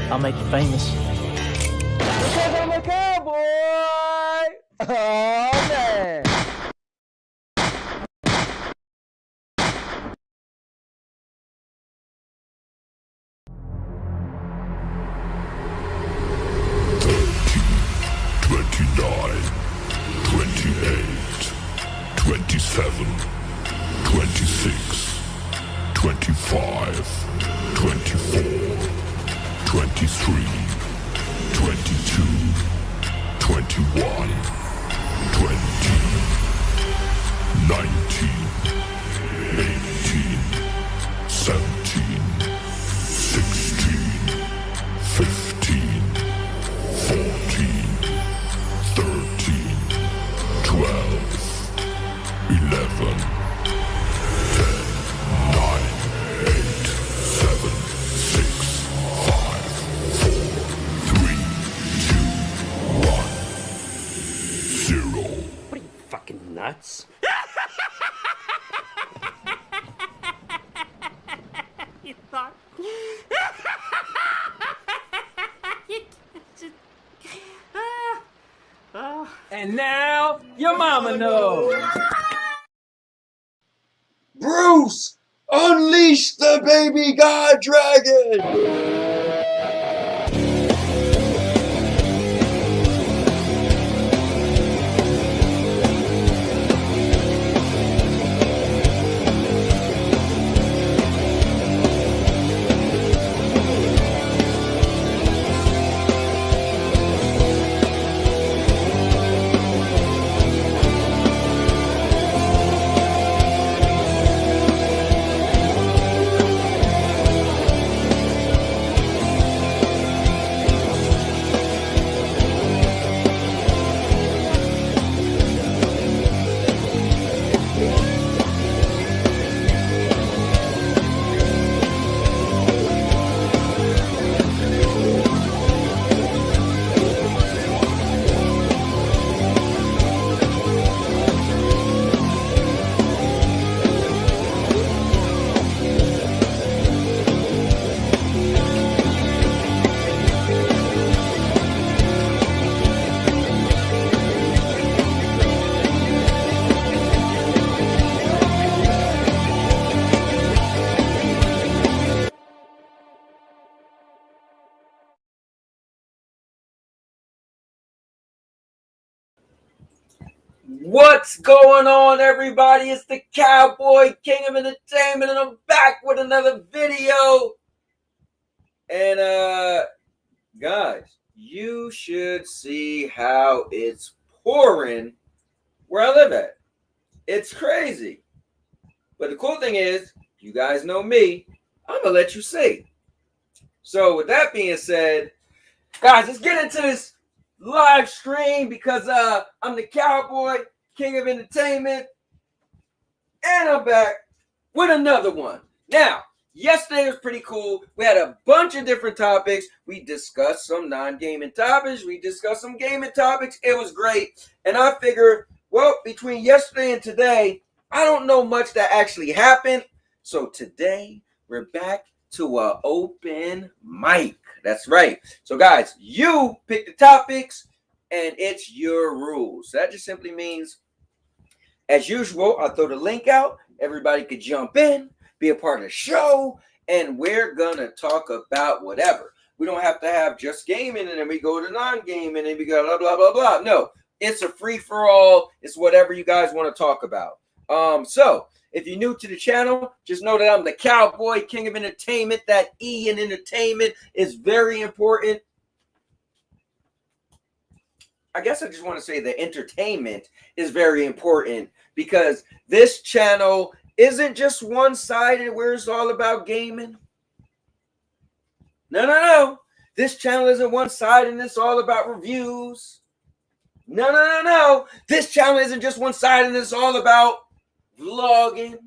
I'll make you famous. Because I'm a cowboy! Oh, man! Nuts. You thought. And now, your mama knows. Bruce, unleash the baby god dragon! What's going on, everybody? It's the Cowboy, King of Entertainment, and I'm back with another video. And, guys, you should see how it's pouring where I live at. It's crazy. But the cool thing is, you guys know me. I'm going to let you see. So, with that being said, guys, let's get into this live stream because I'm the Cowboy, King of Entertainment, and I'm back with another one. Now, yesterday was pretty cool. We had a bunch of different topics. We discussed some non-gaming topics. We discussed some gaming topics. It was great. And I figured, well, between yesterday and today, I don't know much that actually happened. So today, we're back to an open mic. That's right. So, guys, you pick the topics, and it's your rules. That just simply means, as usual, I'll throw the link out. Everybody could jump in, be a part of the show, and we're going to talk about whatever. We don't have to have just gaming, and then we go to non-gaming, and we go blah, blah, blah, blah. No, it's a free-for-all. It's whatever you guys want to talk about. So, if you're new to the channel, just know that I'm the Cowboy, King of Entertainment. That E in entertainment is very important. I guess I just want to say that entertainment is very important because this channel isn't just one-sided where it's all about gaming. No. This channel isn't one-sided and it's all about reviews. No. This channel isn't just one-sided and it's all about vlogging.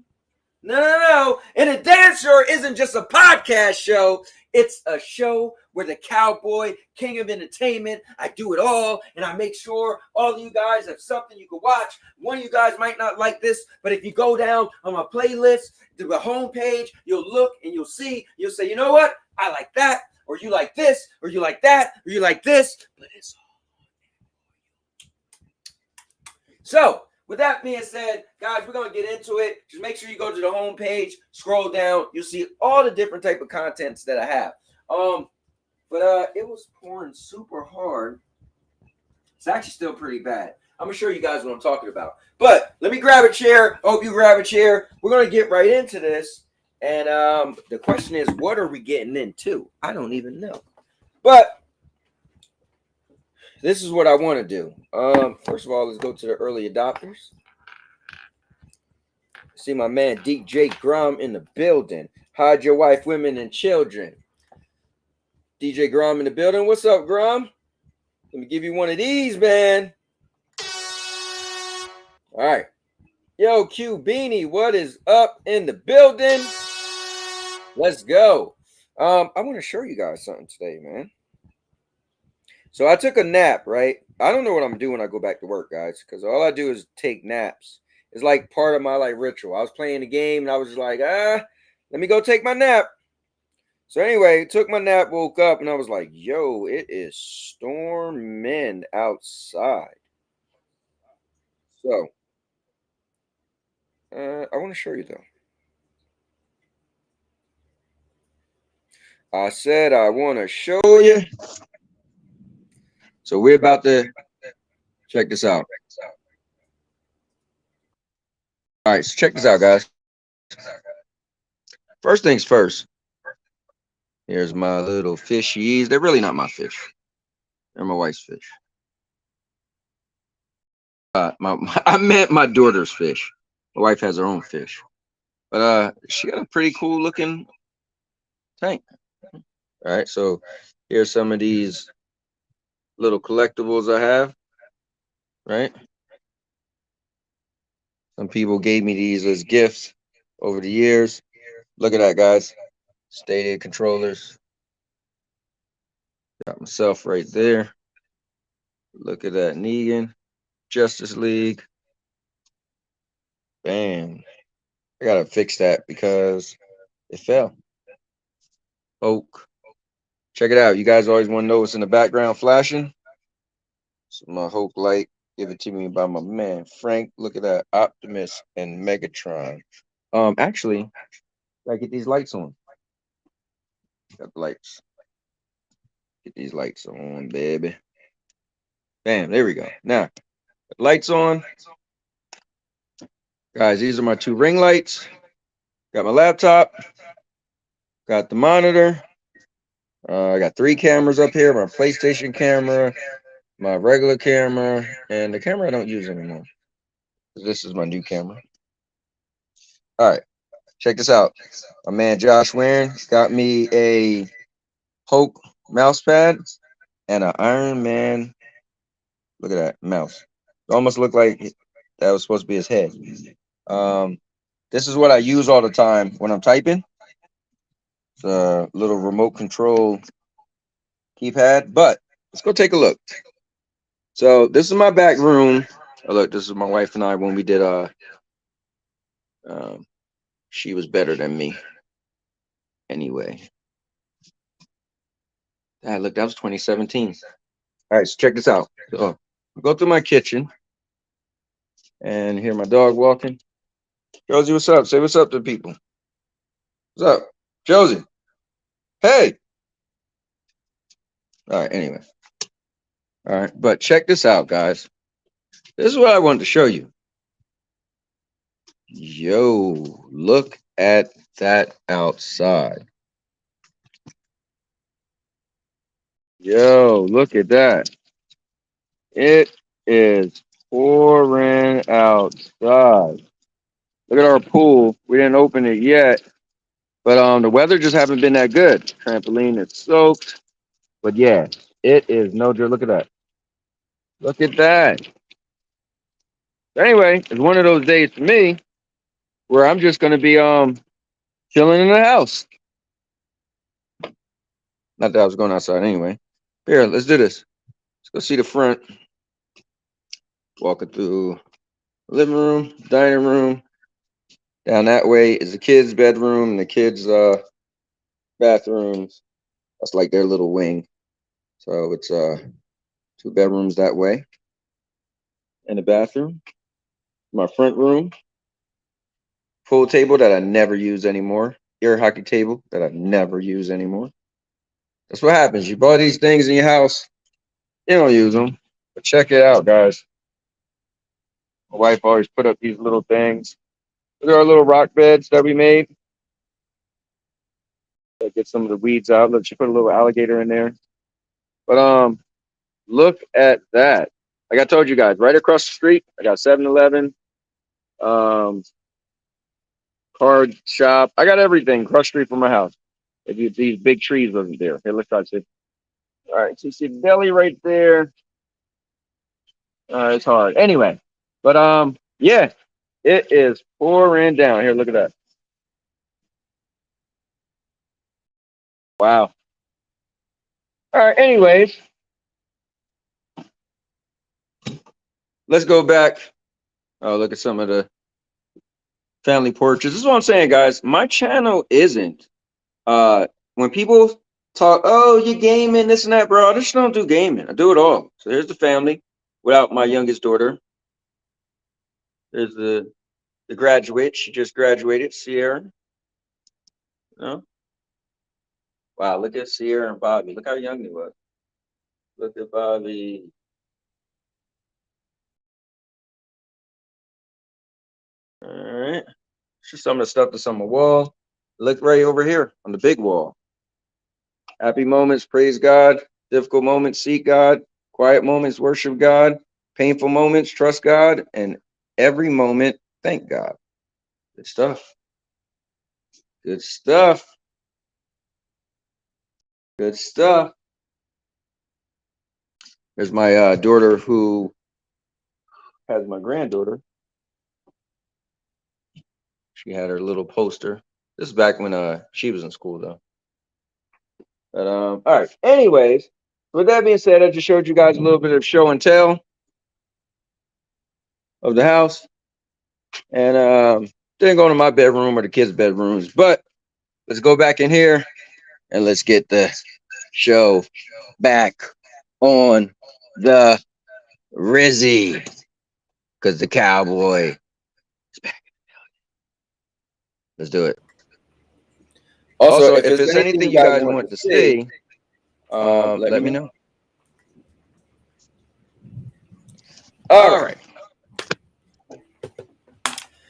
No. And a dance show isn't just a podcast show. It's a show where the Cowboy, King of Entertainment, I do it all, and I make sure all of you guys have something you can watch. One of you guys might not like this, but if you go down on my playlist, to the homepage, you'll look and you'll say, you know what? I like that, or you like this, or you like that, or you like this, but it's so. With that being said, guys, we're gonna get into it. Just make sure you go to the home page, scroll down, you'll see all the different type of contents that I have. But it was pouring super hard. It's actually still pretty bad. I'm gonna show you guys what I'm talking about. But let me grab a chair. Hope you grab a chair. We're gonna get right into this. And the question is, what are we getting into? I don't even know. But this is what I want to do. First of all, let's go to the early adopters. See my man DJ Grum in the building. Hide your wife, women, and children. DJ Grum in the building. What's up, Grum? Let me give you one of these, man. All right. Yo, Q Beanie, what is up in the building? Let's go. I want to show you guys something today, man. So I took a nap, right? I don't know what I'm doing when I go back to work, guys, because all I do is take naps. It's like part of my ritual. I was playing the game and I was just like, let me go take my nap. So anyway, took my nap, woke up, and I was like, yo, it is storming outside. So I want to show you though. I said I want to show you. So we're about to check this out. All right, so check this out, guys. First things first. Here's my little fishies. They're really not my fish. They're my wife's fish. I meant my daughter's fish. My wife has her own fish. But she got a pretty cool looking tank. All right, so here's some of these little collectibles I have. Right? Some people gave me these as gifts over the years. Look at that, guys. Stadia controllers. Got myself right there. Look at that, Negan. Justice League. Bam. I gotta fix that because it fell. Oak. Check it out. You guys always want to know what's in the background flashing. It's my Hulk light. Give it to me by my man Frank. Look at that. Optimus and Megatron. Actually, I get these lights on. Got the lights. Get these lights on, baby. Bam, there we go. Now, lights on. Guys, these are my two ring lights. Got my laptop. Got the monitor. I got 3 cameras up here. My PlayStation camera, my regular camera, and the camera I don't use anymore. This is my new camera. All right, check this out. My man Josh Warren got me a Hulk mouse pad and an Iron Man. Look at that mouse. It almost looked like that was supposed to be his head. This is what I use all the time when I'm typing. It's a little remote control keypad, but let's go take a look. So this is my back room. Oh, look, this is my wife and I when we did She Was Better Than Me. Anyway. Look, that was 2017. All right, so check this out. So go through my kitchen and hear my dog walking. Josie, what's up? Say what's up to people. What's up? Josie. Hey. All right, anyway. All right, but check this out, guys. This is what I wanted to show you. Yo, look at that outside. Yo, look at that. It is pouring outside. Look at our pool. We didn't open it yet, but the weather just haven't been that good. Trampoline is soaked, but yeah, it is no joke. Look at that. Look at that. Anyway, it's one of those days for me where I'm just gonna be chilling in the house. Not that I was going outside anyway. Here, let's do this. Let's go see the front. Walking through the living room, dining room. Down that way is the kids' bedroom and the kids' bathrooms. That's like their little wing. So it's 2 bedrooms that way, and a bathroom. My front room, pool table that I never use anymore. Air hockey table that I never use anymore. That's what happens. You buy these things in your house, you don't use them. But check it out, guys. My wife always put up these little things. There are little rock beds that we made. That get some of the weeds out. Look, she put a little alligator in there. But look at that. Like I told you guys, right across the street, I got 7-Eleven, card shop. I got everything across the street from my house. If you, these big trees wasn't there. Here, let's try to see. All right, so you see the deli right there. It's hard. Anyway, but yeah, it is pouring down. Here, look at that. Wow. All right, anyways, let's go back. Oh, look at some of the family portraits. This is what I'm saying, guys. My channel isn't when people talk, oh, you gaming, this and that, bro. I just don't do gaming. I do it all. So here's the family without my youngest daughter. There's the graduate. She just graduated, Sierra. Oh. Wow, look at Sierra and Bobby. Look how young they were. Look at Bobby. All right. Just some of the stuff that's on my wall. Look right over here on the big wall. Happy moments, praise God. Difficult moments, seek God. Quiet moments, worship God. Painful moments, trust God. And every moment, thank God. Good stuff. Good stuff. Good stuff. There's my daughter who has my granddaughter. She had her little poster. This is back when she was in school though. But all right. Anyways, with that being said, I just showed you guys a little bit of show and tell of the house. And didn't go to my bedroom or the kids' bedrooms, but let's go back in here and let's get the show back on the Rizzy. Because the Cowboy is back. Let's do it. Also, if there's anything you guys want to see, let me know. All right.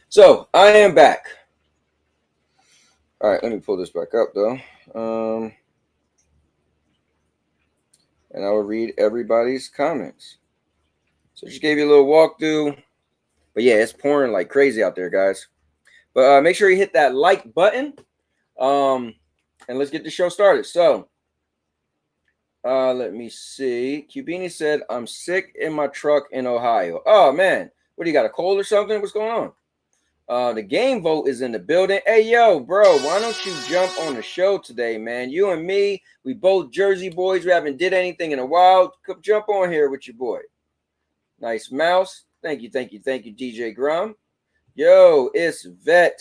So I am back. All right, let me pull this back up though. And I will read everybody's comments. So just gave you a little walkthrough. But yeah, it's pouring like crazy out there, guys. But make sure you hit that like button. And let's get the show started. So let me see. Cubini said, I'm sick in my truck in Ohio. Oh man, what do you got? A cold or something? What's going on? The game vote is in the building. Hey, yo, bro, why don't you jump on the show today, man? You and me, we both Jersey boys. We haven't did anything in a while. Come jump on here with your boy. Nice mouse. Thank you, thank you, thank you, DJ Grum. Yo, it's Vet.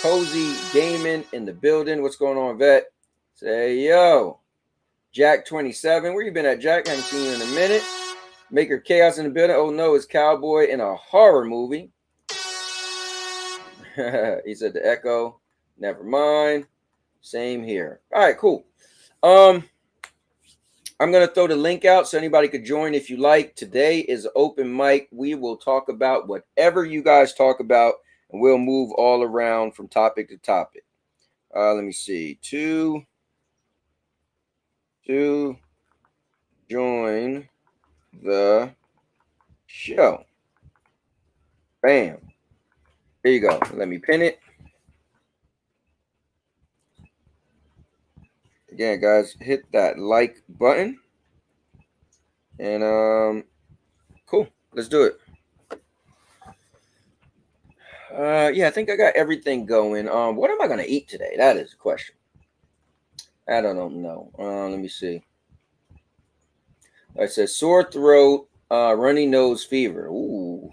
Cozy Gaming in the building. What's going on, Vet? Say, yo. Jack 27. Where you been at, Jack? Haven't seen you in a minute. Maker Chaos in the building. Oh, no, it's Cowboy in a horror movie. He said the echo. Never mind. Same here. All right, cool. I'm gonna throw the link out so anybody could join if you like. Today is open mic. We will talk about whatever you guys talk about, and we'll move all around from topic to topic. Let me see. To join the show. Bam. There you go. Let me pin it. Again, guys, hit that like button. And cool. Let's do it. Yeah, I think I got everything going. What am I gonna eat today? That is the question. I don't know. Let me see. I said sore throat, runny nose, fever. Ooh,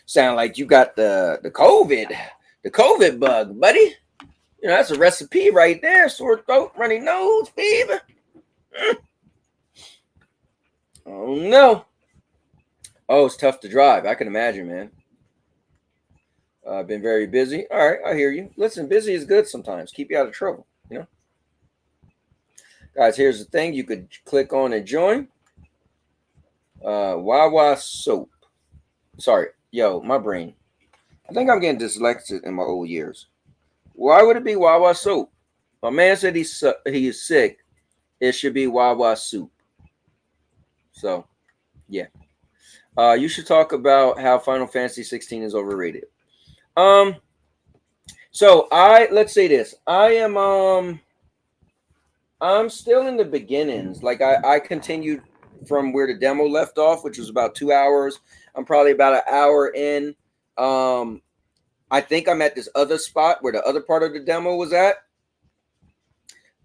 sound like you got the COVID bug, buddy. You know, that's a recipe right there. Sore throat, runny nose, fever. Oh no. Oh, it's tough to drive. I can imagine, man. I've been very busy. All right, I hear you. Listen, busy is good sometimes. Keep you out of trouble, you know. Guys, here's the thing. You could click on and join. Wawa soap. Sorry, yo, my brain. I think I'm getting dyslexic in my old years. Why would it be Wawa soap? My man said he's sick. It should be Wawa soup. So, yeah. You should talk about how Final Fantasy 16 is overrated. So let's say this. I'm still in the beginnings. Like I continued from where the demo left off, which was about 2 hours. I'm probably about an hour in. I think I'm at this other spot where the other part of the demo was at.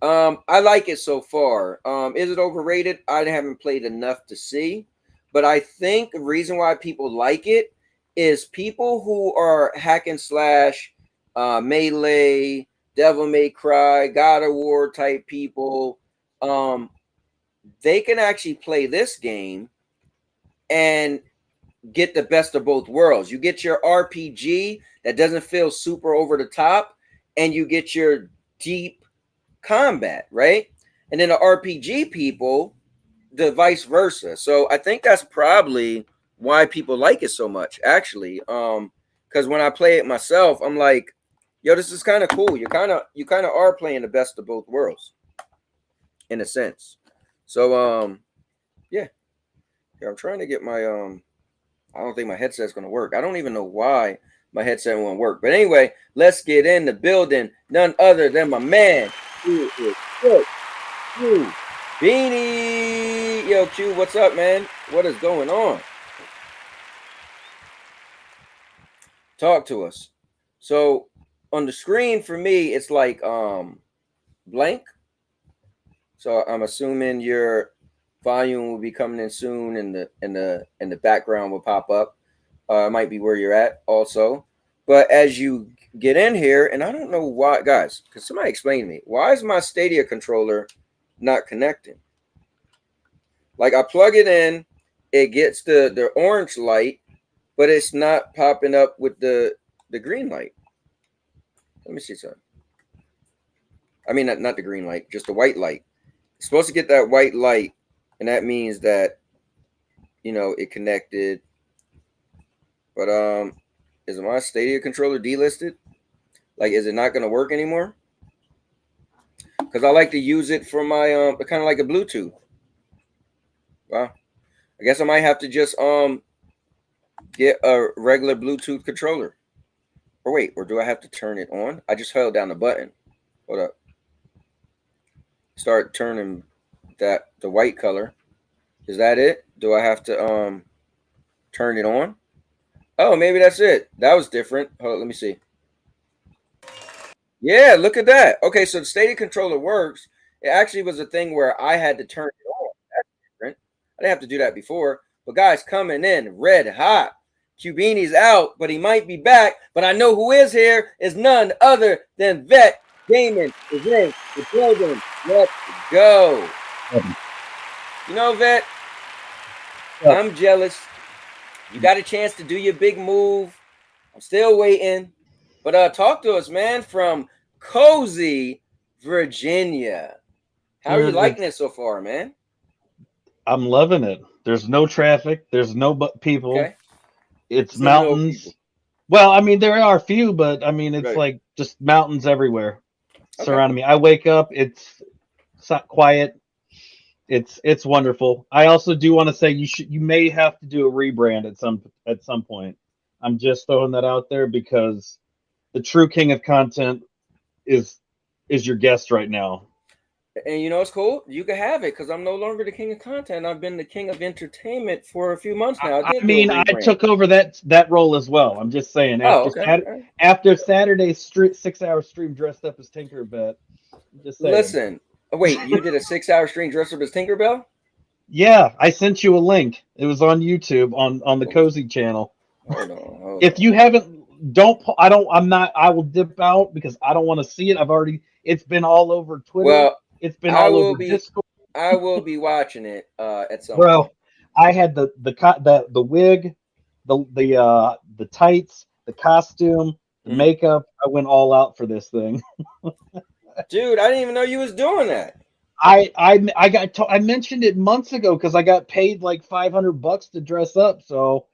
I like it so far. Is it overrated? I haven't played enough to see, but I think the reason why people like it is people who are hack and slash, Melee, Devil May Cry, God of War type people. They can actually play this game and get the best of both worlds. You get your RPG that doesn't feel super over the top, and you get your deep combat, right? And then the RPG people, the vice versa. So I think that's probably why people like it so much, actually. Because when I play it myself, I'm like, yo, this is kind of cool. You kind of are playing the best of both worlds, in a sense. So yeah. Here, I'm trying to get my I don't think my headset's gonna work. I don't even know why my headset won't work. But anyway, let's get in the building. None other than my man, who is Q Beanie. Yo, Q, what's up, man? What is going on? Talk to us. So on the screen for me, it's like blank. So I'm assuming your volume will be coming in soon, and the background will pop up. It might be where you're at also. But as you get in here, and I don't know why, guys, because somebody explain to me, why is my Stadia controller not connecting? Like I plug it in, it gets the orange light, but it's not popping up with the green light. Let me see something. I mean, not the green light, just the white light. It's supposed to get that white light, and that means that, you know, it connected. But is my Stadia controller delisted? Like, is it not going to work anymore? Because I like to use it for my kind of like a Bluetooth. Wow. I guess I might have to just get a regular Bluetooth controller. Or wait, or do I have to turn it on? I just held down the button. Hold up. Start turning the white color. Is that it? Do I have to turn it on? Oh, maybe that's it. That was different. Hold on, let me see. Yeah, look at that. Okay, so the Stadia controller works. It actually was a thing where I had to turn it on. That's different. I didn't have to do that before. But guys, coming in red hot. Cubine's out, but he might be back. But I know who is here is none other than Vet Damon is in the building. Let's go. You know, Vet, I'm jealous. You got a chance to do your big move. I'm still waiting. But talk to us, man, from Cozy, Virginia. How are you liking it so far, man? I'm loving it. There's no traffic. There's no people. Okay. It's mountains. Well, I mean, there are a few, but I mean, it's like just mountains everywhere surrounding me. I wake up, it's quiet. It's wonderful. I also do want to say you may have to do a rebrand at some point. I'm just throwing that out there because the true king of content is your guest right now. And you know what's cool? You can have it because I'm no longer the king of content. I've been the king of entertainment for a few months now. I took over that role as well. I'm just saying. After Saturday's 6-hour stream dressed up as Tinkerbell. Just saying. Listen, wait, you did a 6-hour stream dressed up as Tinkerbell? Yeah, I sent you a link. It was on YouTube on the Cozy channel. Hold on. If you haven't I will dip out because I don't want to see it. It's been all over Twitter. Well, It's been all over Discord. I will be watching it at some Bro, point. I had the wig, the tights, the costume, the makeup. I went all out for this thing. Dude, I didn't even know you was doing that. I mentioned it months ago because I got paid like $500 to dress up. So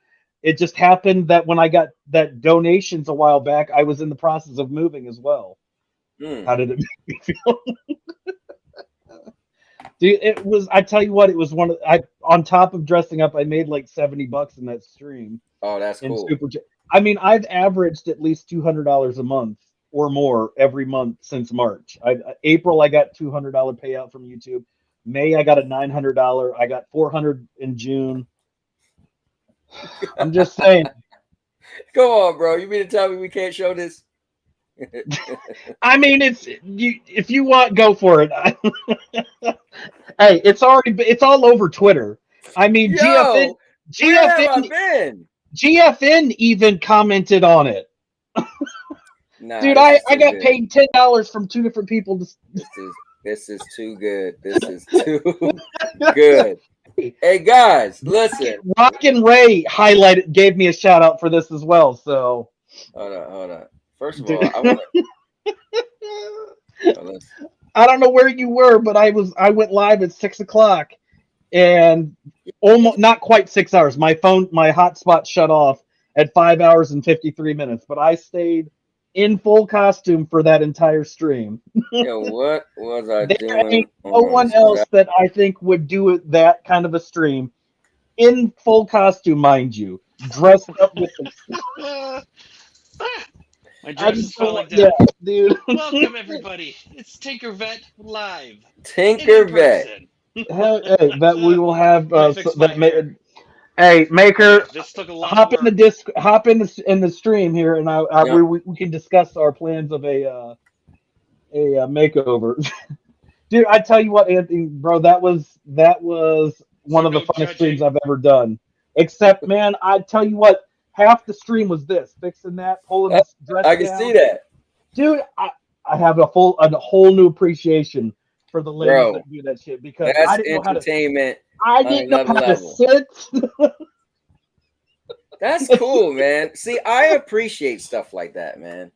it just happened that when I got that donations a while back, I was in the process of moving as well. How did it make me feel? Dude, it was. I tell you what, it was on top of dressing up, I made like $70 in that stream. Oh, that's cool. I mean, I've averaged at least $200 a month or more every month since March. April, I got $200 payout from YouTube. May, I got a $900. I got $400 in June. I'm just saying. Come on, bro. You mean to tell me we can't show this? I mean, if you want, go for it. Hey, it's all over Twitter. I mean, Yo, where have I been? GFN even commented on it. Nah, dude, I got paid $10 from 2 different people. This is too good. This is too good. Hey guys, listen. Rockin' Ray gave me a shout out for this as well. So hold on. First of all, I don't know where you were, but I went live at 6 o'clock, and almost not quite 6 hours. My hotspot shut off at 5 hours and 53 minutes, but I stayed in full costume for that entire stream. Yo, what was I doing? There ain't no one else that I think would do that kind of a stream in full costume, mind you, dressed up with the. My dress is felt like that. Yeah, dude. Welcome everybody. It's Tinker Vet live. Tinker Vet. Hey, that we will have Hey, Maker, this took a lot hop in the stream here, and we can discuss our plans of a makeover. Dude, I tell you what, Anthony, bro, that was one of the funnest streams I've ever done. Except, man, I tell you what, half the stream was this, fixing that, pulling this dress down. I can see that, dude. I have a whole new appreciation for the ladies that do that shit because that's I didn't know how entertainment. I didn't know how to sit. That's cool, man. See, I appreciate stuff like that, man.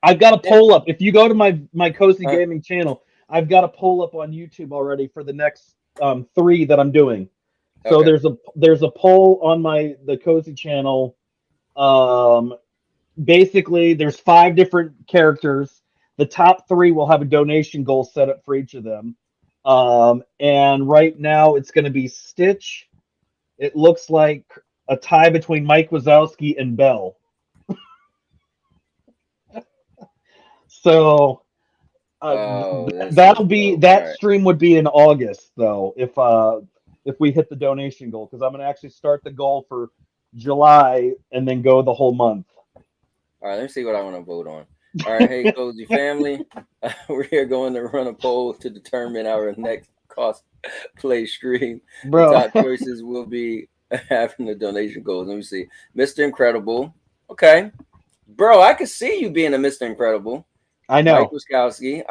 I've got a poll up. If you go to my Cozy Gaming channel, I've got a poll up on YouTube already for the next 3 that I'm doing. So there's a poll on the Cozy channel. Basically, there's 5 different characters. The top 3 will have a donation goal set up for each of them. And right now it's going to be Stitch. It looks like a tie between Mike Wazowski and Belle. So that stream would be in August though if we hit the donation goal, because I'm going to actually start the goal for July and then go the whole month. All right, let me see what I want to vote on. All right, hey, Cozy family, we're here going to run a poll to determine our next cosplay stream. Bro. The top choices will be having the donation goals. Let me see. Mr. Incredible. Okay. Bro, I could see you being a Mr. Incredible. I know. Mike Wazowski.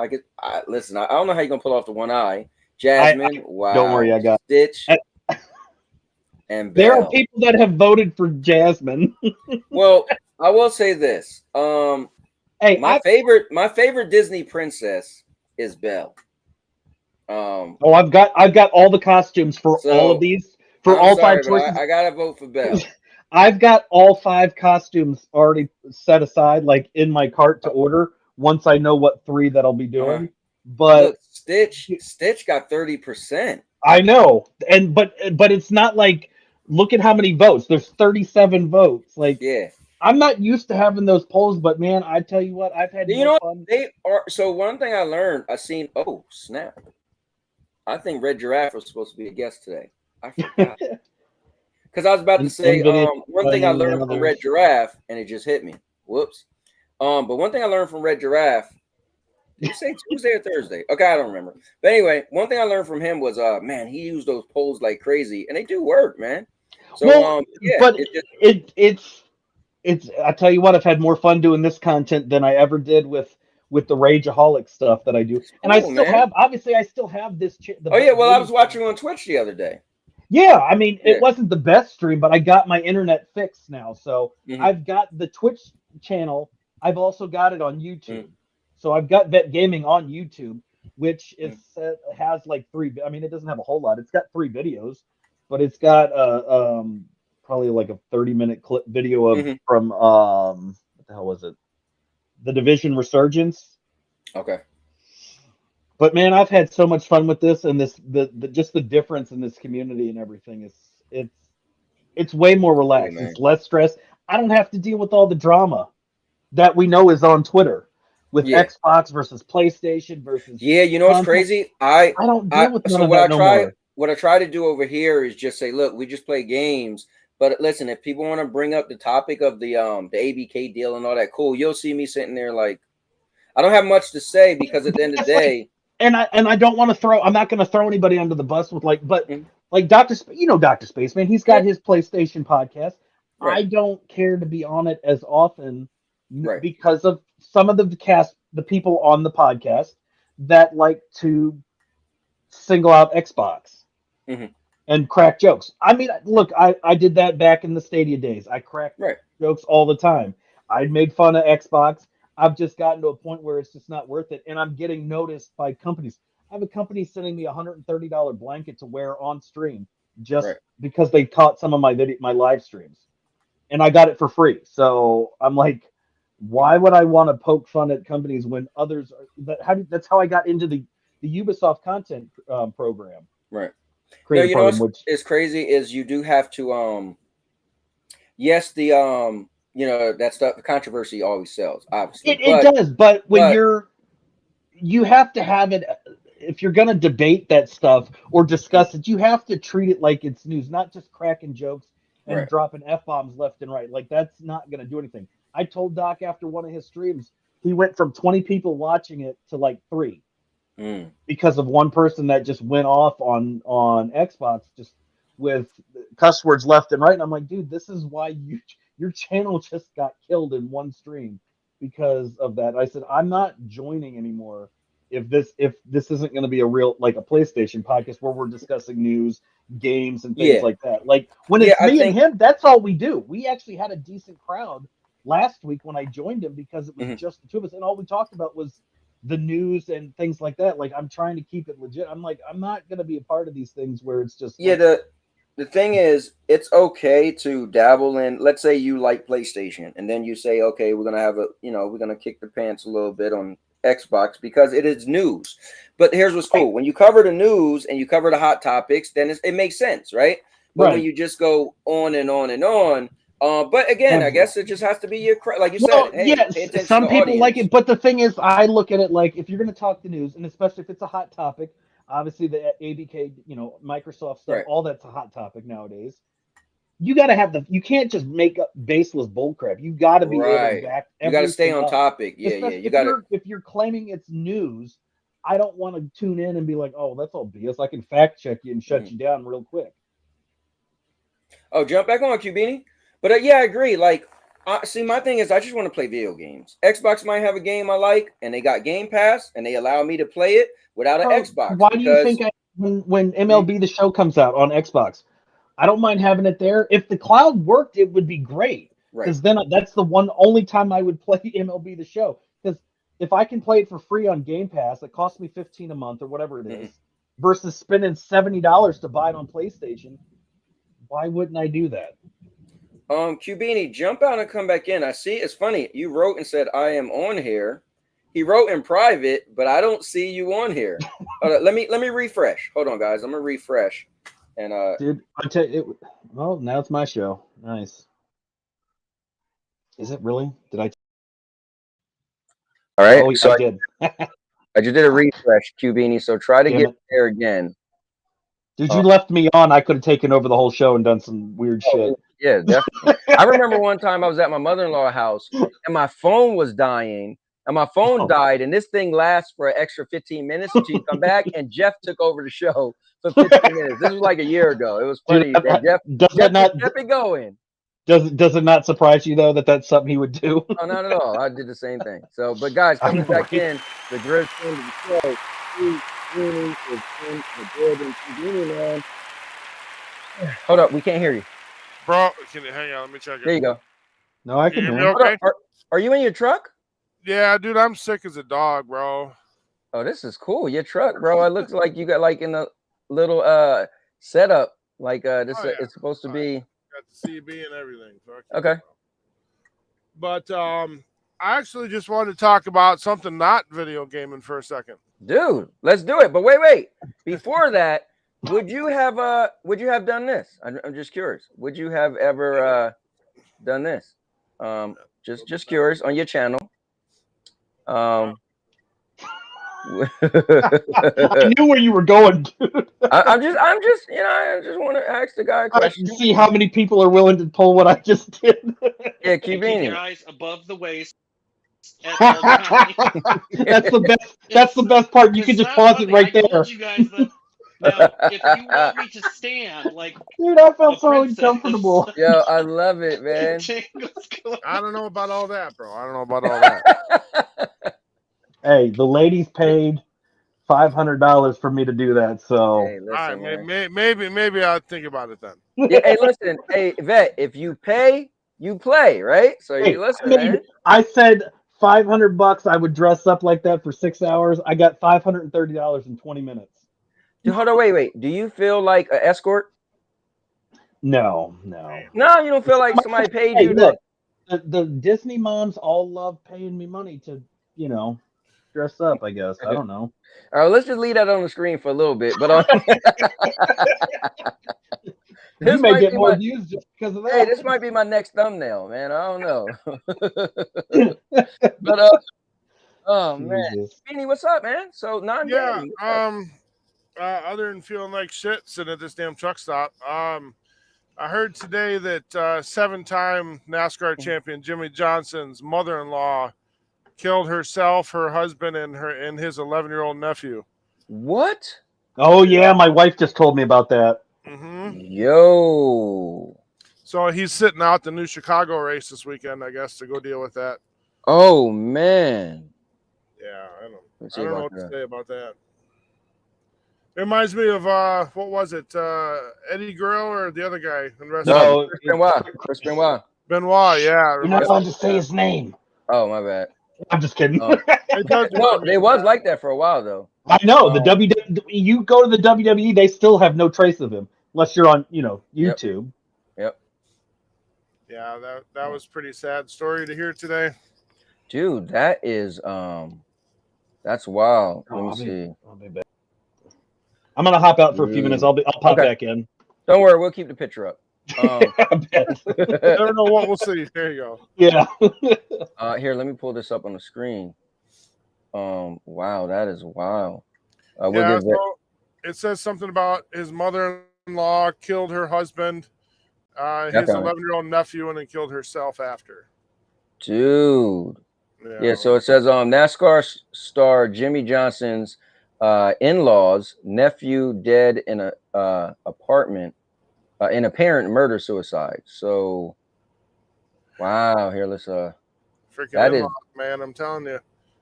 Listen, I don't know how you're going to pull off the one eye. Jasmine. Wow. Don't worry, I got Stitch. And Belle. There are Belle. people that have voted for Jasmine. Well, I will say this. Hey, my favorite Disney princess is Belle. I've got all the costumes for all of these all 5 choices. I gotta vote for Belle. I've got all 5 costumes already set aside, like in my cart to order. Once I know what 3 that I'll be doing, but look, Stitch got 30%. I know, but it's not like, look at how many votes. There's 37 votes. Like, yeah. I'm not used to having those polls, but man, I tell you what, I've had more fun. They are. So one thing I learned, oh snap! I think Red Giraffe was supposed to be a guest today. I forgot because I was about to say one thing I learned from Red Giraffe, and it just hit me. Whoops. But one thing I learned from Red Giraffe. Did you say Tuesday or Thursday? Okay, I don't remember. But anyway, one thing I learned from him was, man, he used those polls like crazy, and they do work, man. So, but I tell you what, I've had more fun doing this content than I ever did with the Rageaholic stuff that I do. It's And I cool, still man. have, obviously, I still have this. The Oh yeah, well I was gaming watching channel. on Twitch the other day. Yeah, I mean, Yeah. it wasn't the best stream, but I got my internet fixed now. So Mm-hmm. I've got the Twitch channel. I've also got it on YouTube. Mm-hmm. So I've got Vet Gaming on YouTube, which is has like three. I mean, it doesn't have a whole lot. It's got 3 videos, but it's got probably like a 30-minute clip video of Mm-hmm. from what the hell was it? The Division Resurgence. Okay. But man, I've had so much fun with this, and this the just the difference in this community and everything is it's way more relaxed. Cool, It's less stress. I don't have to deal with all the drama that we know is on Twitter with Yeah. Xbox versus PlayStation versus Yeah, you know what's console. crazy? I don't deal with none So of that no more. what I try to do over here is just say, look, we just play games. But listen, if people want to bring up the topic of the ABK deal and all that, cool. You'll see me sitting there like I don't have much to say because at the end of the day, and I don't want to throw. I'm not going to throw anybody under the bus with but Mhm. like Doctor, Doctor Spaceman. He's got his PlayStation podcast. Right. I don't care to be on it as often Right. because of some of the people on the podcast that like to single out Xbox Mhm. and crack jokes. I mean, look, I did that back in the Stadia days. I cracked Right. jokes all the time. I made fun of Xbox. I've just gotten to a point where it's just not worth it, and I'm getting noticed by companies. I have a company sending me a $130 blanket to wear on stream just Right. because they caught some of my live streams, and I got it for free. So I'm like, why would I want to poke fun at companies when others are, that's how I got into the Ubisoft content program. Right. No, Creative you know program, what's which is crazy is you do have to yes, the that stuff, the controversy always sells, obviously. it does, but when but you have to have it if you're going to debate that stuff or discuss it, you have to treat it like it's news, not just cracking jokes and right. dropping F-bombs left and right. Like that's not going to do anything. I told Doc after one of his streams, he went from 20 people watching it to like 3 because of one person that just went off on Xbox just with cuss words left and right. And I'm like, dude, this is why your channel just got killed in one stream because of that. I said, I'm not joining anymore if this isn't going to be a real like a PlayStation podcast where we're discussing news, games, and things Yeah. like that. Like when Yeah, it's me and him, that's all we do. We actually had a decent crowd last week when I joined him because it was just the two of us, and all we talked about was the news and things like that. Like I'm trying to keep it legit. I'm like, I'm not going to be a part of these things where it's just yeah. like, The thing is, it's okay to dabble in. Let's say you like PlayStation, and then you say, okay, we're gonna have we're gonna kick the pants a little bit on Xbox because it is news. But here's what's cool: when you cover the news and you cover the hot topics, then it makes sense, right? But when you just go on and on and on, but again, I guess it just has to be your like you said. Hey, yes, pay attention some to the people audience. like it, but the thing is, I look at it like if you're going to talk the news, and especially if it's a hot topic, obviously the ABK, Microsoft stuff, all that's a hot topic nowadays. You got to have you can't just make up baseless bullcrap. You got to be able to back everything. You got to stay on up. topic. Yeah, Especially yeah. You got to. If you're claiming it's news, I don't want to tune in and be like, oh, that's all BS. I can fact check you and shut you down real quick. Oh, jump back on, Cubini. But yeah, I agree. Like, see, my thing is, I just want to play video games. Xbox might have a game I like, and they got Game Pass, and they allow me to play it without an Xbox. Why do you think when MLB The Show comes out on Xbox, I don't mind having it there. If the cloud worked, it would be great. Because then that's the only time I would play MLB The Show. Because if I can play it for free on Game Pass, it costs me $15 a month or whatever it is, versus spending $70 to buy it on PlayStation. Why wouldn't I do that? Cubini, jump out and come back in. I see. It's funny. You wrote and said I am on here. He wrote in private, but I don't see you on here. Let me refresh. Hold on, guys. I'm gonna refresh. And dude, I tell you, well, now it's my show. Nice. Is it really? Did I? All right. Oh, so I did. I just did a refresh, Cubini. So try to get there again. Dude, you left me on. I could have taken over the whole show and done some weird shit. Yeah, definitely. I remember one time I was at my mother-in-law's house and my phone was dying. And my phone died, and this thing lasts for an extra 15 minutes until you come back. And Jeff took over the show for 15 minutes. This was like a year ago. It was funny. Dude, Jeff kept it going. Does it not surprise you though that that's something he would do? No, not at all. I did the same thing. So, but guys, coming back in, the great friend of the show, Jimmie is in the building. Jimmie, man. Hold up, we can't hear you. Bro, can you hang on? Let me check it. There you go. No, I Can can you hear hear me him. okay? Are you in your truck? Yeah, dude, I'm sick as a dog, bro. Oh, this is cool. Your truck, bro. It looks like you got like in a little setup. Like this Oh, yeah. it's supposed to be. Got the CB and everything. Okay. But I actually just wanted to talk about something not video gaming for a second. Dude, let's do it. But wait. Before that, would you have done this? I'm just curious. Would you have ever done this? Just curious on your channel. I knew where you were going, dude. I'm just I just want to ask the guy a I question. can see how many people are willing to pull what I just did. Yeah, Keep your eyes above the waist. That's the best part. You can just pause it right there. Told you guys that. Now, if you want me to stand like, dude, I felt so uncomfortable. Yo, I love it, man. I don't know about all that, bro. I don't know about all that. Hey, the ladies paid $500 for me to do that. So, hey, listen, all right, maybe I'll think about it then. Yeah, hey, listen, hey, Vet, if you pay, you play, right? So you listen, man. I said $500 I would dress up like that for 6 hours. I got $530 in 20 minutes. Dude, hold on, wait. Do you feel like an escort? No. No, you don't feel like somebody paid you. Look, the Disney moms all love paying me money to, dress up, I guess. I don't know. All right, let's just leave that on the screen for a little bit. But you may get more views just because of that. Hey, this might be my next thumbnail, man. I don't know. But oh man, Beanie, what's up, man? So non-gaming. Other than feeling like shit sitting at this damn truck stop, I heard today that 7-time NASCAR champion Jimmie Johnson's mother-in-law killed herself, her husband, and his 11-year-old nephew. What? Oh yeah, my wife just told me about that. Mm-hmm. Yo. So he's sitting out the new Chicago race this weekend, I guess, to go deal with that. Oh man. Yeah, I don't know what to say about that. It reminds me of what was it? Eddie Guerrero or the other guy in wrestling? No, Chris Benoit. Benoit, yeah. You're not allowed to say his name. Oh, my bad. I'm just kidding. No, they was like that for a while though. I know the WWE. You go to the WWE, they still have no trace of him unless you're on, YouTube. Yep. Yeah, that was pretty sad story to hear today. Dude, that is that's wild. Let me see. I'm gonna hop out for a few minutes. I'll pop back in. Don't worry, we'll keep the picture up. I don't know what we'll see. There you go. Yeah. Here, let me pull this up on the screen. Wow, that is wild. So it says something about his mother-in-law killed her husband, his 11-year-old nephew, and then killed herself after. Dude. Yeah, so it says NASCAR star Jimmie Johnson's in-laws nephew dead in a apartment in apparent murder suicide. So wow, here let's freaking that is, man, I'm telling you.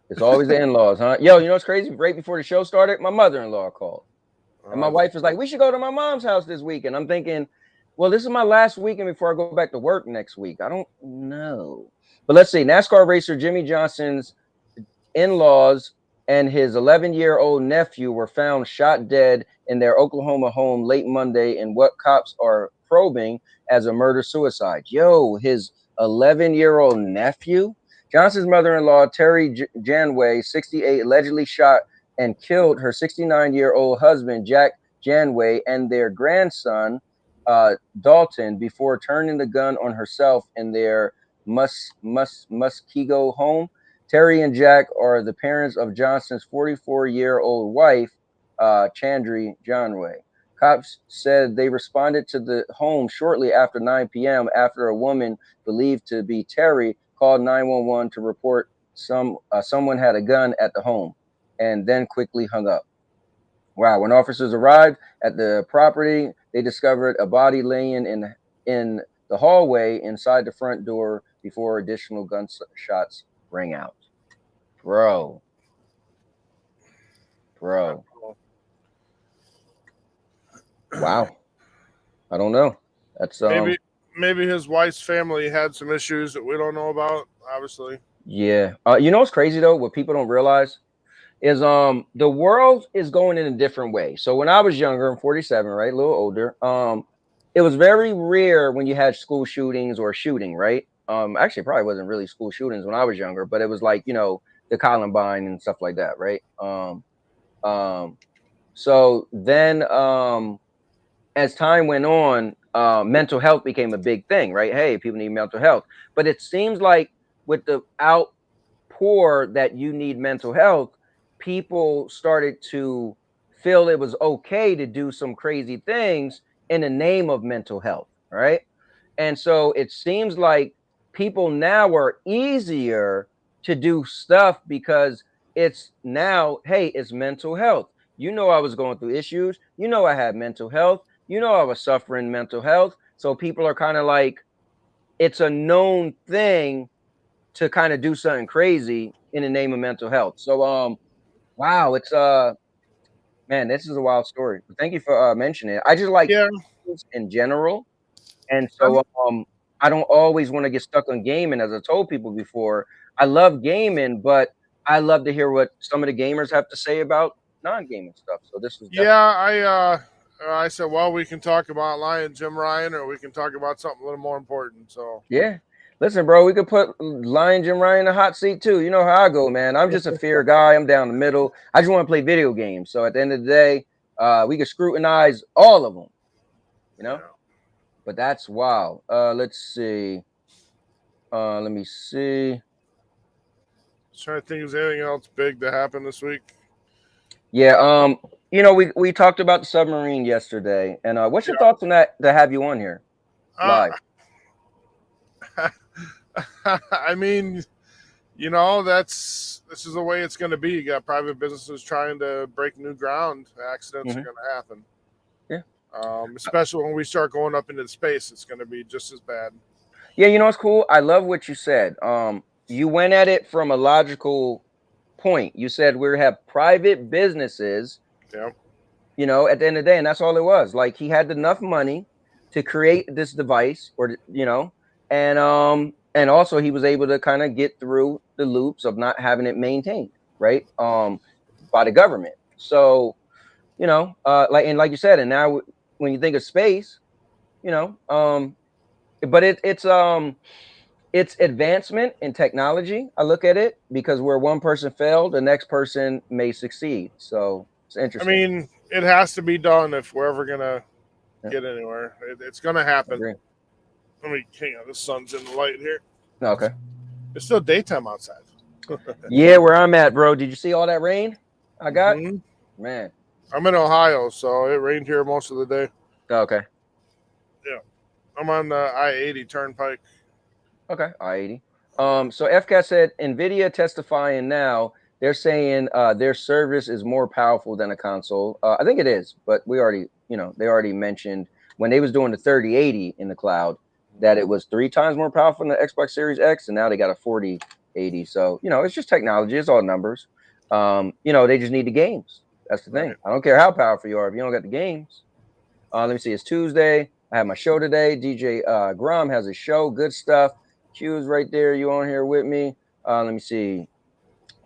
It's always the in-laws, huh? Yo, you know what's crazy? Right before the show started, my mother-in-law called. And my wife was like, we should go to my mom's house this weekend. I'm thinking, well, this is my last weekend before I go back to work next week. I don't know. But let's see. NASCAR racer Jimmie Johnson's in-laws and his 11-year-old nephew were found shot dead in their Oklahoma home late Monday in what cops are probing as a murder-suicide. Yo, his 11-year-old nephew? Johnson's mother-in-law, Terry Janway, 68, allegedly shot and killed her 69-year-old husband, Jack Janway, and their grandson, Dalton, before turning the gun on herself in their Muskego home. Terry and Jack are the parents of Johnson's 44-year-old wife, Chandri Janway. Cops said they responded to the home shortly after 9 p.m. after a woman believed to be Terry called 911 to report someone had a gun at the home and then quickly hung up. Wow. When officers arrived at the property, they discovered a body laying in the hallway inside the front door before additional gunshots rang out. Bro. Wow. I don't know. That's maybe his wife's family had some issues that we don't know about, obviously. Yeah. You know what's crazy though? What people don't realize is the world is going in a different way. So when I was younger, I'm 47, right? A little older. It was very rare when you had school shootings or shooting, right? Actually, it probably wasn't really school shootings when I was younger, but it was like, you know, the Columbine and stuff like that, right? So then as time went on, mental health became a big thing, right? Hey, people need mental health. But it seems like with the outpour that you need mental health, people started to feel it was okay to do some crazy things in the name of mental health, right? And so it seems like people now are easier to do stuff because it's now, hey, it's mental health. You know, I was going through issues. You know, I had mental health. You know, I was suffering mental health. So people are kind of like, it's a known thing to kind of do something crazy in the name of mental health. So, wow, it's man, this is a wild story. Thank you for mentioning it. I just like in general. And so I don't always want to get stuck on gaming. As I told people before, I love gaming, but I love to hear what some of the gamers have to say about non-gaming stuff. So this is I said, well, we can talk about Lion Jim Ryan, or we can talk about something a little more important. So yeah. Listen, bro, we could put Lion Jim Ryan in the hot seat too. You know how I go, man. I'm just a fair guy. I'm down the middle. I just want to play video games. So at the end of the day, we could scrutinize all of them, you know? Yeah. But that's wild. Let's see. Let me see. Trying to think, is anything else big to happen this week? Yeah. You know, we talked about the submarine yesterday, and what's your thoughts on that? To have you on here live. I mean, you know, this is the way it's going to be. You got private businesses trying to break new ground. Accidents are going to happen. Yeah. Especially when we start going up into space, it's going to be just as bad. Yeah, you know what's cool? I love what you said. You went at it from a logical point. You said we have private businesses. Yeah. You know, at the end of the day, and that's all it was. Like he had enough money to create this device, or you know, and also he was able to kind of get through the loops of not having it maintained, right? By the government. So, you know, like you said, and now when you think of space, you know, but it's advancement in technology. I look at it because where one person failed, the next person may succeed. So it's interesting. I mean, it has to be done if we're ever gonna get anywhere. It's gonna happen. Let me hang on. The sun's in the light here. Okay. It's still daytime outside. Yeah, where I'm at, bro. Did you see all that rain I got? Man. I'm in Ohio, so it rained here most of the day. Okay. Yeah. I'm on the I-80 turnpike. Okay, I-80. So FCAT said NVIDIA testifying now. They're saying their service is more powerful than a console. I think it is, but we already, you know, they already mentioned when they was doing the 3080 in the cloud that it was 3 times more powerful than the Xbox Series X, and now they got a 4080. So, you know, it's just technology. It's all numbers. You know, they just need the games. That's the thing. I don't care how powerful you are if you don't got the games. Let me see. It's Tuesday. I have my show today. DJ Grum has a show. Good stuff. Q's right there. You on here with me? Let me see.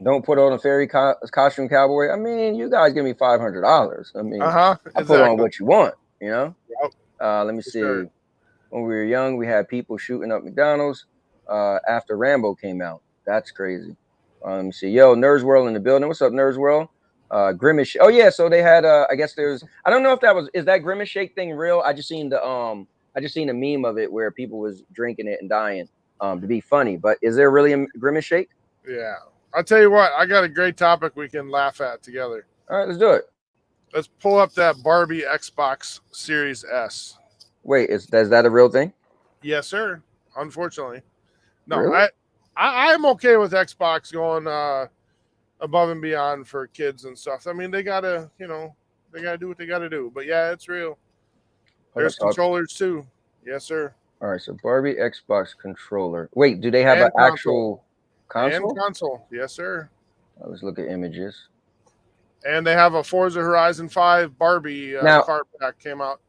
Don't put on a fairy costume, Cowboy. I mean, you guys give me $500. I mean, I put on what you want, you know? Let me see. Sure. When we were young, we had people shooting up McDonald's after Rambo came out. That's crazy. Let me see. Yo, Nerds World in the building. What's up, Nerds World? Grimace. Oh yeah, so they had I guess there's I don't know if that was is that Grimace Shake thing real? I just seen a meme of it where people was drinking it and dying to be funny. But is there really a Grimace Shake? Yeah. I'll tell you what, I got a great topic we can laugh at together. All right, let's do it. Let's pull up that Barbie Xbox Series S. Wait, is that a real thing? Yes, sir. Unfortunately. No, really? I'm okay with Xbox going above and beyond for kids and stuff. I mean, they gotta do what they gotta do. But yeah, it's real. There's controllers too. Yes, sir. All right, so Barbie Xbox controller. Wait, do they have And an actual console? And console, yes, sir. Let's look at images. And they have a Forza Horizon 5 Barbie Now, cart pack came out.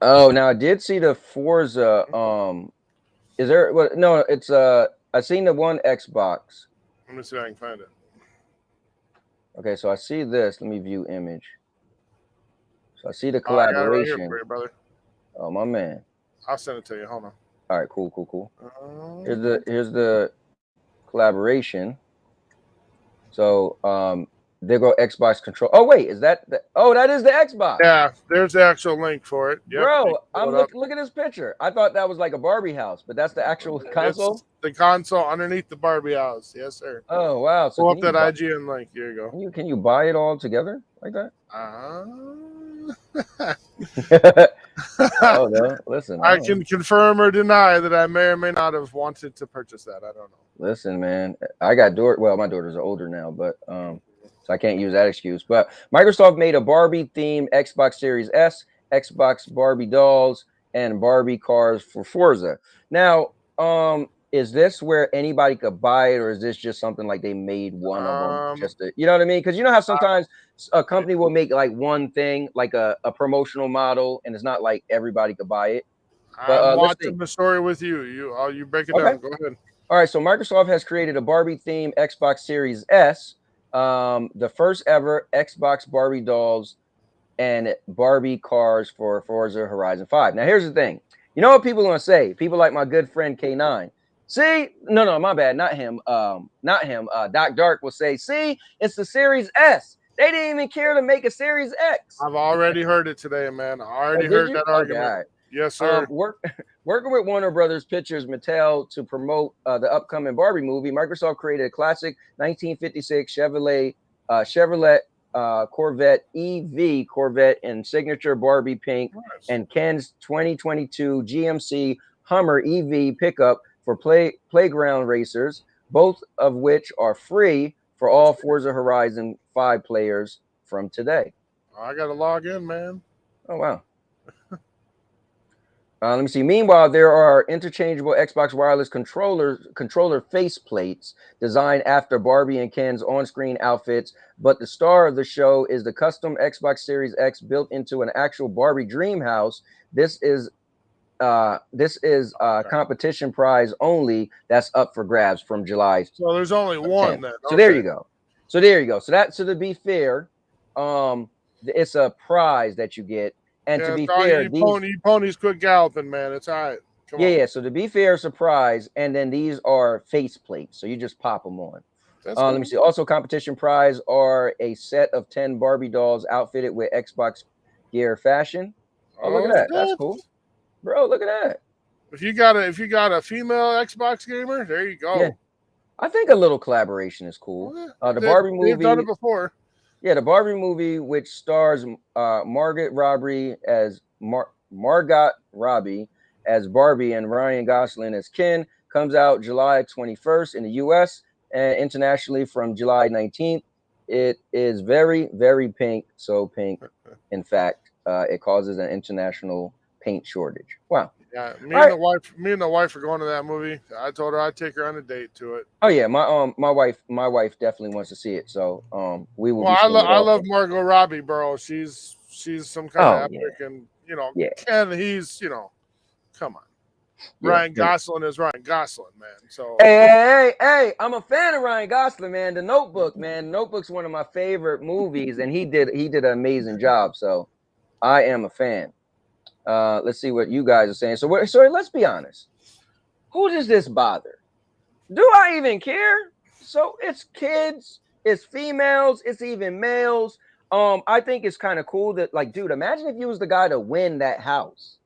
Oh, now I did see the Forza. Is there? Well, no, it's I seen the one Xbox. Let me see if I can find it. Okay, so I see this. Let me view image. So I see the Oh, I got it right collaboration. here for you, brother. Oh, my man. I'll send it to you. Hold on. All right, cool. Here's the collaboration. So there go Xbox control. Oh wait, is that the, oh, that is the Xbox. Yeah, there's the actual link for it. Yep, Bro, I'm look at this picture. I thought that was like a Barbie house, but that's the actual console. It's the console underneath the Barbie house. Yes, sir. Oh wow. So pull up that IGN link. Here you go. Can you buy it all together like that? Oh no, listen. I can confirm or deny that I may or may not have wanted to purchase that. I don't know. Listen, man, I got well, my daughters are older now, but so I can't use that excuse. But Microsoft made a Barbie themed Xbox Series S, Xbox Barbie dolls, and Barbie cars for Forza. Now, is this where anybody could buy it, or is this just something like they made one of them just to, you know what I mean? Because you know how sometimes a company will make like one thing, like a promotional model, and it's not like everybody could buy it. But I'm watching the story with you. You break it down. Go ahead. All right, so Microsoft has created a Barbie-themed Xbox Series S, the first ever Xbox Barbie dolls and Barbie cars for Forza Horizon 5. Now, here's the thing. You know what people are going to say? People like my good friend K9. See, no, my bad, not him. Doc Dark will say, see, it's the Series S. They didn't even care to make a Series X. I've already heard it today, man. I already heard that argument. Okay, right. Yes, sir. Working with Warner Brothers Pictures Mattel to promote the upcoming Barbie movie, Microsoft created a classic 1956 Chevrolet Corvette EV Corvette in signature Barbie pink and Ken's 2022 GMC Hummer EV pickup for playground racers, both of which are free for all Forza Horizon 5 players from today. I got to log in, man. Oh, wow. Let me see. Meanwhile, there are interchangeable Xbox wireless controller face plates designed after Barbie and Ken's on-screen outfits. But the star of the show is the custom Xbox Series X built into an actual Barbie dream house. This is competition prize only. That's up for grabs from July. So there's only one 10th. then. So there you go. So to be fair, it's a prize that you get. And to be fair, you ponies quit galloping, man. It's all right. Come on. Yeah. So to be fair, surprise, and then these are face plates, so you just pop them on. Cool. Let me see. Also, competition prize are a set of 10 Barbie dolls outfitted with Xbox gear fashion. Oh, look at that. That's cool, bro. Look at that. If you got a female Xbox gamer, there you go. Yeah. I think a little collaboration is cool. The Barbie movie. They've done it before. Yeah, the Barbie movie, which stars Margot Robbie as Barbie and Ryan Gosling as Ken, comes out July 21st in the U.S. and internationally from July 19th. It is very, very pink. So pink, in fact, it causes an international paint shortage. Wow. Yeah, me and the wife are going to that movie. I told her I'd take her on a date to it. Oh yeah, my wife definitely wants to see it. So we will. Well, I love Margot Robbie, bro. She's some kind of epic, and Ken, he's come on. Ryan Gosling is Ryan Gosling, man. So hey, I'm a fan of Ryan Gosling, man. The Notebook, man. Notebook's one of my favorite movies, and he did an amazing job. So I am a fan. Let's see what you guys are saying. So let's be honest. Who does this bother? Do I even care? So it's kids, it's females, it's even males. I think it's kind of cool that, like, dude, imagine if you was the guy to win that house.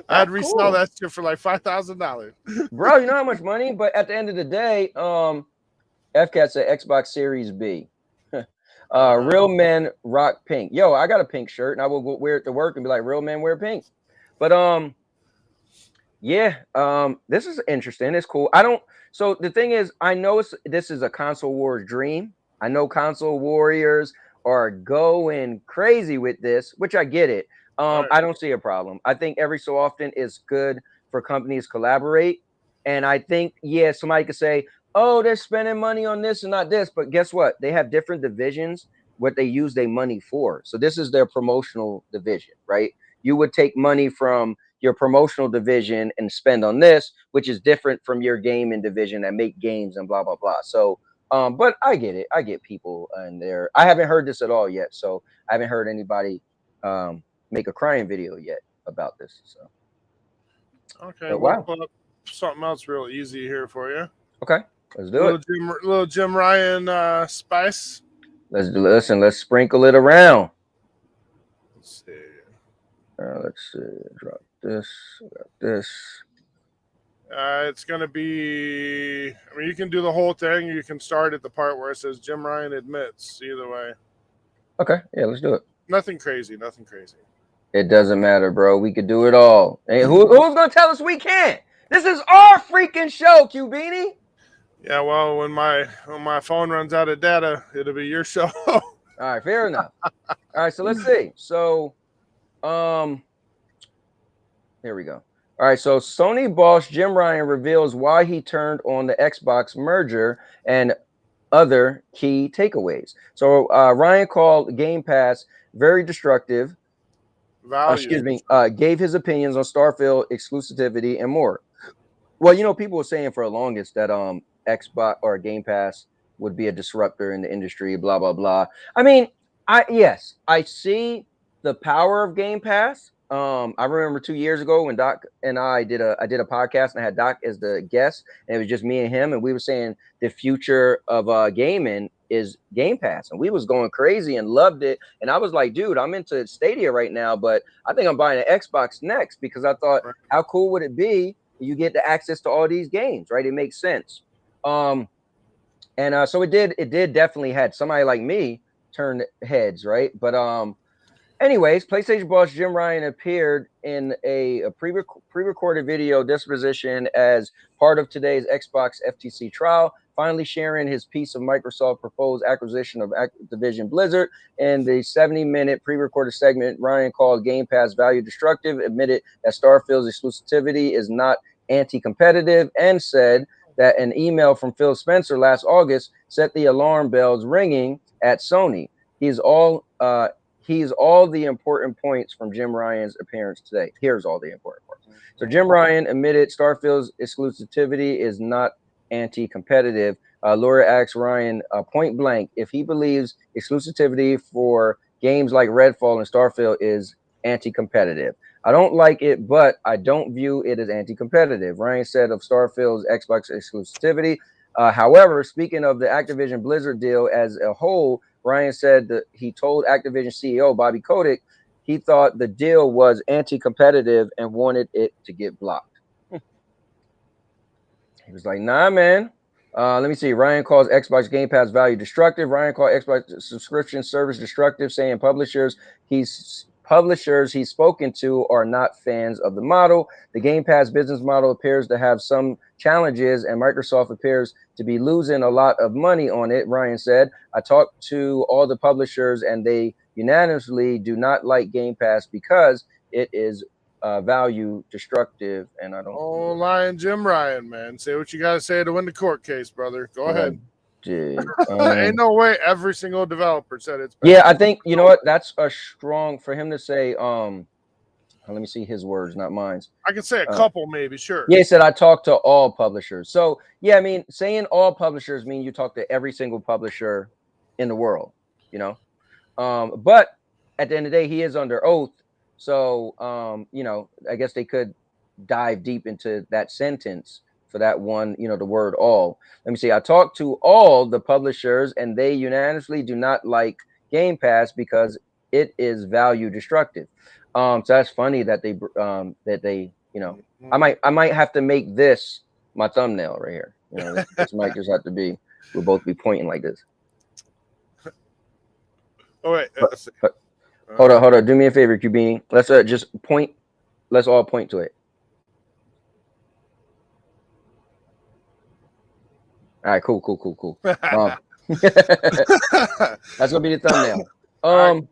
I'd resell that shit for like $5,000. Bro, you know how much money? But at the end of the day, FCAT said Xbox Series B. Real men rock pink. Yo, I got a pink shirt and I will wear it to work and be like, real men wear pink. But this is interesting. It's cool. So the thing is, I know this is a console wars dream. I know console warriors are going crazy with this, which I get it. Right. I don't see a problem. I think every so often it's good for companies to collaborate. And I think, yeah, somebody could say, oh, they're spending money on this and not this. But guess what? They have different divisions, what they use their money for. So this is their promotional division, right? You would take money from your promotional division and spend on this, which is different from your gaming division that make games and blah, blah, blah. So, but I get it. I get people and I haven't heard this at all yet. So I haven't heard anybody make a crying video yet about this. So Okay, but, we'll wow. put up something else real easy here for you. Okay, let's do it. Little Jim Ryan spice. Let's sprinkle it around. Let's see. Let's drop this. Got this. It's going to be, I mean, you can do the whole thing. You can start at the part where it says Jim Ryan admits. Either way. Okay, yeah, let's do it. Nothing crazy. Nothing crazy. It doesn't matter, bro. We could do it all. Hey, who's going to tell us we can't? This is our freaking show, Q Beanie. Yeah, well, when my phone runs out of data, it'll be your show. All right, fair enough. All right, so let's see. So, here we go. All right, so Sony boss Jim Ryan reveals why he turned on the Xbox merger and other key takeaways. So Ryan called Game Pass very destructive. Gave his opinions on Starfield exclusivity and more. Well, you know, people were saying for the longest that Xbox or Game Pass would be a disruptor in the industry, blah, blah, blah. I mean, I see the power of Game Pass. I remember 2 years ago when Doc and I did a podcast and I had Doc as the guest, and it was just me and him, and we were saying the future of gaming is Game Pass, and we was going crazy and loved it. And I was like, dude, I'm into Stadia right now, but I think I'm buying an Xbox next, because I thought, how cool would it be? You get the access to all these games, right? It makes sense. So it did definitely had somebody like me turn heads, right? But anyways, PlayStation boss Jim Ryan appeared in a pre-recorded video disposition as part of today's Xbox FTC trial, finally sharing his piece of Microsoft proposed acquisition of Activision Blizzard. In the 70-minute pre-recorded segment, Ryan called Game Pass value destructive, admitted that Starfield's exclusivity is not anti-competitive, and said that an email from Phil Spencer last August set the alarm bells ringing at Sony. He's all the important points from Jim Ryan's appearance today. Here's all the important parts. So Jim Ryan admitted Starfield's exclusivity is not anti-competitive. Laura asks Ryan point blank if he believes exclusivity for games like Redfall and Starfield is anti-competitive. I don't like it, but I don't view it as anti-competitive, Ryan said of Starfield's Xbox exclusivity. However, speaking of the Activision Blizzard deal as a whole, Ryan said that he told Activision CEO Bobby Kotick he thought the deal was anti-competitive and wanted it to get blocked. He was like, nah, man. Let me see. Ryan calls Xbox Game Pass value destructive. Ryan called Xbox subscription service destructive, saying publishers he's spoken to are not fans of the model. The Game Pass business model appears to have some challenges, and Microsoft appears to be losing a lot of money on it, Ryan said. I talked to all the publishers, and they unanimously do not like Game Pass because it is value destructive, and I don't. Oh, lying Jim Ryan, man. Say what you got to say to win the court case, brother. Go ahead. Ain't no way every single developer said it's bad. Yeah, I think, you know what, that's a strong for him to say. Let me see his words, not mine. I can say a couple, maybe, sure. Yeah, he said I talked to all publishers. So yeah, I mean, saying all publishers mean you talk to every single publisher in the world, you know. But at the end of the day, he is under oath. So you know, I guess they could dive deep into that sentence for that one, you know, the word all. Let me see. I talked to all the publishers, and they unanimously do not like Game Pass because it is value destructive. So that's funny that they, you know, I might have to make this my thumbnail right here. You know, this might just have to be. We'll both be pointing like this. Oh wait, hold on. Do me a favor, Cubini. Let's just point. Let's all point to it. All right, cool. That's gonna be the thumbnail.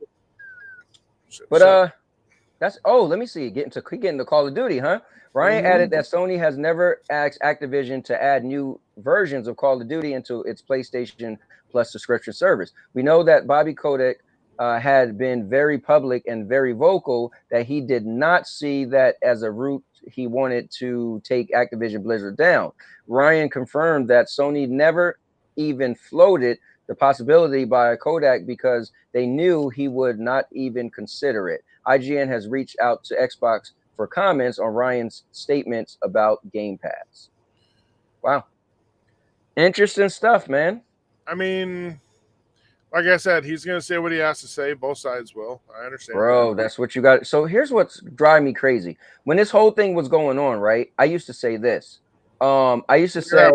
Let me see. Getting to Call of Duty, huh? Ryan added that Sony has never asked Activision to add new versions of Call of Duty into its PlayStation Plus subscription service. We know that Bobby Kotick had been very public and very vocal that he did not see that as a route he wanted to take Activision Blizzard down. Ryan confirmed that Sony never even floated the possibility by Kodak because they knew he would not even consider it. IGN has reached out to Xbox for comments on Ryan's statements about Game Pass. Wow. Interesting stuff, man. I mean, like I said, he's going to say what he has to say. Both sides will. I understand. Bro, that's what you got. So here's what's driving me crazy. When this whole thing was going on, right? I used to say this. I used to say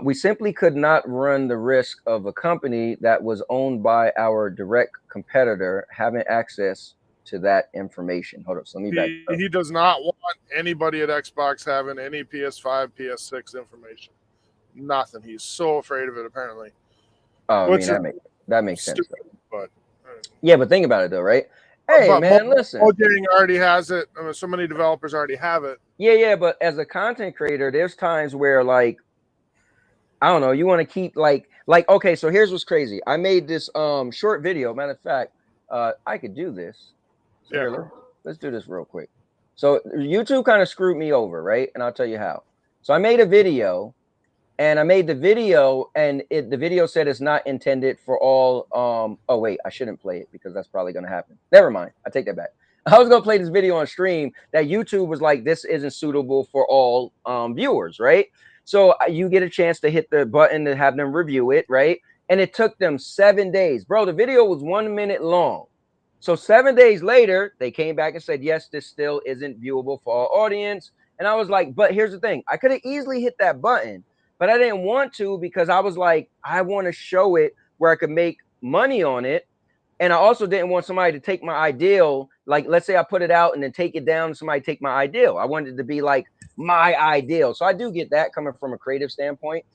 we simply could not run the risk of a company that was owned by our direct competitor having access to that information. Hold on, so let me back up. He does not want anybody at Xbox having any PS5, PS6 information. Nothing. He's so afraid of it, apparently. Oh, I mean, that makes sense. But yeah, but think about it though, right? Hey, man, listen. Mojang already has it. I mean, so many developers already have it. Yeah, but as a content creator, there's times where, like, I don't know, you want to keep like, okay, so here's what's crazy. I made this short video. Matter of fact, I could do this. So yeah. Here, let's do this real quick. So YouTube kind of screwed me over, right? And I'll tell you how. So I made a video, and the video said it's not intended for all. Oh wait, I shouldn't play it because that's probably gonna happen. Never mind. I take that back. I was gonna play this video on stream that YouTube was like, this isn't suitable for all viewers, right? So you get a chance to hit the button to have them review it, right? And it took them 7 days. Bro, the video was 1 minute long. So 7 days later, they came back and said, yes, this still isn't viewable for our audience. And I was like, but here's the thing. I could have easily hit that button, but I didn't want to because I was like, I want to show it where I could make money on it. And I also didn't want somebody to take my ideal. Like, let's say I put it out and then take it down and somebody take my ideal. I wanted it to be like my ideal. So I do get that coming from a creative standpoint.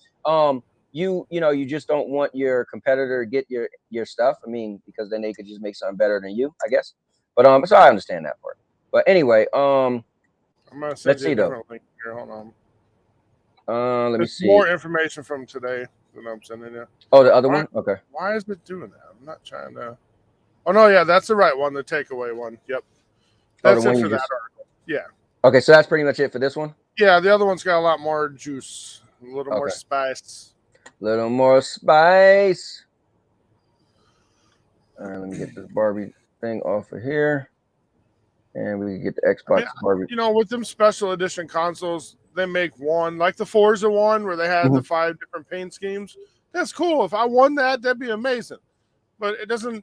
You just don't want your competitor to get your stuff. I mean, because then they could just make something better than you, I guess. But so I understand that part. But anyway, I'm gonna send you a different link here. Hold on. Let me see. More information from today that I'm sending you. Oh, the other one? Okay. Why is it doing that? I'm not trying to. Oh no, yeah, that's the right one, the takeaway one. Yep. That's it for that article. Yeah. Okay, so that's pretty much it for this one? Yeah, the other one's got a lot more juice, a little more spice. Little more spice. All right, let me get this Barbie thing off of here. And we can get the Xbox Barbie. You know, with them special edition consoles, they make one, like the Forza one, where they had the 5 different paint schemes. That's cool. If I won that, that'd be amazing. But it doesn't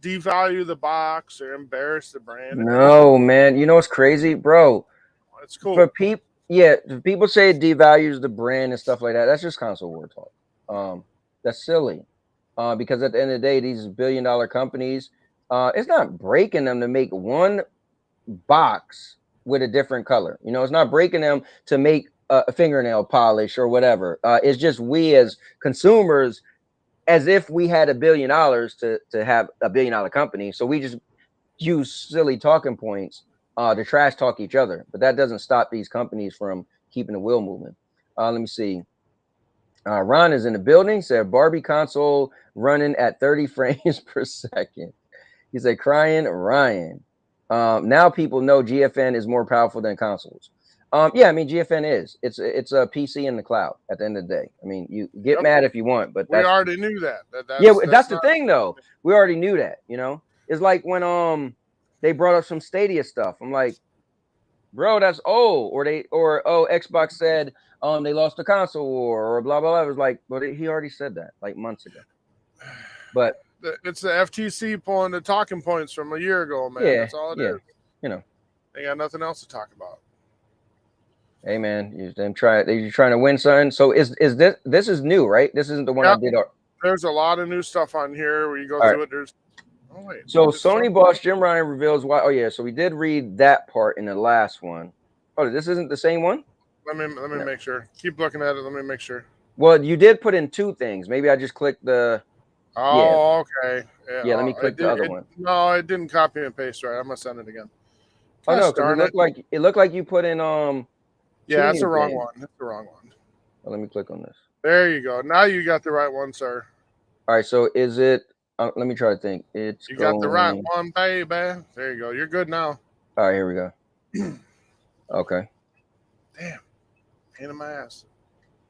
devalue the box or embarrass the brand. No, man. You know what's crazy, bro? It's cool. For people, people say it devalues the brand and stuff like that. That's just console war talk. That's silly. Because at the end of the day, these billion-dollar companies, it's not breaking them to make one box with a different color. You know, it's not breaking them to make a fingernail polish or whatever. It's just we as consumers, as if we had $1 billion to have a $1 billion company. So we just use silly talking points to trash talk each other. But that doesn't stop these companies from keeping the wheel moving. Let me see. Ron is in the building. Said Barbie console running at 30 frames per second. He said, crying Ryan. Now people know GFN is more powerful than consoles. Yeah, I mean, GFN is. It's a PC in the cloud at the end of the day. I mean, you get mad if you want, but we already knew that. That's the thing, though. We already knew that, you know? It's like when they brought up some Stadia stuff. I'm like, bro, that's old. Or Xbox said they lost the console war or blah, blah, blah. It was like, but he already said that like months ago. But it's the FTC pulling the talking points from a year ago, man. Yeah, That's all it is. You know, they got nothing else to talk about. Hey man, you're trying to win something. So is this is new, right? This isn't the one I did. There's a lot of new stuff on here where you go through it. There's so Sony boss Jim Ryan reveals why. Oh yeah, so we did read that part in the last one. Oh, this isn't the same one? Let me make sure. Keep looking at it. Let me make sure. Well, you did put in 2 things. Maybe I just clicked the. Oh, okay. Yeah, let me click the other one. No, it didn't copy and paste right. I'm gonna send it again. Oh no, because it looked like you put in Yeah, that's the wrong one. That's the wrong one. Well, let me click on this. There you go. Now you got the right one, sir. All right, so is it? Let me try to think. You got the right one, baby. There you go. You're good now. All right, here we go. Okay. Damn, pain in my ass.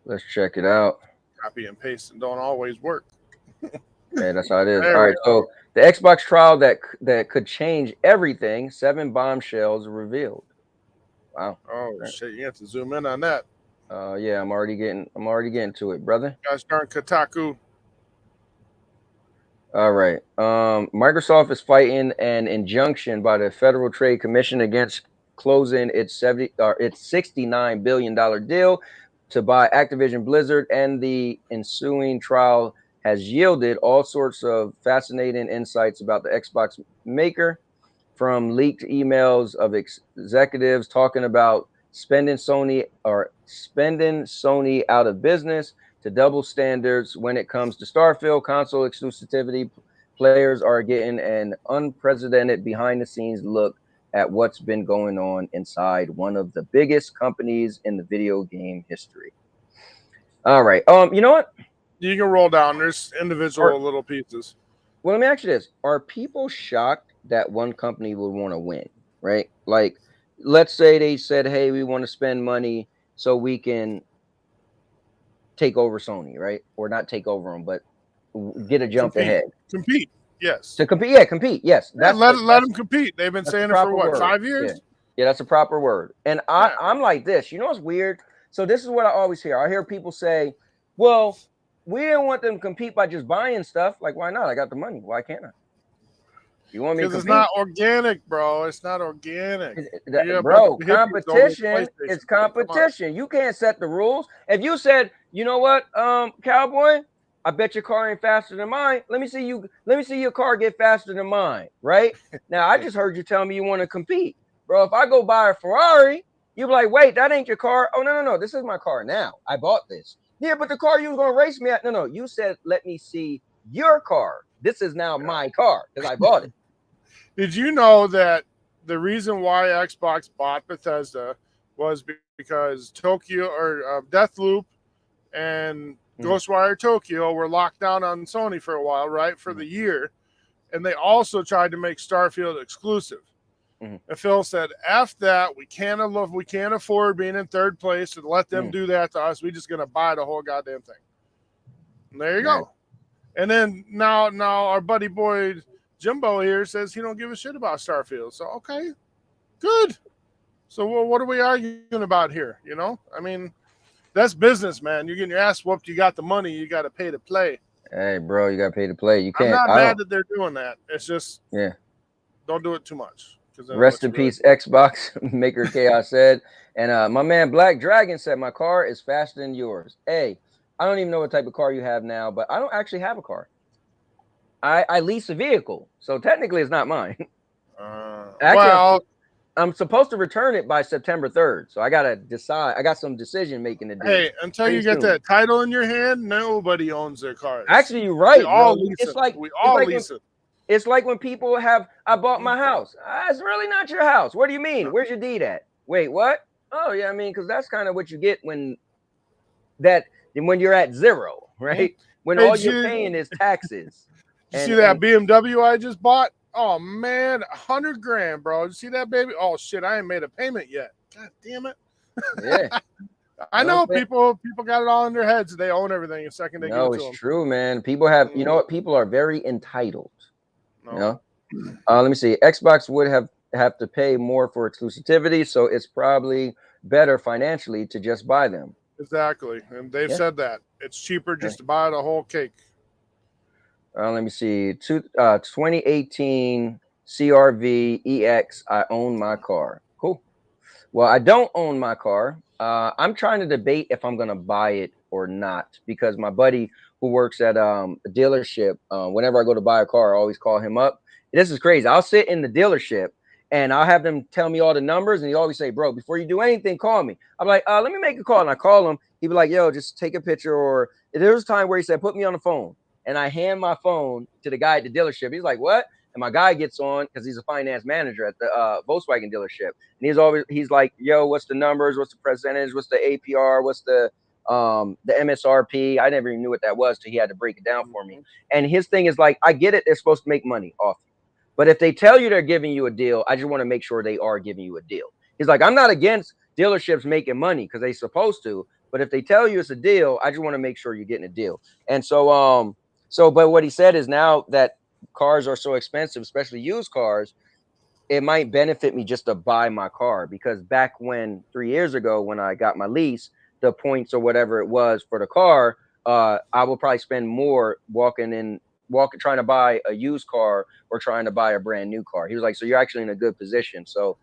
Let's check it out. Copy and paste and don't always work. Yeah, that's how it is. All right, so the Xbox trial that could change everything. 7 bombshells revealed. Wow. Oh shit! You have to zoom in on that. Yeah, I'm already getting to it, brother. Guys, darn Kotaku. All right. Microsoft is fighting an injunction by the Federal Trade Commission against closing its $69 billion deal to buy Activision Blizzard, and the ensuing trial has yielded all sorts of fascinating insights about the Xbox maker, from leaked emails of executives talking about spending Sony out of business, to double standards when it comes to Starfield console exclusivity. Players are getting an unprecedented behind-the-scenes look at what's been going on inside one of the biggest companies in the video game history. All right. You know what? You can roll down. There's individual little pieces. Well, let me ask you this. Are people shocked that one company would want to win, right? Like, let's say they said, hey, we want to spend money so we can take over Sony, right? Or not take over them, but get a jump ahead. Compete, yes. To compete, yeah, compete, yes. Let them compete. They've been saying it for what, 5 years? Yeah, that's a proper word. And I'm like this. You know what's weird? So this is what I always hear. I hear people say, well, we didn't want them to compete by just buying stuff. Like, why not? I got the money. Why can't I? You want me to compete? Because it's not organic, bro. It's not organic. Bro, competition is competition. You can't set the rules. If you said, you know what, Cowboy, I bet your car ain't faster than mine. Let me see your car get faster than mine, right? Now, I just heard you tell me you want to compete. Bro, if I go buy a Ferrari, you'll be like, wait, that ain't your car. Oh, no. This is my car now. I bought this. Yeah, but the car you was going to race me at. No. You said, let me see your car. This is now my car because I bought it. Did you know that the reason why Xbox bought Bethesda was because Tokyo or Deathloop and Ghostwire Tokyo were locked down on Sony for a while, right? For the year. And they also tried to make Starfield exclusive. And Phil said, F that, we can't afford being in third place and let them do that to us. We're just gonna buy the whole goddamn thing. And there you go. And then now our buddy boy Jimbo here says he don't give a shit about Starfield. So okay, good. So what are we arguing about here? You know, I mean, that's business, man. You're getting your ass whooped. You got the money. You got to pay to play. Hey, bro, you got to pay to play. You can't. I'm not mad that they're doing that. It's just don't do it too much. Rest in peace, Xbox Maker Chaos said. And my man Black Dragon said, my car is faster than yours. Hey, I don't even know what type of car you have now, but I don't actually have a car. I lease a vehicle, so technically it's not mine. Actually, I'm supposed to return it by September 3rd, so I gotta decide. I got some decision making to do. Hey, until you get that title in your hand, nobody owns their cars. Actually, you're right. We all lease it. It's like when people have, I bought my house. It's really not your house. What do you mean? Where's your deed at? Wait, what? Oh, yeah, I mean, because that's kind of what you get when you're at zero, right? When all you're paying is taxes. You see that BMW I just bought? Oh, man, $100,000, bro. You see that, baby? Oh, shit, I ain't made a payment yet. God damn it. Yeah. I know people got it all in their heads. They own everything the second they give it to them. No, it's true, man. People have, you know what? People are very entitled. You know, let me see. Xbox would have to pay more for exclusivity, so it's probably better financially to just buy them. Exactly, and they've said that it's cheaper just to buy the whole cake. Let me see. 2018 CRV EX. I own my car. Cool. Well, I don't own my car. I'm trying to debate if I'm gonna buy it or not, because my buddy who works at a dealership, whenever I go to buy a car, I always call him up. This is crazy. I'll sit in the dealership and I'll have them tell me all the numbers, and he always say, bro, before you do anything, call me. I'm like, let me make a call. And I call him. He'd be like, yo, just take a picture. Or there was a time where he said, put me on the phone. and I hand my phone to the guy at the dealership. He's like, what? And my guy gets on because he's a finance manager at the Volkswagen dealership. And he's like, yo, what's the numbers? What's the percentage? What's the APR? What's the MSRP? I never even knew what that was till he had to break it down for me. And his thing is like, I get it. They're supposed to make money off you. But if they tell you they're giving you a deal, I just want to make sure they are giving you a deal. He's like, I'm not against dealerships making money because they're supposed to. But if they tell you it's a deal, I just want to make sure you're getting a deal. And so, but what he said is now that cars are so expensive, especially used cars, it might benefit me just to buy my car, because back when 3 years ago, when I got my lease, the points or whatever it was for the car, I will probably spend more trying to buy a used car or trying to buy a brand new car. He was like, so you're actually in a good position. So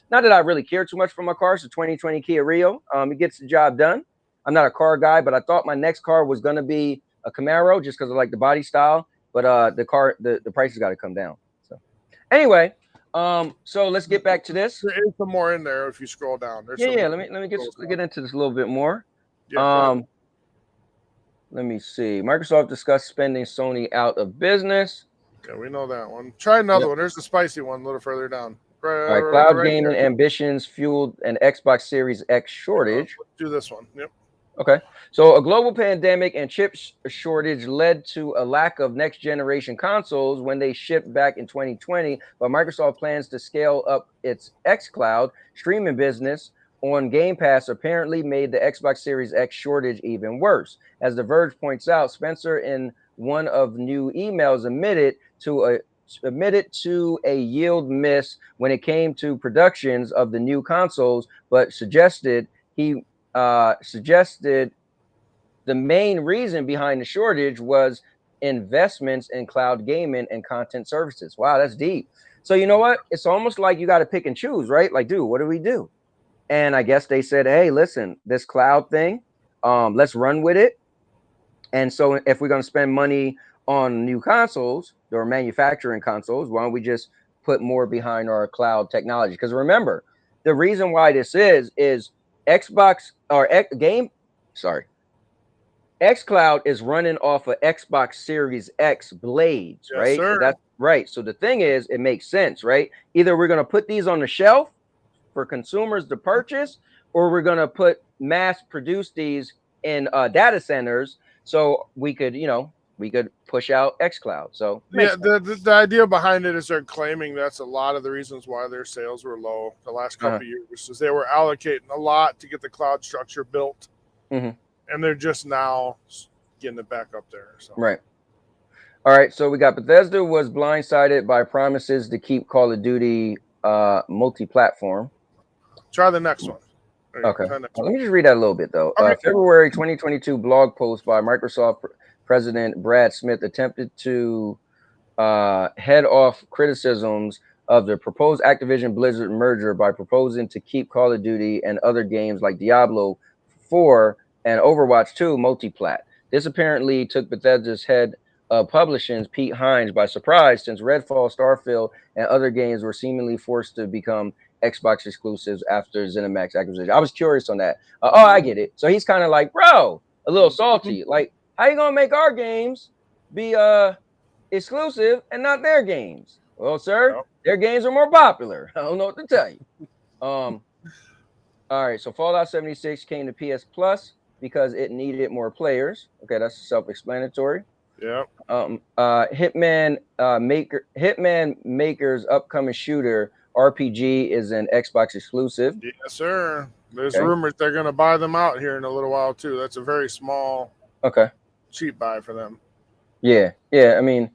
not that I really care too much for my car. It's a 2020 Kia Rio. It gets the job done. I'm not a car guy, but I thought my next car was going to be a Camaro just because I like the body style. But the price has got to come down. So anyway, so let's get back to this. There is some more in there if you scroll down. Let me get into this a little bit more. Yeah, let me see. Microsoft discussed spending Sony out of business. Yeah, we know that one. Try another one. There's the spicy one a little further down. All right, cloud gaming ambitions fueled an Xbox Series X shortage. Let's do this one. Yep. Okay. So a global pandemic and chip shortage led to a lack of next generation consoles when they shipped back in 2020. But Microsoft plans to scale up its xCloud streaming business on Game Pass apparently made the Xbox Series X shortage even worse. As The Verge points out, Spencer, in one of new emails, admitted to a yield miss when it came to productions of the new consoles, but suggested the main reason behind the shortage was investments in cloud gaming and content services. Wow, that's deep. So you know what? It's almost like you got to pick and choose, right? Like, dude, what do we do? And I guess they said, hey, listen, this cloud thing, let's run with it. And so if we're going to spend money on new consoles or manufacturing consoles, why don't we just put more behind our cloud technology? Because remember, the reason why this is Xbox or xCloud is running off of Xbox Series X blades, Yes, right? sir. That's right. So the thing is, it makes sense, right? Either we're going to put these on the shelf for consumers to purchase, or we're going to mass produce these in data centers so we could push out xCloud. So yeah, the idea behind it is they're claiming that's a lot of the reasons why their sales were low the last couple of years, is they were allocating a lot to get the cloud structure built, and they're just now getting it back up there. So. Right. All right. So we got Bethesda was blindsided by promises to keep Call of Duty multi-platform. Try the next one. Okay. Let me just read that a little bit, though. Okay. February 2022 blog post by Microsoft President Brad Smith attempted to head off criticisms of the proposed Activision Blizzard merger by proposing to keep Call of Duty and other games like Diablo 4 and Overwatch 2 multi-plat. This apparently took Bethesda's head of publishing, Pete Hines, by surprise, since Redfall, Starfield, and other games were seemingly forced to become Xbox exclusives after ZeniMax acquisition. I was curious on that. I get it. So he's kind of like, bro, a little salty. Like, how you gonna make our games be exclusive and not their games? Well, sir, their games are more popular. I don't know what to tell you. All right, so Fallout 76 came to PS Plus because it needed more players. Okay, that's self-explanatory. Yeah. Hitman Maker's upcoming shooter RPG is an Xbox exclusive. Yes, sir. There's rumors they're going to buy them out here in a little while too. That's a very small, cheap buy for them. Yeah. I mean,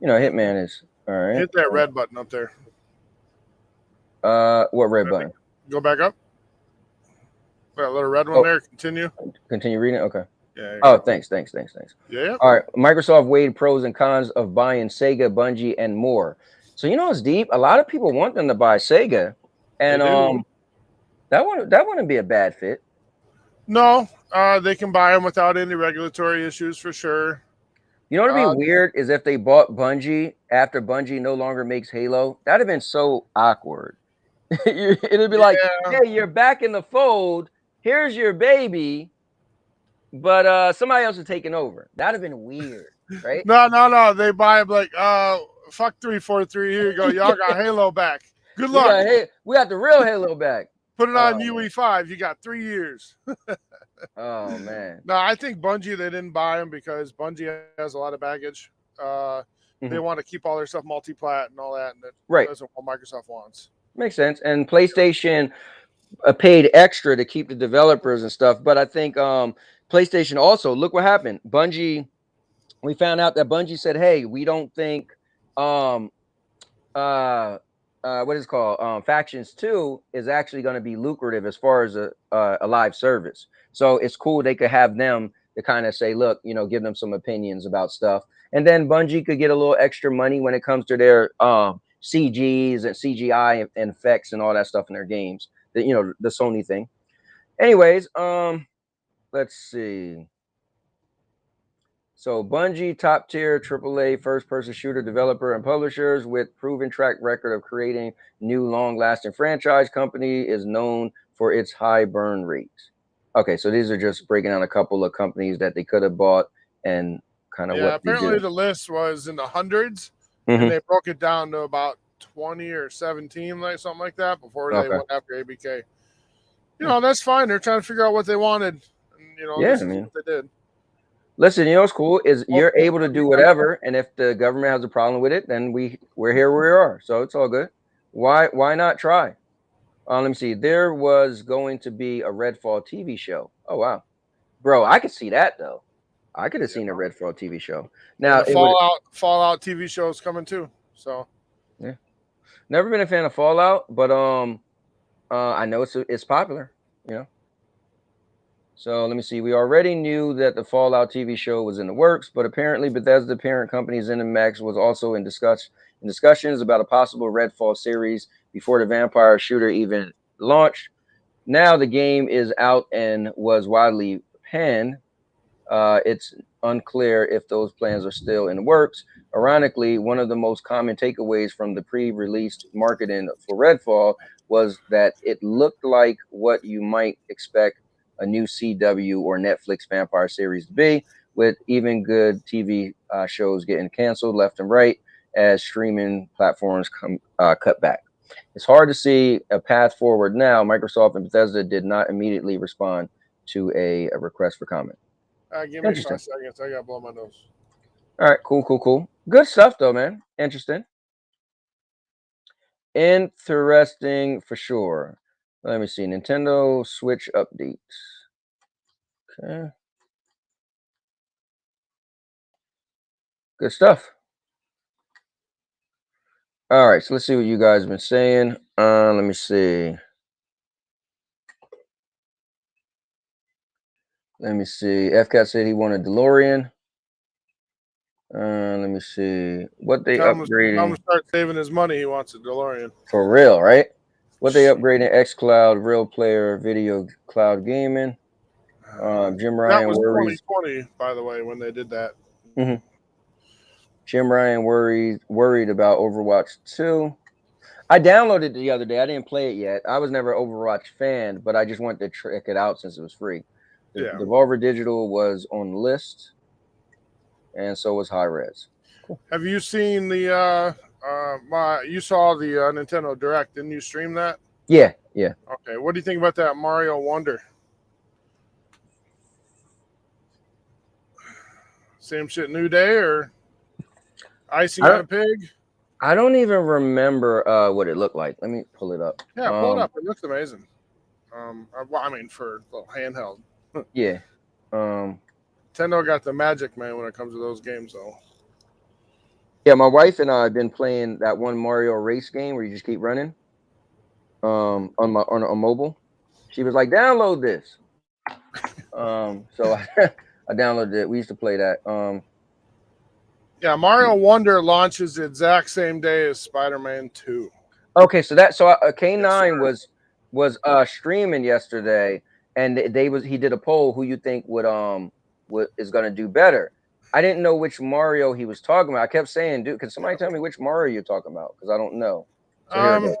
Hitman is all right. Hit that red button up there. What red button? Go back up. That little red one there. Continue reading. Okay. Yeah. Oh, thanks. Yeah. All right. Microsoft weighed pros and cons of buying Sega, Bungie, and more. So it's deep. A lot of people want them to buy Sega, and that wouldn't be a bad fit. No, they can buy them without any regulatory issues for sure. You know what'd be weird is if they bought Bungie after Bungie no longer makes Halo. That'd have been so awkward. It'd be like, hey, you're back in the fold. Here's your baby, but somebody else is taking over. That'd have been weird. right? No. They buy them like, fuck 343. Here you go. Y'all got Halo back. Good luck. We got the real Halo back. Put it on UE5. You got 3 years. Oh man. No, I think Bungie, they didn't buy them because Bungie has a lot of baggage. They want to keep all their stuff multi-plat and all that, and that's what Microsoft wants. Makes sense. And PlayStation paid extra to keep the developers and stuff. But I think PlayStation also, look what happened. Bungie, we found out that Bungie said, hey, we don't think what is it called? Factions 2 is actually going to be lucrative as far as a live service. So it's cool they could have them to kind of say, look, give them some opinions about stuff. And then Bungie could get a little extra money when it comes to their CGs and CGI and effects and all that stuff in their games. The Sony thing. Anyways, let's see. So Bungie, top tier AAA first-person shooter developer and publishers with proven track record of creating new long-lasting franchise company, is known for its high burn rates. Okay, so these are just breaking down a couple of companies that they could have bought and kind of what apparently they do. the list was in the hundreds, and they broke it down to about 20 or 17, like something like that, before they went after ABK. That's fine. They're trying to figure out what they wanted. And, this is what they did. Listen, what's cool is you're able to do whatever, and if the government has a problem with it, then we're here where we are. So it's all good. Why not try? Let me see. There was going to be a Redfall TV show. Oh wow, bro, I could see that though. I could have seen a Redfall TV show. Now Fallout TV show is coming too. So never been a fan of Fallout, but I know it's popular. So let me see. We already knew that the Fallout TV show was in the works, but apparently Bethesda parent company ZeniMax was also in discussions about a possible Redfall series before the vampire shooter even launched. Now the game is out and was widely panned. It's unclear if those plans are still in the works. Ironically, one of the most common takeaways from the pre-released marketing for Redfall was that it looked like what you might expect a new CW or Netflix vampire series to be, with even good TV shows getting canceled left and right as streaming platforms cut back. It's hard to see a path forward now. Microsoft and Bethesda did not immediately respond to a request for comment. Give me 5 seconds. I got to blow my nose. All right, cool. Good stuff, though, man. Interesting for sure. Let me see. Nintendo Switch updates. Okay. Good stuff. All right, so let's see what you guys have been saying. Let me see. FCAT said he wanted DeLorean. Let me see what they upgrading. I'm gonna start saving his money. He wants a DeLorean. For real, right? What they upgrading? XCloud, Real Player, Video Cloud Gaming. Jim Ryan worries. 2020, by the way, when they did that. Jim Ryan worried about Overwatch 2. I downloaded it the other day. I didn't play it yet. I was never an Overwatch fan, but I just wanted to check it out since it was free. Devolver Digital was on the list, and so was High Res. Cool. Have you seen the you saw the Nintendo Direct? Didn't you stream that? Yeah. Okay, what do you think about that Mario Wonder? Same shit, new day, or icing on a pig? I don't even remember what it looked like. Let me pull it up. Yeah, pull it up. It looks amazing. I mean, for a little handheld. Yeah. Nintendo got the magic, man, when it comes to those games, though. Yeah, my wife and I have been playing that one Mario race game where you just keep running. On mobile. She was like, "Download this." So I downloaded it. We used to play that. Yeah, Mario Wonder launches the exact same day as Spider-Man 2. Okay, so K9 was streaming yesterday, and he did a poll who you think is gonna do better. I didn't know which Mario he was talking about. I kept saying, "Dude, can somebody tell me which Mario you're talking about?" Because I don't know. So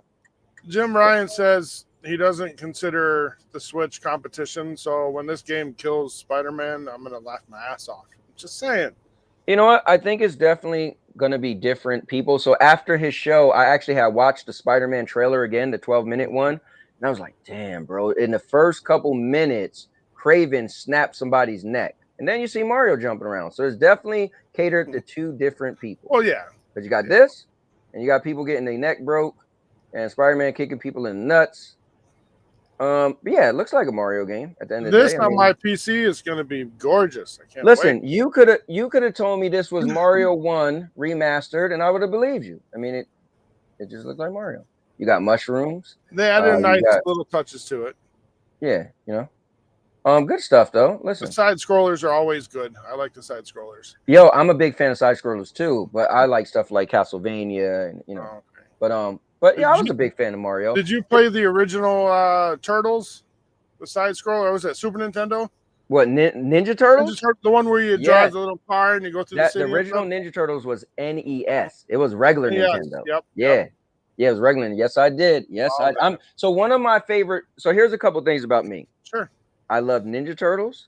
Jim Ryan says he doesn't consider the Switch competition. So when this game kills Spider-Man, I'm gonna laugh my ass off. Just saying. You know what? I think it's definitely going to be different people. So after his show, I actually had watched the Spider-Man trailer again, the 12-minute one. And I was like, damn, bro. In the first couple minutes, Craven snapped somebody's neck. And then you see Mario jumping around. So it's definitely catered to two different people. Oh, yeah. But you got this, and you got people getting their neck broke, and Spider-Man kicking people in the nuts. But yeah, it looks like a Mario game at the end of the day. This on my PC is going to be gorgeous. I can't listen, wait. you could have told me this was Mario 1 remastered, and I would have believed you. I mean, it just looked like Mario. You got mushrooms. They added nice little touches to it. Yeah, you know. Good stuff though. Listen, the side scrollers are always good. I like the side scrollers. Yo, I'm a big fan of side scrollers too, but I like stuff like Castlevania and But yeah, I was a big fan of Mario. Did you play the original Turtles, the side scroller? Or was that Super Nintendo? What, Ninja Turtles? The one where you drive the little car and you go through the city. The original Ninja Turtles was NES. It was regular Nintendo. Yep. Yeah, it was regular. Yes, I did. Yes, I'm. So one of my favorite. So here's a couple things about me. Sure. I love Ninja Turtles,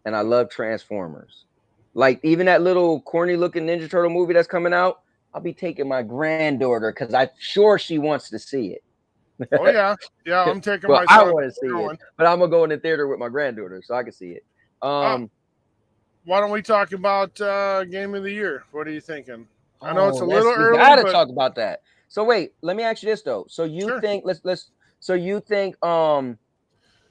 and I love Transformers. Like even that little corny looking Ninja Turtle movie that's coming out. I'll be taking my granddaughter because I'm sure she wants to see it. Oh yeah, I'm taking well, my son. I want to see it, but I'm gonna go in the theater with my granddaughter so I can see it. Why don't we talk about Game of the Year? What are you thinking? I know it's a little early. We gotta talk about that. So wait, let me ask you this though. So you think So you think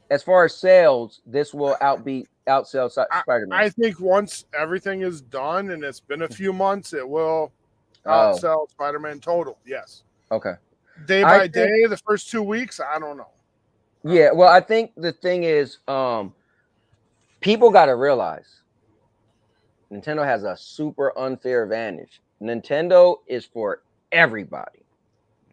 as far as sales, this will outsell Spider-Man? I think once everything is done and it's been a few months, it will outsell Spider-Man total. Yes. Okay. Day by day, the first 2 weeks, I don't know. Yeah, well, I think the thing is, people got to realize Nintendo has a super unfair advantage. Nintendo is for everybody,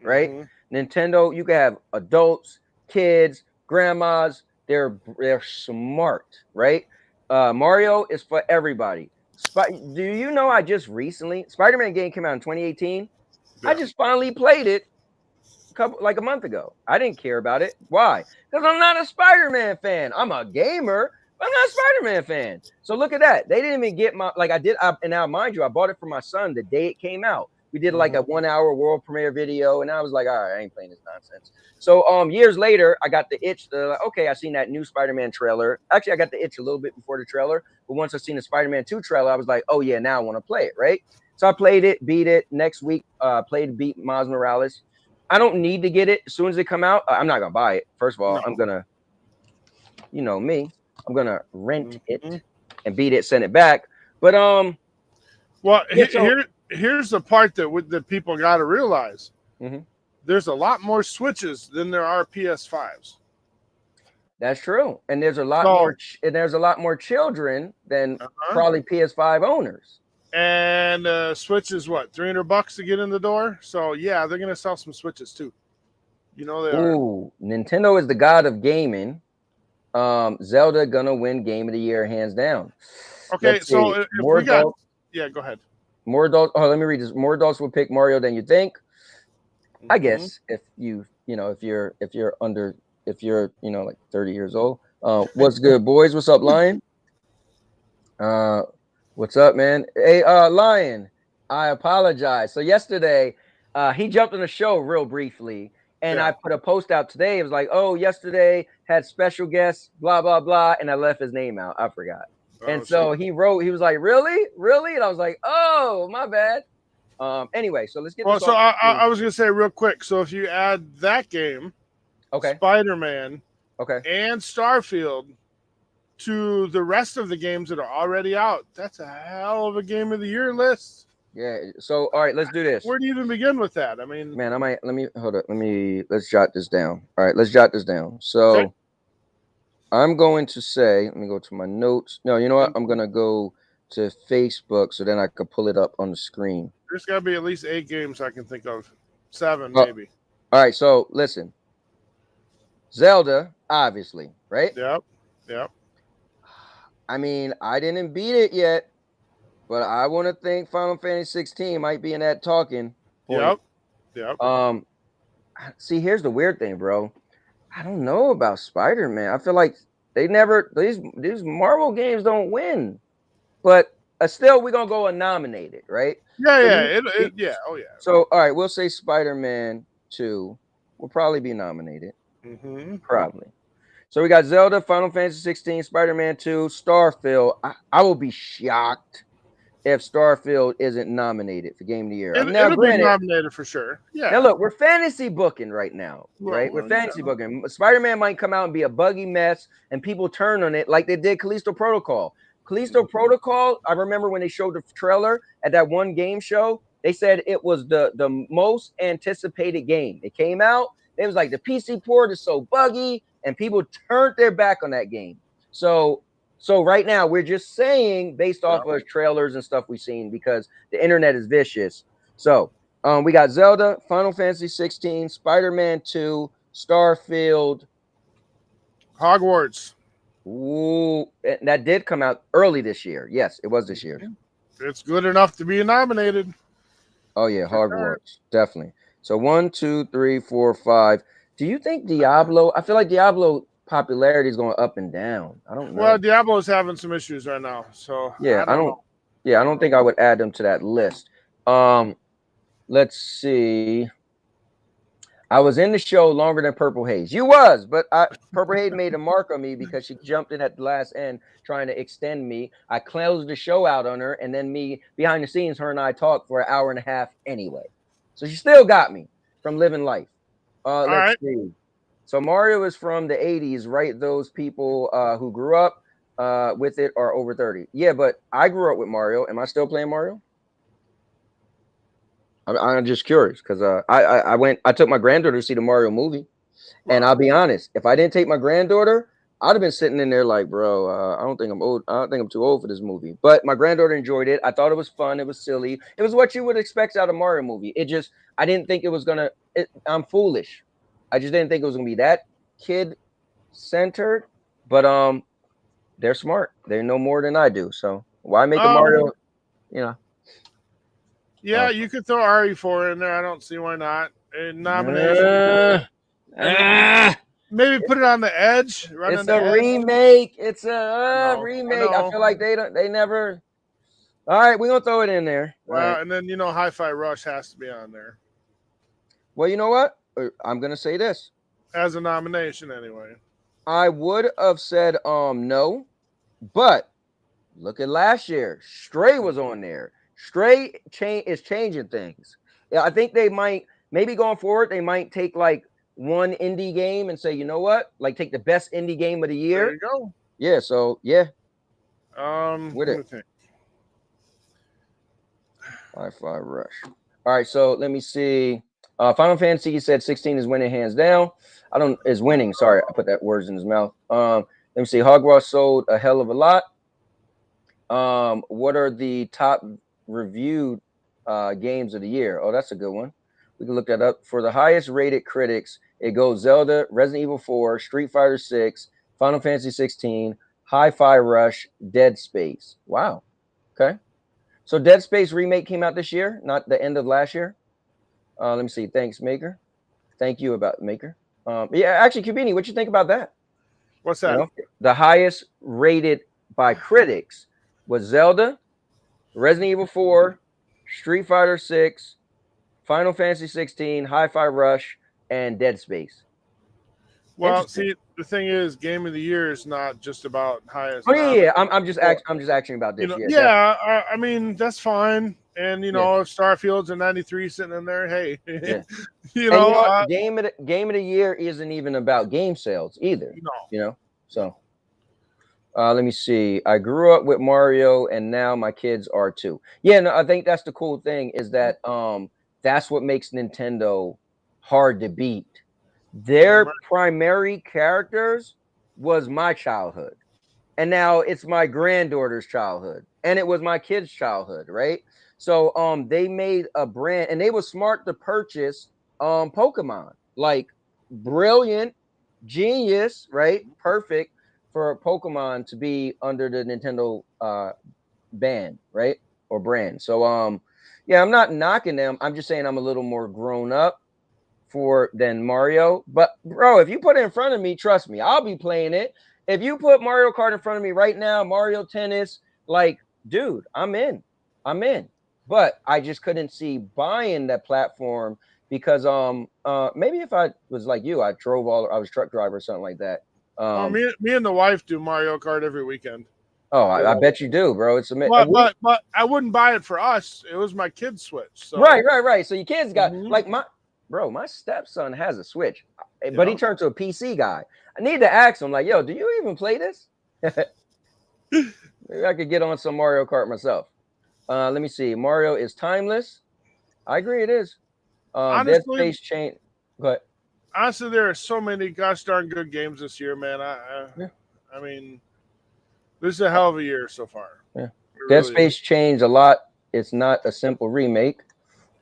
right? Mm-hmm. Nintendo, you can have adults, kids, grandmas. They're smart, right? Mario is for everybody. Do you know I just recently Spider-Man game came out in 2018? Yeah. I just finally played it a month ago. I didn't care about it. Why? Because I'm not a Spider-Man fan. I'm a gamer, but I'm not a Spider-Man fan. So look at that. They didn't even get and now mind you, I bought it for my son the day it came out. We did like a 1 hour world premiere video, and I was like, all right, I ain't playing this nonsense. So years later, I got the itch to okay, I seen that new Spider-Man trailer. Actually, I got the itch a little bit before the trailer, but once I seen the Spider-Man 2 trailer, I was like, oh yeah, now I want to play it, right? So I played it, beat it. Next week, beat Miles Morales. I don't need to get it as soon as it come out. I'm not gonna buy it. First of all, I'm gonna, you know me, I'm gonna rent it and beat it, send it back. But well, here's the part that people got to realize. There's a lot more Switches than there are PS5s. That's true, and there's a lot more. And there's a lot more children than probably PS5 owners. And Switch is what, $300 to get in the door? So yeah, they're gonna sell some Switches too. You know they are. Nintendo is the god of gaming. Zelda gonna win Game of the Year hands down. Okay, so if we got, go ahead. More adults. Oh, let me read this. More adults will pick Mario than you think. I guess if you're like 30 years old. What's good, boys? What's up, Lion? What's up, man? Hey, Lion, I apologize. So yesterday, he jumped on the show real briefly, and I put a post out today. It was like, oh, yesterday had special guests, blah, blah, blah, and I left his name out. I forgot. And so he wrote, he was like, really? And I was like, oh, my bad. Anyway, so let's get this. So I was going to say real quick. So if you add that game, Spider-Man, and Starfield, to the rest of the games that are already out, that's a hell of a Game of the Year list. Yeah. So all right, let's do this. Where do you even begin with that? I mean, man, let's jot this down. All right, let's jot this down. So I'm going to say, let me go to my notes. No, you know what? I'm gonna go to Facebook so then I can pull it up on the screen. There's got to be at least 8 games I can think of. 7 maybe. All right, so listen. Zelda, obviously, right? Yep. I mean, I didn't beat it yet, but I want to think Final Fantasy 16 might be in that talking point. Yep. See, here's the weird thing, bro. I don't know about Spider-Man. I feel like these Marvel games don't win. But still we're gonna go unnominated, right? Yeah, So yeah. Oh yeah. So all right, we'll say Spider-Man 2 will probably be nominated. Mm-hmm. Probably. So we got Zelda, Final Fantasy 16, Spider-Man 2, Starfield. I will be shocked if Starfield isn't nominated for Game of the Year. Now, It'll be granted, nominated for sure. Yeah. now look, we're fantasy booking right now, right? Well, We're fantasy booking. Spider-Man might come out and be a buggy mess, and people turn on it like they did Callisto Protocol. Callisto Protocol, I remember when they showed the trailer at that one game show, they said it was the most anticipated game. It came out, it was like the PC port is so buggy, and people turned their back on that game. So right now we're just saying based off of trailers and stuff we've seen because the internet is vicious. So we got Zelda, Final Fantasy 16, Spider-Man 2, Starfield, Hogwarts. Ooh, that did come out early this year. Yes, it was this year. It's good enough to be nominated. Oh yeah, Hogwarts, definitely. So 1, 2, 3, 4, 5. Do you think Diablo? I feel like Diablo popularity is going up and down. I don't know. Well, Diablo's having some issues right now, so yeah, I don't know. Yeah, I don't think I would add them to that list. Let's see. I was in the show longer than Purple Haze. You was, but Purple Haze made a mark on me because she jumped in at the last end trying to extend me. I closed the show out on her, and then me behind the scenes, her and I talked for an hour and a half anyway. So she still got me from living life. Let's see. So Mario is from the 80s, right? Those people who grew up with it are over 30. Yeah, but I grew up with Mario. Am I still playing Mario? I'm just curious because I took my granddaughter to see the Mario movie, and I'll be honest, if I didn't take my granddaughter, I'd have been sitting in there like, bro, I don't think I'm old. I don't think I'm too old for this movie. But my granddaughter enjoyed it. I thought it was fun. It was silly. It was what you would expect out of a Mario movie. I didn't think it was gonna. I'm foolish. I just didn't think it was gonna be that kid centered. But they're smart. They know more than I do. So why make a Mario? You know. Yeah, you could throw RE4 in there. I don't see why not. A nomination. Maybe put it on the edge. It's a remake. It's a remake. I feel like they never. All right, we're gonna throw it in there. Well, and then Hi-Fi Rush has to be on there. Well, you know what? I'm gonna say this as a nomination anyway. I would have said no, but look at last year. Stray was on there. Stray is changing things. Yeah, I think they might maybe going forward. They might take like one indie game and say, you know what? Like take the best indie game of the year. There you go. Yeah. So yeah. With it. Hi-Fi Rush. All right. So let me see. Final Fantasy, you said 16 is winning hands down. Is winning. Sorry, I put that words in his mouth. Let me see. Hogwarts sold a hell of a lot. What are the top reviewed games of the year? Oh, that's a good one. We can look that up. For the highest rated critics, it goes Zelda, Resident Evil 4, Street Fighter 6, Final Fantasy 16, Hi-Fi Rush, Dead Space. Wow. Okay. So Dead Space remake came out this year, not the end of last year. Let me see. Thanks, Maker. Thank you about Maker. Yeah, actually, Cubini, what you think about that? What's that? The highest rated by critics was Zelda, Resident Evil 4, Street Fighter 6, Final Fantasy 16, Hi-Fi Rush, and Dead Space. Well, see, the thing is, Game of the Year is not just about highest. Oh yeah. I'm just asking about this. I mean that's fine. And if Starfield's a 93 sitting in there, hey, Game of the Year isn't even about game sales either. No. So let me see. I grew up with Mario, and now my kids are too. Yeah, no, I think that's the cool thing is that that's what makes Nintendo hard to beat. Their primary characters was my childhood, and now it's my granddaughter's childhood, and it was my kids' childhood, right? So they made a brand, and they were smart to purchase Pokemon, like brilliant, genius, right? Perfect for Pokemon to be under the Nintendo band, right? Or brand. So yeah, I'm not knocking them. I'm just saying I'm a little more grown up than Mario. But bro, if you put it in front of me, trust me, I'll be playing it. If you put Mario Kart in front of me right now, Mario Tennis, like dude, I'm in. But I just couldn't see buying that platform because maybe if I was like you, I was truck driver or something like that. Me and the wife do Mario Kart every weekend. Oh, I bet you do, bro. It's amazing. But I wouldn't buy it for us. It was my kid's Switch. So. Right. So your kids got like my stepson has a Switch, but he turned to a PC guy. I need to ask him, like, yo, do you even play this? Maybe I could get on some Mario Kart myself. Let me see. Mario is timeless. I agree, it is. Honestly, Dead Space change. But honestly, there are so many gosh darn good games this year, man. I mean, this is a hell of a year so far. Yeah. Dead Space changed a lot. It's not a simple remake.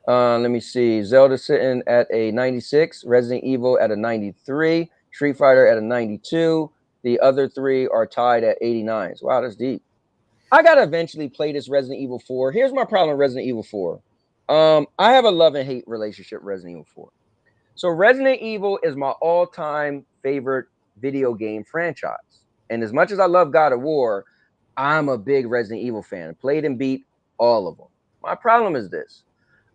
Let me see. Zelda sitting at a 96, Resident Evil at a 93, Street Fighter at a 92. The other three are tied at 89s. Wow, that's deep. I gotta eventually play this Resident Evil 4. Here's my problem with Resident Evil 4. I have a love and hate relationship with Resident Evil 4. So Resident Evil is my all-time favorite video game franchise. And as much as I love God of War, I'm a big Resident Evil fan. Played and beat all of them. My problem is this.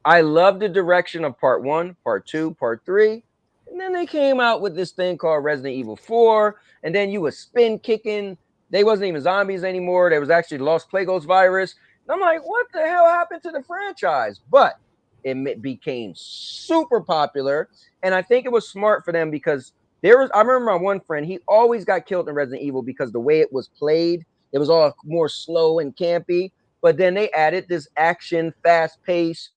I love the direction of part 1, part 2, part 3. And then they came out with this thing called Resident Evil 4. And then you were spin kicking. They wasn't even zombies anymore. They was actually Lost Plagueis virus. And I'm like, what the hell happened to the franchise? But it became super popular. And I think it was smart for them because I remember my one friend, he always got killed in Resident Evil because the way it was played, it was all more slow and campy. But then they added this action, fast pace,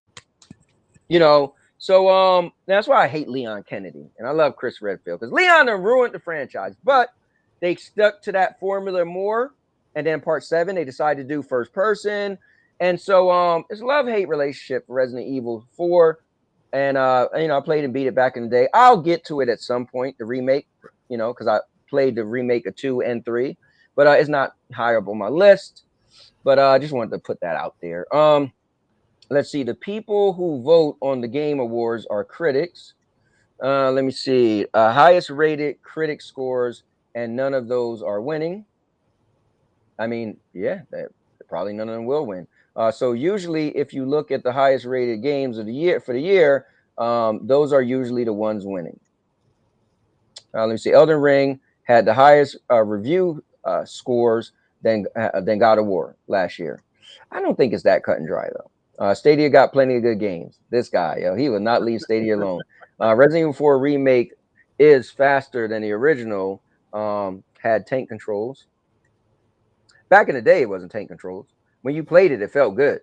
so that's why I hate Leon Kennedy. And I love Chris Redfield because Leon ruined the franchise. But they stuck to that formula more. And then part 7, they decided to do first person. And so it's a love-hate relationship for Resident Evil 4. And I played and beat it back in the day. I'll get to it at some point, the remake, because I played the remake of 2 and 3. But it's not high up on my list. But I just wanted to put that out there. Let's see. The people who vote on the Game Awards are critics. Let me see. Highest rated critic scores, and none of those are winning. I mean, yeah, probably none of them will win. So usually, if you look at the highest rated games of the year for the year, those are usually the ones winning. Let me see. Elden Ring had the highest review scores than God of War last year. I don't think it's that cut and dry though. Stadia got plenty of good games. This guy, he will not leave Stadia alone. Resident Evil 4 Remake is faster than the original. Had tank controls. Back in the day, it wasn't tank controls. When you played it, it felt good.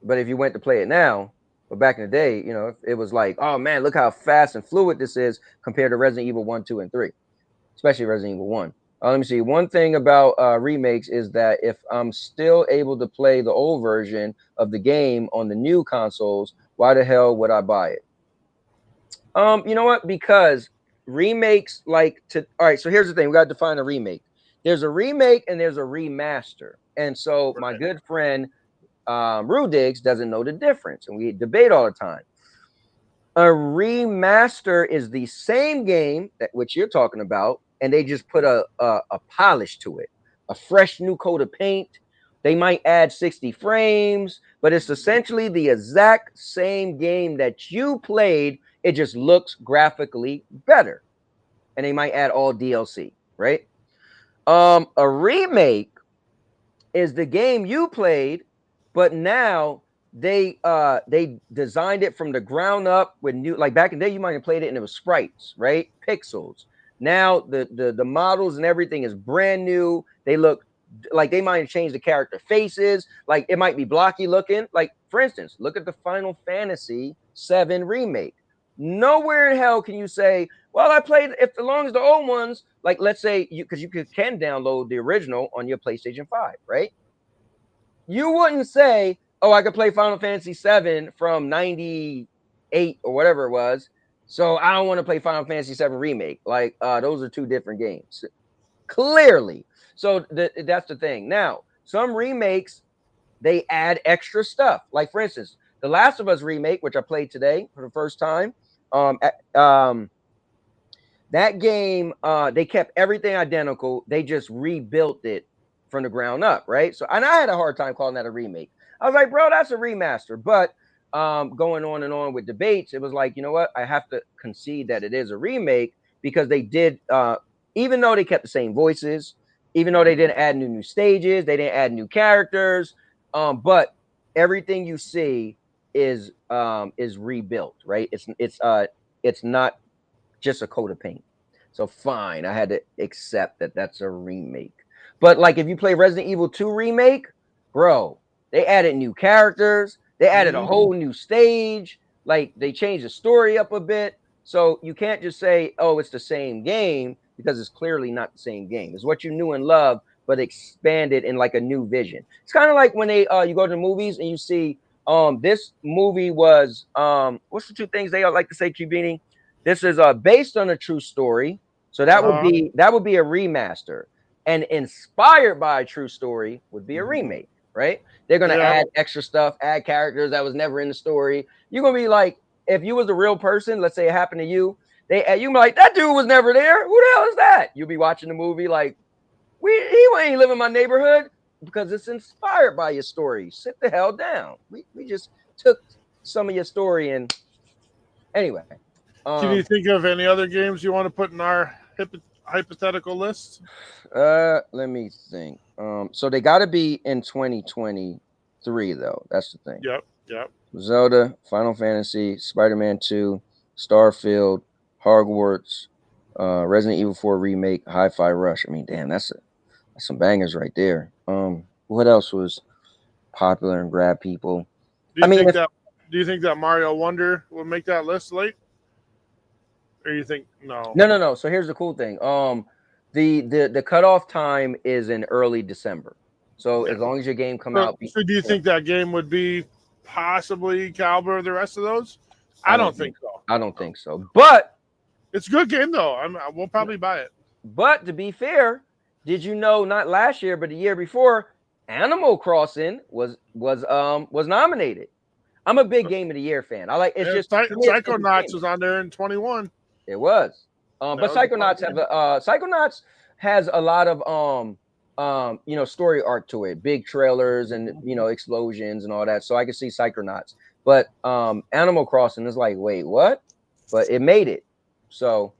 But if you went to play it now, but back in the day, it was like, oh man, look how fast and fluid this is compared to Resident Evil 1, 2, and 3, especially Resident Evil 1. Let me see. One thing about remakes is that if I'm still able to play the old version of the game on the new consoles, why the hell would I buy it? You know what? Because remakes all right, so here's the thing. We got to define a remake. There's a remake and there's a remaster. And so my good friend Rudiggs doesn't know the difference. And we debate all the time. A remaster is the same game which you're talking about, and they just put a polish to it, a fresh new coat of paint. They might add 60 frames, but it's essentially the exact same game that you played. It just looks graphically better. And they might add all DLC, right? A remake is the game you played, but now they designed it from the ground up with new, like back in the day, you might have played it and it was sprites, right? Pixels. Now the models and everything is brand new. They look like they might have changed the character faces. Like it might be blocky looking. Like for instance, look at the Final Fantasy VII remake. Nowhere in hell can you say, well, I played as long as the old ones, like let's say because you can download the original on your PlayStation 5, right? You wouldn't say, oh, I could play Final Fantasy VII from 98 or whatever it was. So I don't want to play Final Fantasy VII Remake. Like those are two different games. Clearly. So that's the thing. Now, some remakes, they add extra stuff. Like for instance, The Last of Us remake, which I played today for the first time. That game, they kept everything identical. They just rebuilt it from the ground up, right? So, and I had a hard time calling that a remake. I was like, bro, that's a remaster. But going on and on with debates, it was like, you know what? I have to concede that it is a remake because they did, even though they kept the same voices, even though they didn't add new stages, they didn't add new characters, but everything you see is rebuilt, right? It's not just a coat of paint. So fine, I had to accept that that's a remake. But like if you play Resident Evil 2 remake, bro, they added new characters, they added a whole new stage, like they changed the story up a bit. So you can't just say, oh, it's the same game, because it's clearly not the same game. It's what you knew and loved, but expanded in like a new vision. It's kind of like when they you go to the movies and you see this movie was what's the two things they like to say, Cubini? This is based on a true story. So that would be a remaster. And inspired by a true story would be a remake, right? They're gonna add extra stuff, add characters that was never in the story. You're gonna be like, if you was a real person, let's say it happened to you, you be like, that dude was never there. Who the hell is that? You'll be watching the movie like, he ain't living in my neighborhood, because it's inspired by your story. Sit the hell down. We just took some of your story and anyway. Can you think of any other games you want to put in our hypothetical list? Let me think. So they got to be in 2023 though. That's the thing. Yep. Zelda, Final Fantasy, Spider-Man 2, Starfield, Hogwarts, Resident Evil 4 remake, Hi-Fi Rush. I mean, damn, that's some bangers right there. What else was popular and grabbed people? Do you think that Mario Wonder will make that list late? Or you think no? No. So here's the cool thing. The cutoff time is in early December. So as long as your game come out. So do you think that game would be possibly caliber of the rest of those? I don't think so. I don't think so. But it's a good game though. We'll probably buy it. But to be fair, did you know not last year but the year before, Animal Crossing was nominated. I'm a big Game of the Year fan. I like it's just Psychonauts was on there in 21. It was. But Psychonauts has a lot of story arc to it, big trailers and explosions and all that. So I can see Psychonauts. But Animal Crossing is like, wait, what? But it made it. So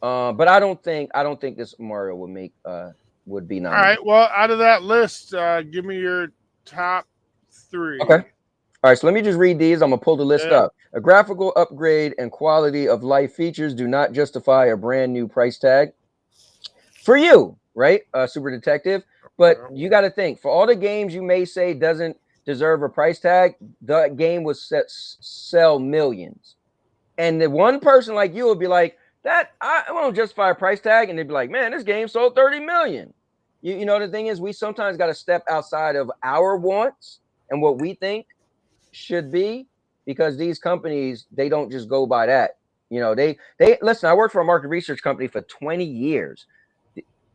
but I don't think this Mario would be nominated. All right. Well, out of that list, give me your top 3. Okay. All right, so let me just read these. I'm going to pull the list up. A graphical upgrade and quality of life features do not justify a brand new price tag for you, right, Super Detective? But you got to think, for all the games you may say doesn't deserve a price tag, the game will sell millions. And the one person like you will be like, that I won't justify a price tag. And they'd be like, man, this game sold 30 million. You know, the thing is, we sometimes got to step outside of our wants and what we think should be, because these companies, they don't just go by that. They listen. I worked for a market research company for 20 years.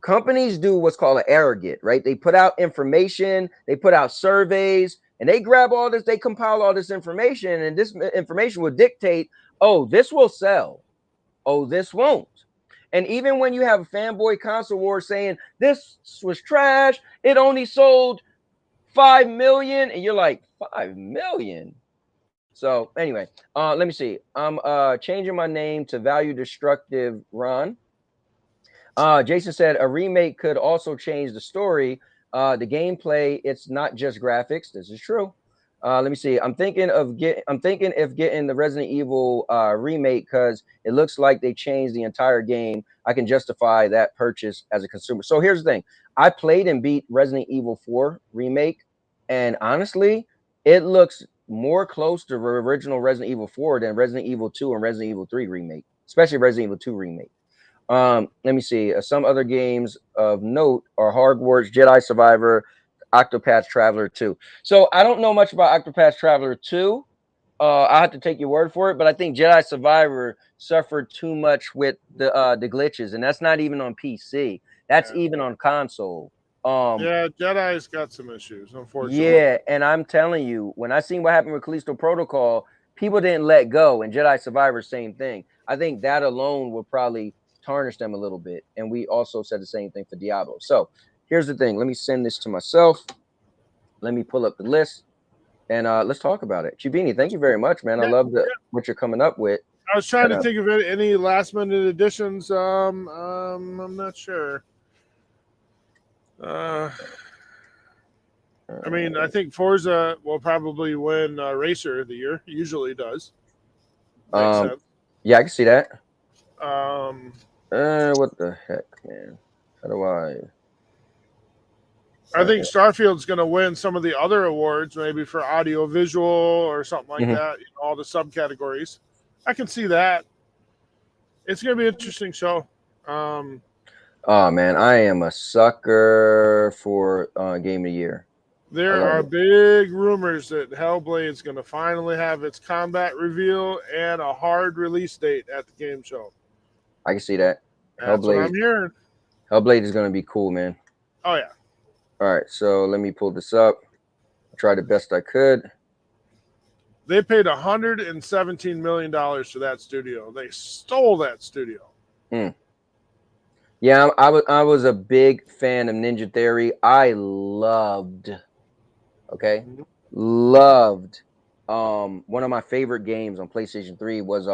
Companies do what's called an aggregate, right? They put out information, they put out surveys, and they grab all this, they compile all this information, and this information will dictate, oh, this will sell, oh, this won't. And even when you have a fanboy console war saying this was trash, it only sold 5 million, and you're like, 5 million. So anyway, let me see. I'm changing my name to Value Destructive Ron. Jason said a remake could also change the story, the gameplay. It's not just graphics. This is true. Let me see. I'm thinking of getting the Resident Evil remake, because it looks like they changed the entire game. I can justify that purchase as a consumer. So here's the thing. I played and beat Resident Evil 4 remake, and honestly, it looks more close to the original Resident Evil 4 than Resident Evil 2 and Resident Evil 3 remake, especially Resident Evil 2 remake. Let me see. Some other games of note are Hogwarts, Jedi Survivor, Octopath Traveler 2. So I don't know much about Octopath Traveler 2. I have to take your word for it, but I think Jedi Survivor suffered too much with the glitches, and that's not even on PC. That's even on console. Jedi's got some issues, unfortunately. Yeah, and I'm telling you, when I seen what happened with Callisto Protocol, people didn't let go, and Jedi Survivor, same thing. I think that alone will probably tarnish them a little bit, and we also said the same thing for Diablo. So here's the thing. Let me send this to myself. Let me pull up the list, and let's talk about it. Chibini, thank you very much, man. I love what you're coming up with. I was trying to think of any last-minute additions. I'm not sure. I mean, I think Forza will probably win Racer of the Year. Usually does. Makes sense. Yeah, I can see that. What the heck, man? How do I think Starfield's going to win some of the other awards, maybe for audio visual or something like that. You know, all the subcategories. I can see that. It's going to be an interesting show. Oh man, I am a sucker for Game of the Year. There are big rumors that Hellblade's going to finally have its combat reveal and a hard release date at the game show. I can see that. That's what I'm hearing. Hellblade is going to be cool, man. Oh, yeah. All right, so let me pull this up. I tried the best I could. They paid $117 million for that studio. They stole that studio. Yeah, I was a big fan of Ninja Theory. I loved one of my favorite games on PlayStation 3 was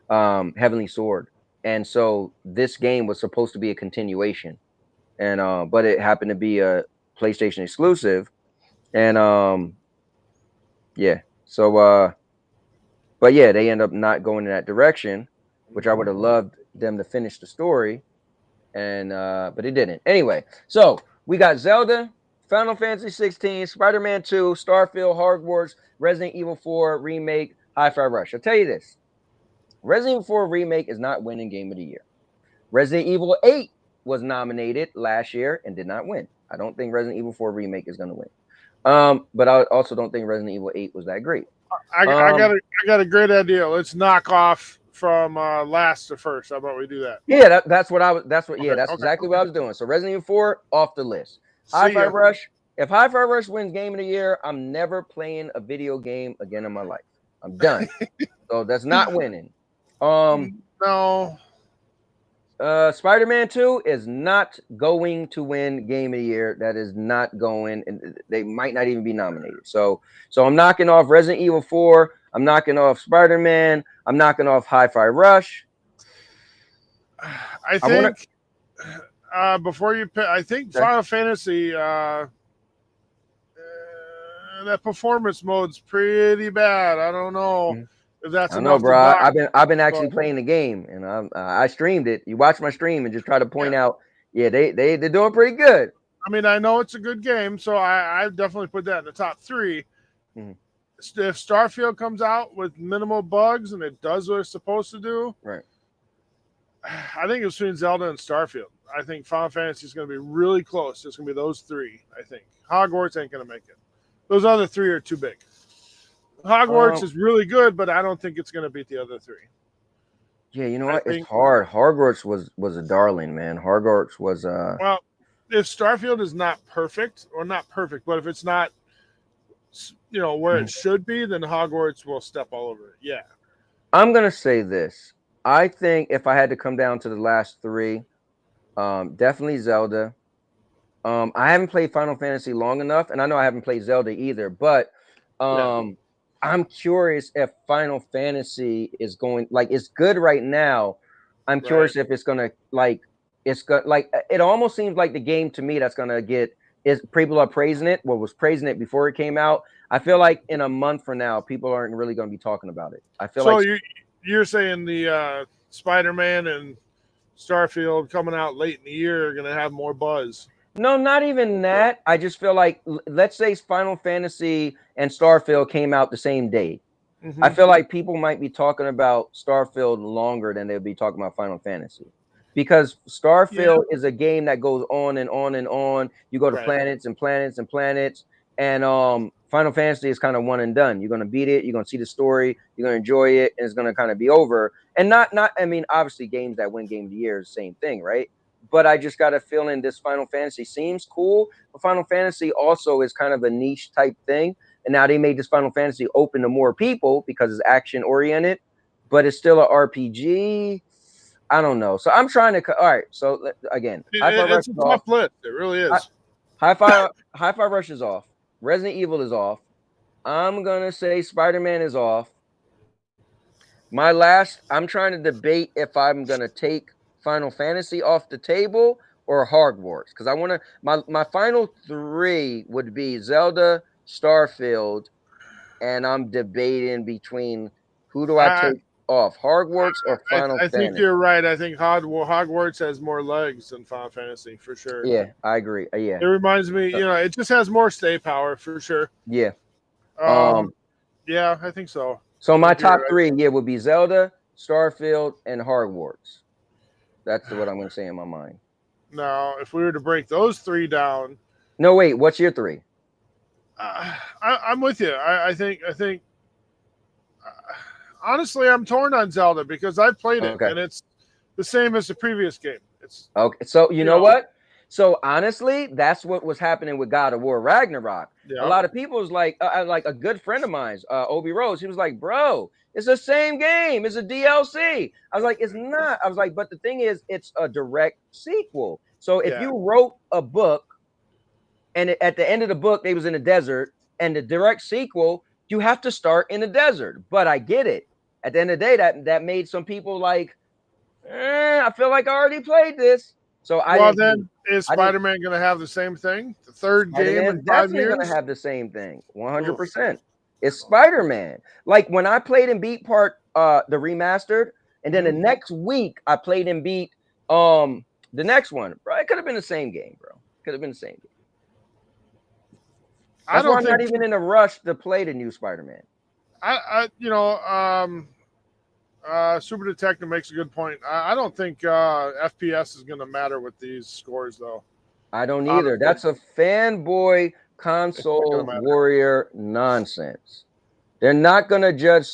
Heavenly Sword. And so this game was supposed to be a continuation. And but it happened to be a PlayStation exclusive. And yeah. So but yeah, they end up not going in that direction, which I would have loved them to finish the story. And but it didn't. Anyway, so we got Zelda, Final Fantasy 16, Spider-Man 2, Starfield, Hogwarts, Resident Evil 4 remake, Hi-Fi Rush. I'll tell you this. Resident Evil 4 remake is not winning Game of the Year. Resident Evil 8 was nominated last year and did not win. I don't think Resident Evil 4 remake is going to win. But I also don't think Resident Evil 8 was that great. I got a great idea. Let's knock off from last to first. How about we do that? Yeah, that's exactly what I was doing. So Resident Evil 4 off the list. Hi-Fi Rush. If Hi-Fi Rush wins Game of the Year, I'm never playing a video game again in my life. I'm done. So that's not winning. No. Spider-Man 2 is not going to win Game of the Year. That is not going, and they might not even be nominated. So I'm knocking off Resident Evil 4. I'm knocking off Spider-Man. I'm knocking off Hi-Fi Rush. I think before you pick, I think Final Fantasy that performance mode's pretty bad. I don't know if that's enough. I know, bro. I've been actually playing the game, and I streamed it. You watch my stream and just try to point out, they're doing pretty good. I mean, I know it's a good game, so I definitely put that in the top 3. If Starfield comes out with minimal bugs and it does what it's supposed to do, right? I think it's between Zelda and Starfield. I think Final Fantasy is going to be really close. It's going to be those 3. I think Hogwarts ain't going to make it. Those other 3 are too big. Hogwarts is really good, but I don't think it's going to beat the other 3. Yeah, you know what? It's hard. Hogwarts was a darling, man. Hogwarts was well, if Starfield is not perfect, but if it's not, where it should be, then Hogwarts will step all over it. Yeah. I'm gonna say this. I think if I had to come down to the last 3, definitely Zelda. I haven't played Final Fantasy long enough, and I know I haven't played Zelda either, but I'm curious if Final Fantasy is going, it's good right now. I'm curious if it's gonna it almost seems like the game to me that's gonna get people are praising it. Was praising it before it came out. I feel like in a month from now, people aren't really gonna be talking about it. I feel like you're saying the Spider-Man and Starfield coming out late in the year are gonna have more buzz. No, not even that. I just feel like, let's say Final Fantasy and Starfield came out the same day. I feel like people might be talking about Starfield longer than they'll be talking about Final Fantasy. Because Starfield is a game that goes on and on and on. You go to planets and planets and planets. And Final Fantasy is kind of one and done. You're going to beat it. You're going to see the story. You're going to enjoy it. And it's going to kind of be over. And I mean, obviously games that win Game of the Year is the same thing, right? But I just got a feeling this Final Fantasy seems cool. But Final Fantasy also is kind of a niche type thing. And now they made this Final Fantasy open to more people because it's action oriented. But it's still an RPG. I don't know. So I'm trying to. All right. So again, Hi-Fi Rush It's a is tough off. list. It really is. Hi-Fi Rush is off. Resident Evil is off. I'm gonna say Spider-Man is off. I'm trying to debate if I'm gonna take Final Fantasy off the table or Hogwarts because I want to. My final three would be Zelda, Starfield, and I'm debating between who do I I take off, Hogwarts or Final I think Fantasy. you're right. I think Hogwarts has more legs than Final Fantasy for sure. Yeah, I agree. It reminds me, it just has more stay power for sure. Yeah. Um, yeah, I think so. So I my think you're top right. three, would be Zelda, Starfield, and Hogwarts. That's what I'm going to say in my mind. Now, if we were to break those three down, No, wait. What's your three? I'm with you. I think honestly, I'm torn on Zelda because I've played it Okay. and it's the same as the previous game. It's okay. So you know what? So honestly, that's what was happening with God of War Ragnarok. Yeah. A lot of people was like a good friend of mine's, Obi Rose. He was like, "Bro, it's the same game. It's a DLC." I was like, "It's not." I was like, "But the thing is, it's a direct sequel. So if you wrote a book, and at the end of the book they was in the desert, and the direct sequel, you have to start in the desert." But I get it. At the end of the day, that made some people like, I feel like I already played this. So then is Spider-Man going to have the same thing? The third game in 5 definitely years? going to have the same thing. 100%. It's Spider-Man. Like when I played and beat the remastered, and then the next week I played and beat the next one, bro. It could have been the same game, bro. Could have been the same game. That's why I'm not even in a rush to play the new Spider-Man. Super Detective makes a good point. I don't think FPS is going to matter with these scores, though. I don't either. That's a fanboy console warrior nonsense. They're not going to judge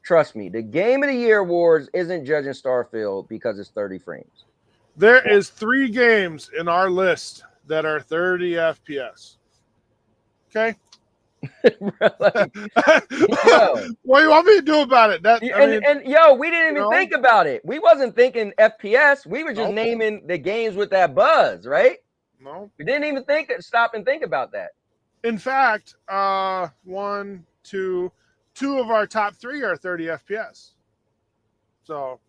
Trust me, the Game of the Year awards isn't judging Starfield because it's 30 frames. There is 3 games in our list that are 30 FPS. Okay. What do you want me to do about it? We didn't even think about it. We wasn't thinking FPS. We were just naming the games with that buzz, right? No, we didn't even stop and think about that. In fact, 1, 2 of our top 3 are 30 FPS. So,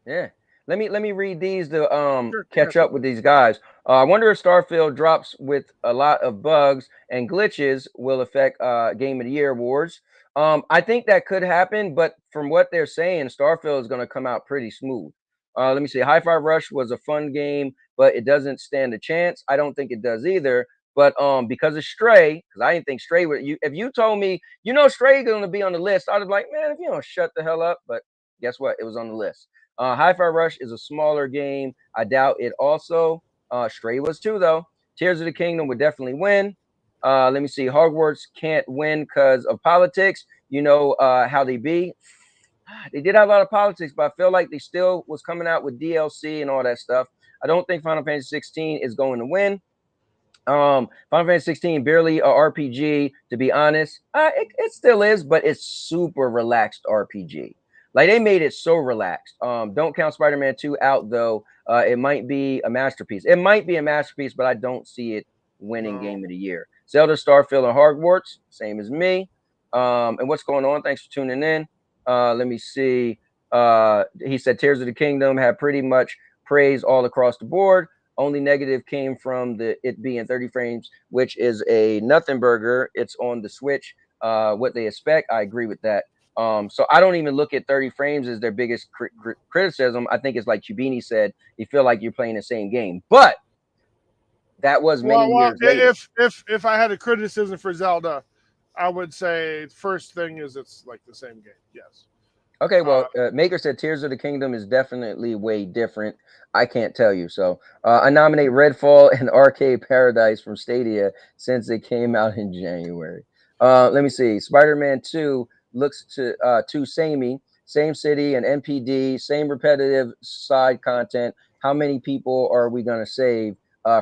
yeah. Let me read these to catch up with these guys. I wonder if Starfield drops with a lot of bugs and glitches will affect Game of the Year awards. I think that could happen, but from what they're saying, Starfield is going to come out pretty smooth. Let me see. Hi-Fi Rush was a fun game, but it doesn't stand a chance. I don't think it does either. But because of Stray, because I didn't think Stray would. If you told me, Stray going to be on the list, I'd be like, man, if you don't shut the hell up. But guess what? It was on the list. Hi-Fi Rush is a smaller game. I doubt it also. Stray was too, though. Tears of the Kingdom would definitely win. Let me see. Hogwarts can't win because of politics. You know how they be. They did have a lot of politics, but I feel like they still was coming out with DLC and all that stuff. I don't think Final Fantasy 16 is going to win. Final Fantasy 16 barely a RPG, to be honest. It still is, but it's super relaxed RPG. Like they made it so relaxed. Don't count Spider-Man 2 out though. It might be a masterpiece. It might be a masterpiece, but I don't see it winning Game of the Year. Zelda, Starfield, and Hogwarts, same as me. And what's going on? Thanks for tuning in. Let me see. He said Tears of the Kingdom had pretty much praise all across the board. Only negative came from it being 30 frames, which is a nothing burger. It's on the Switch. What they expect, I agree with that. So I don't even look at 30 frames as their biggest criticism. I think it's like Chubini said, you feel like you're playing the same game. But that was many years later. If I had a criticism for Zelda, I would say first thing is it's like the same game. Yes. Okay, well, Maker said Tears of the Kingdom is definitely way different. I can't tell you. So I nominate Redfall and Arcade Paradise from Stadia since it came out in January. Let me see. Spider-Man 2 looks too samey. Same city and NPD, same repetitive side content. How many people are we going to save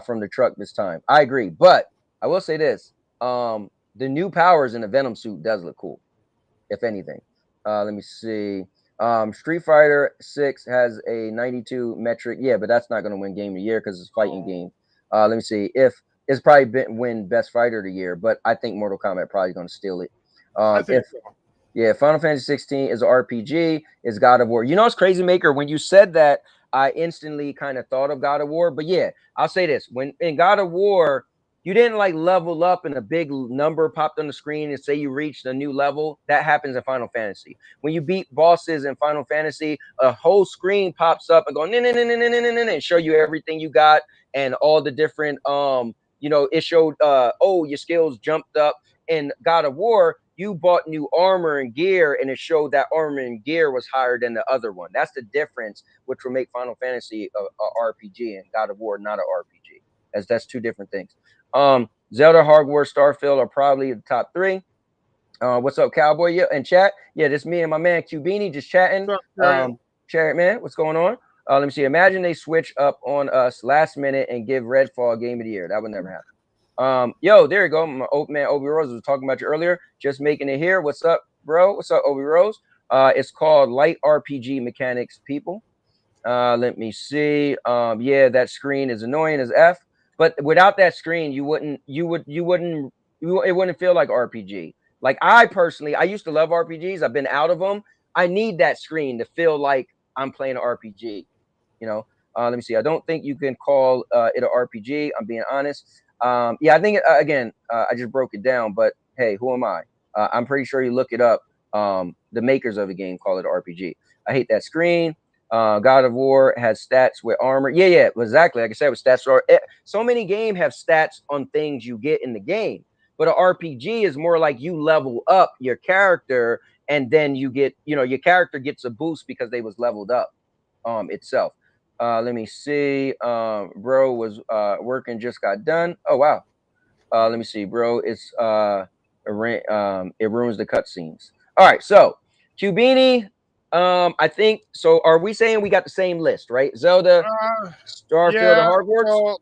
from the truck this time? I agree. But I will say this. The new powers in the Venom suit does look cool, if anything. Let me see. Street Fighter 6 has a 92 metric. Yeah, but that's not going to win Game of the Year because it's a fighting game. Let me see. If it's probably win Best Fighter of the Year, but I think Mortal Kombat probably going to steal it. I think so. Yeah, Final Fantasy 16 is an RPG. Is God of War. You know, it's crazy, Maker. When you said that, I instantly kind of thought of God of War. But yeah, I'll say this: when in God of War, you didn't like level up and a big number popped on the screen and say you reached a new level. That happens in Final Fantasy. When you beat bosses in Final Fantasy, a whole screen pops up and go and show you everything you got and all the different it showed your skills jumped up. In God of War, you bought new armor and gear, and it showed that armor and gear was higher than the other one. That's the difference, which will make Final Fantasy a RPG and God of War not an RPG. That's two different things. Zelda, Hogwarts, Starfield are probably the top three. What's up, Cowboy? Yeah, and chat. Yeah, this me and my man Q Beanie just chatting. Chariot man, what's going on? Let me see. Imagine they switch up on us last minute and give Redfall Game of the Year. That would never happen. There you go. My old man Obi Rose was talking about you earlier. Just making it here. What's up, bro? What's up, Obi Rose? It's called Light RPG Mechanics, people. Let me see. That screen is annoying as F. But without that screen, it wouldn't feel like RPG. Like I used to love RPGs. I've been out of them. I need that screen to feel like I'm playing an RPG. You know. Let me see. I don't think you can call it an RPG. I'm being honest. I think again, I just broke it down, but hey, who am I? I'm pretty sure you look it up. The makers of the game call it RPG. I hate that screen. God of War has stats with armor. Yeah, exactly. Like I said, with stats. So many games have stats on things you get in the game, but an RPG is more like you level up your character, and then you get, your character gets a boost because they was leveled up itself. Let me see. Bro was working, just got done. Oh wow. Let me see, bro. It's it ruins the cutscenes. All right, so Cubini. I think so. Are we saying we got the same list, right? Zelda, Starfield, and Hogwarts. So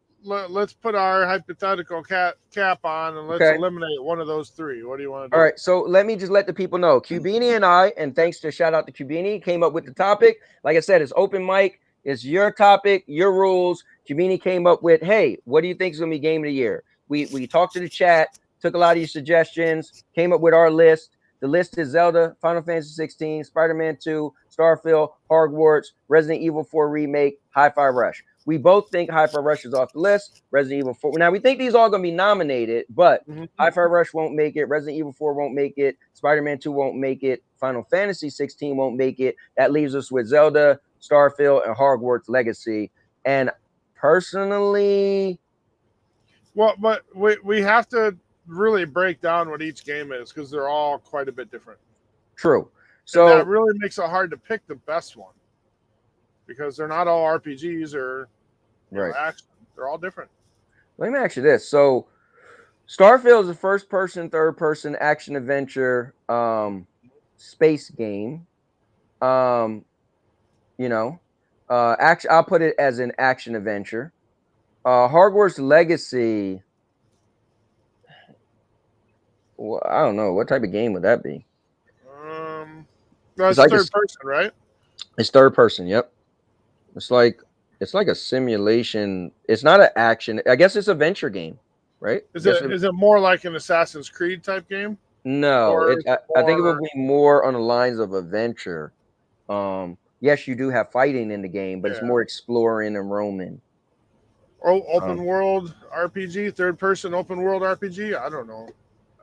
let's put our hypothetical cap on and let's eliminate one of those three. What do you want to do? All right, so let me just let the people know. Cubini and I, and thanks to shout out to Cubini, came up with the topic. Like I said, it's open mic. It's your topic, your rules. Cubini came up with, hey, what do you think is going to be game of the year? We talked to the chat, took a lot of your suggestions, came up with our list. The list is Zelda, Final Fantasy 16, Spider-Man 2, Starfield, Hogwarts, Resident Evil 4 Remake, Hi-Fi Rush. We both think Hi-Fi Rush is off the list. Resident Evil 4. Now, we think these all going to be nominated, but Hi-Fi Rush won't make it. Resident Evil 4 won't make it. Spider-Man 2 won't make it. Final Fantasy 16 won't make it. That leaves us with Zelda, Starfield, and Hogwarts Legacy. And personally... Well, but we have to really break down what each game is because they're all quite a bit different. True. So and that really makes it hard to pick the best one because they're not all RPGs or action. They're all different. Let me ask you this. So Starfield is a first person, third person action adventure space game. I'll put it as an action adventure. Hogwarts Legacy. Well, I don't know. What type of game would that be? That's like third person, right? It's third person. Yep. It's like a simulation. It's not an action. I guess it's a venture game, right? Is it more like an Assassin's Creed type game? No, I think it would be more on the lines of adventure. Yes, you do have fighting in the game, but it's more exploring and roaming. Open world RPG, third person open world RPG. I don't know.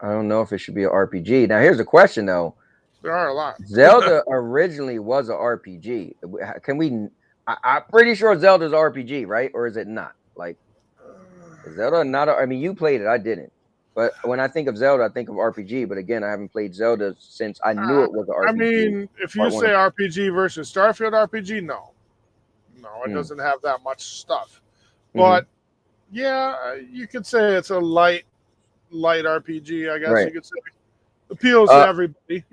I don't know if it should be an RPG. Now, here's the question, though. There are a lot. Zelda originally was an RPG. Can we? I'm pretty sure Zelda's an RPG, right? Or is it not? Like, is Zelda not? I mean, you played it. I didn't. But when I think of Zelda, I think of RPG. But again, I haven't played Zelda since I knew it was an RPG. I mean, if you say RPG versus Starfield RPG, no, it doesn't have that much stuff. But you could say it's a light RPG. I guess you could say appeals to everybody.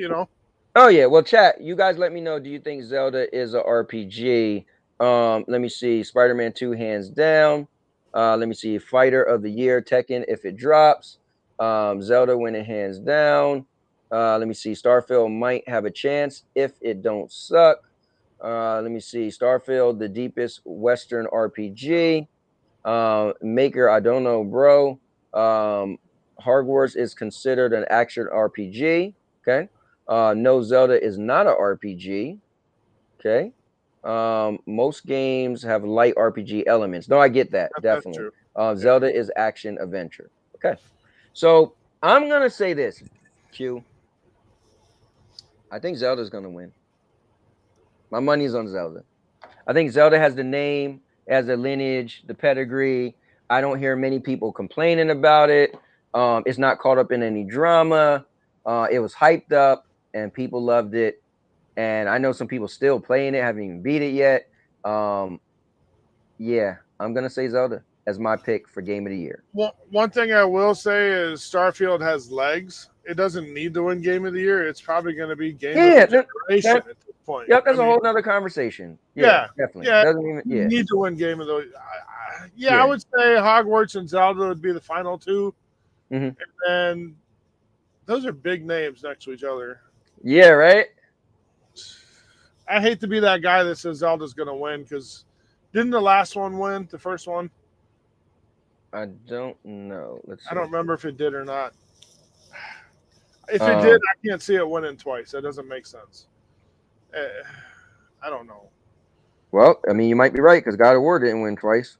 Oh yeah. Well, chat. You guys, let me know. Do you think Zelda is an RPG? Let me see. Spider-Man 2, hands down. Let me see. Fighter of the Year, Tekken, if it drops. Zelda winning hands down. Let me see. Starfield might have a chance if it don't suck. Let me see. Starfield, the deepest Western RPG. Maker, I don't know, bro. Hogwarts is considered an action RPG. Okay. No, Zelda is not an RPG. Okay. Most games have light RPG elements. No, I get that. That's Definitely. true. Zelda is action adventure. Okay. So I'm gonna say this, Q. I think Zelda's gonna win. My money's on Zelda. I think Zelda has the name, has the lineage, the pedigree. I don't hear many people complaining about it. It's not caught up in any drama. It was hyped up and people loved it. And I know some people still playing it, haven't even beat it yet. Yeah, I'm gonna say Zelda as my pick for game of the year. Well, one thing I will say is Starfield has legs. It doesn't need to win game of the year. It's probably going to be game of the generation at this point. Yep, that's a whole nother conversation. Yeah, definitely. Yeah, doesn't even, you need to win game of the. I would say Hogwarts and Zelda would be the final two, and then those are big names next to each other. Yeah, right. I hate to be that guy that says Zelda's going to win because didn't the last one win? The first one? I don't know. I don't remember if it did or not. If it did, I can't see it winning twice. That doesn't make sense. I don't know. Well, I mean, you might be right because God of War didn't win twice.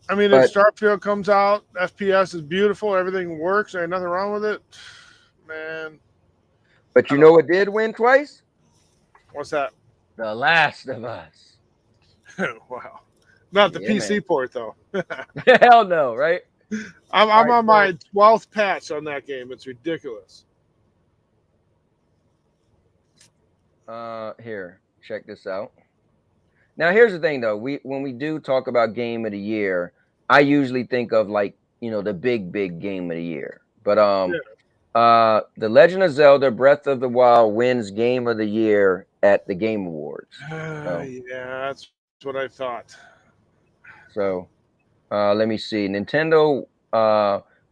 I mean, if Starfield comes out, FPS is beautiful, everything works, there ain't nothing wrong with it, man. But you know what did win twice? What's that? The Last of Us. Wow. Not the PC port, though. Hell no, right? I'm on my 12th patch on that game. It's ridiculous. Here, check this out. Now, here's the thing, though. When we do talk about game of the year, I usually think of like, the big game of the year. But The Legend of Zelda Breath of the Wild wins game of the year at the Game Awards. Yeah, that's what I thought. So, let me see. Nintendo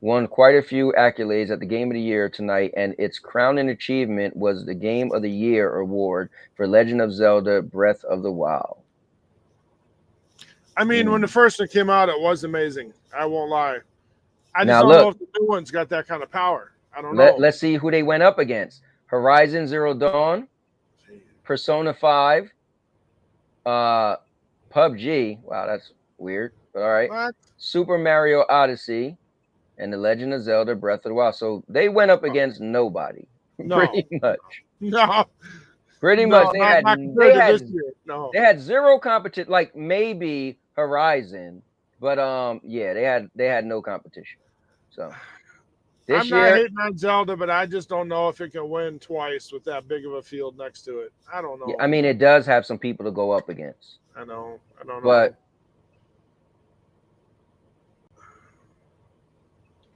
won quite a few accolades at the Game of the Year tonight, and its crowning achievement was the Game of the Year award for Legend of Zelda Breath of the Wild. I mean, when the first one came out, it was amazing. I won't lie. I just don't know if the new one's got that kind of power. I don't know. Let's see who they went up against. Horizon Zero Dawn, Persona 5, PUBG. Wow, that's weird. But all right. What? Super Mario Odyssey and The Legend of Zelda Breath of the Wild. So they went up against nobody. No. Pretty much. No. Pretty No, much. They had zero competition, like maybe Horizon, but they had no competition. So I'm not hating on Zelda, but I just don't know if it can win twice with that big of a field next to it. I don't know. Yeah, I mean, it does have some people to go up against. I know. I don't know. But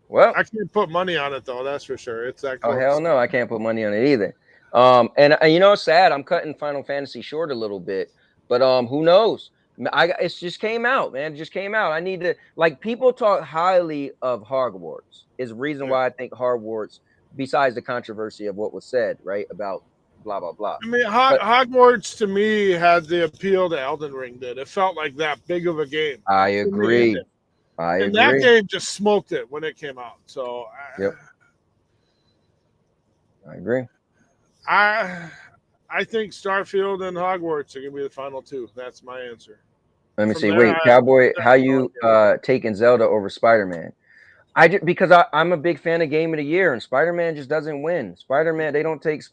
well, I can't put money on it though. That's for sure. It's that close. Oh hell no, I can't put money on it either. And it's sad. I'm cutting Final Fantasy short a little bit, but who knows? It just came out, man. It just came out. I need to people talk highly of Hogwarts. Is the reason why I think Hogwarts, besides the controversy of what was said, right, about blah blah blah. I mean, Hogwarts to me had the appeal that Elden Ring did. It felt like that big of a game. I agree. And that game just smoked it when it came out. So I agree. I think Starfield and Hogwarts are gonna be the final two. That's my answer. Let me see. Wait, Cowboy, how you taking Zelda over Spider-Man? Because I'm a big fan of Game of the Year, and Spider-Man just doesn't win. Spider-Man, they don't take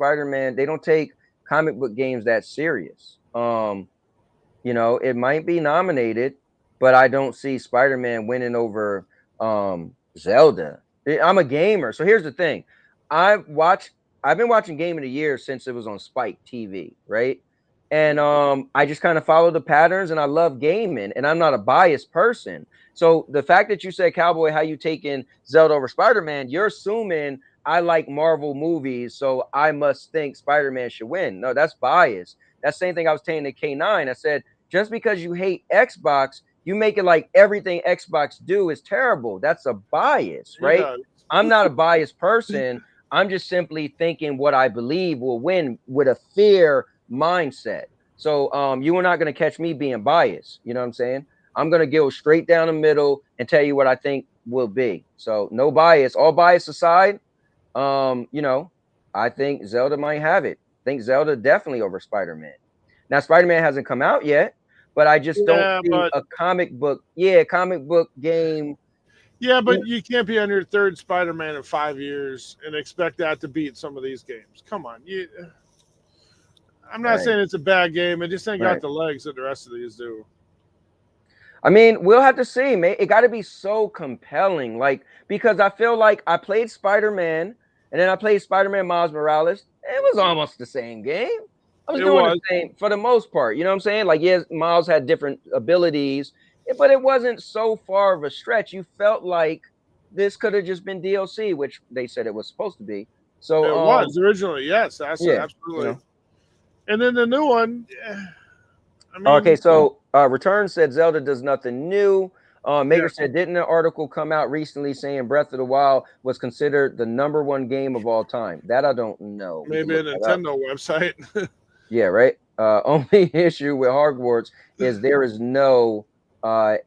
comic book games that serious. It might be nominated, but I don't see Spider-Man winning over Zelda. I'm a gamer, so here's the thing. I've been watching Game of the Year since it was on Spike TV, right? And I just kind of follow the patterns, and I love gaming, and I'm not a biased person. So the fact that you said, Cowboy, how you taking Zelda over Spider-Man, you're assuming I like Marvel movies, so I must think Spider-Man should win. No, that's bias. That's the same thing I was saying to K9. I said, just because you hate Xbox, you make it like everything Xbox do is terrible. That's a bias, right? I'm not a biased person. I'm just simply thinking what I believe will win with a fair mindset. So you are not going to catch me being biased. You know what I'm saying? I'm going to go straight down the middle and tell you what I think will be. So no bias. All bias aside, you know, I think Zelda might have it. I think Zelda definitely over Spider-Man. Now, Spider-Man hasn't come out yet, but I just don't see a comic book game. Yeah, but you can't be on your third Spider-Man in 5 years and expect that to beat some of these games. Come on. I'm not saying it's a bad game. It just ain't got the legs that the rest of these do. I mean, we'll have to see, man. It got to be so compelling. Like, because I feel like I played Spider-Man and then I played Spider-Man Miles Morales. It was almost the same game. I was doing the same for the most part. You know what I'm saying? Like, yes, Miles had different abilities, but it wasn't so far of a stretch. You felt like this could have just been DLC, which they said it was supposed to be. So it was originally, yes, that's absolutely. You know. And then the new one. I mean, okay, so Return said Zelda does nothing new. Maker said, didn't an article come out recently saying Breath of the Wild was considered the #1 game of all time? That I don't know. Maybe a Nintendo website. Yeah, right. Only issue with Hogwarts is there is no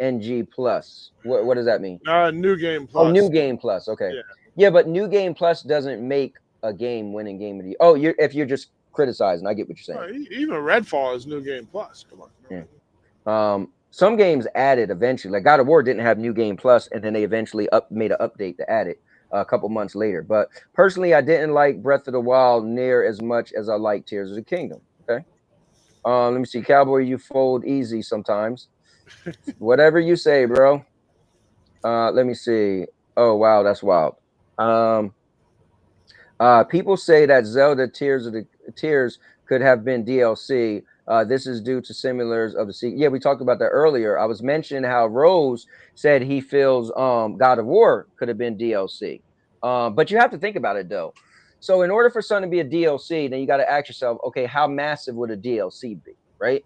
NG plus. What does that mean? New Game Plus. Oh, New Game Plus. Okay. Yeah, but New Game Plus doesn't make a game winning game of the year. Oh, if you're just criticizing, I get what you're saying. Even Redfall is New Game Plus. Come on. Yeah. Some games added eventually. Like God of War didn't have New Game Plus, and then they eventually made an update to add it a couple months later. But personally, I didn't like Breath of the Wild near as much as I like Tears of the Kingdom. Okay. Let me see. Cowboy, you fold easy sometimes. Whatever you say, bro. Let me see. Oh, wow. That's wild. People say that Zelda Tears could have been DLC. This is due to similars of the sequel. Yeah, we talked about that earlier. I was mentioning how Rose said he feels God of War could have been DLC. But you have to think about it, though. So in order for something to be a DLC, then you got to ask yourself, okay, how massive would a DLC be, right?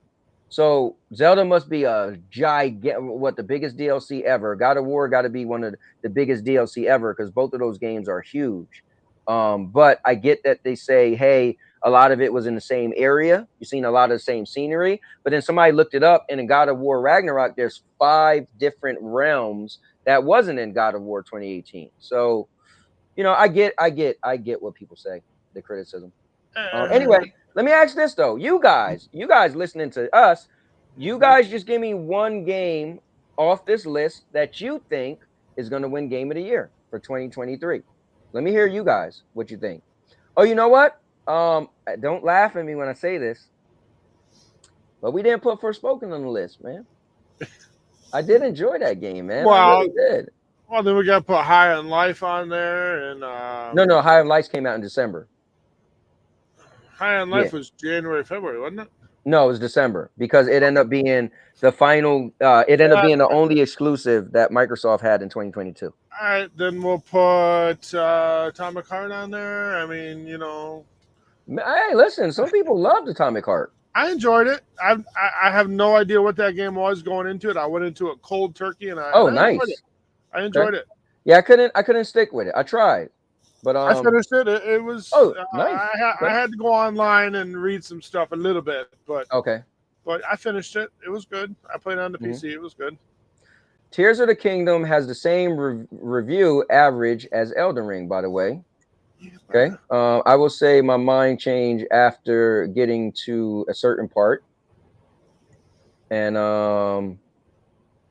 So Zelda must be a the biggest DLC ever. God of War got to be one of the biggest DLC ever because both of those games are huge. But I get that they say, hey, a lot of it was in the same area. You've seen a lot of the same scenery. But then somebody looked it up, and in God of War Ragnarok, there's 5 different realms that wasn't in God of War 2018. So, you know, I get what people say, the criticism. Anyway, let me ask this though. You guys listening to us, you guys just give me one game off this list that you think is going to win Game of the Year for 2023. Let me hear you guys what you think. Oh, you know what? Don't laugh at me when I say this, but we didn't put Forspoken on the list, man. I did enjoy that game, man. Well, I really did. Well, then we got to put High on Life on there, and no, High on Life came out in December. High on Life was January, February, wasn't it? No, it was December because it ended up being the final. It ended up being the only exclusive that Microsoft had in 2022. All right, then we'll put Atomic Heart on there. I mean, you know. Hey, listen, some people loved Atomic Heart. I enjoyed it. I have no idea what that game was going into it. I went into it cold turkey, and nice. I enjoyed it. Yeah, I couldn't stick with it. I tried, but I finished it. It was. Nice. I had to go online and read some stuff a little bit, but But I finished it. It was good. I played on the PC. It was good. Tears of the Kingdom has the same review average as Elden Ring, by the way. Okay. I will say my mind changed after getting to a certain part. And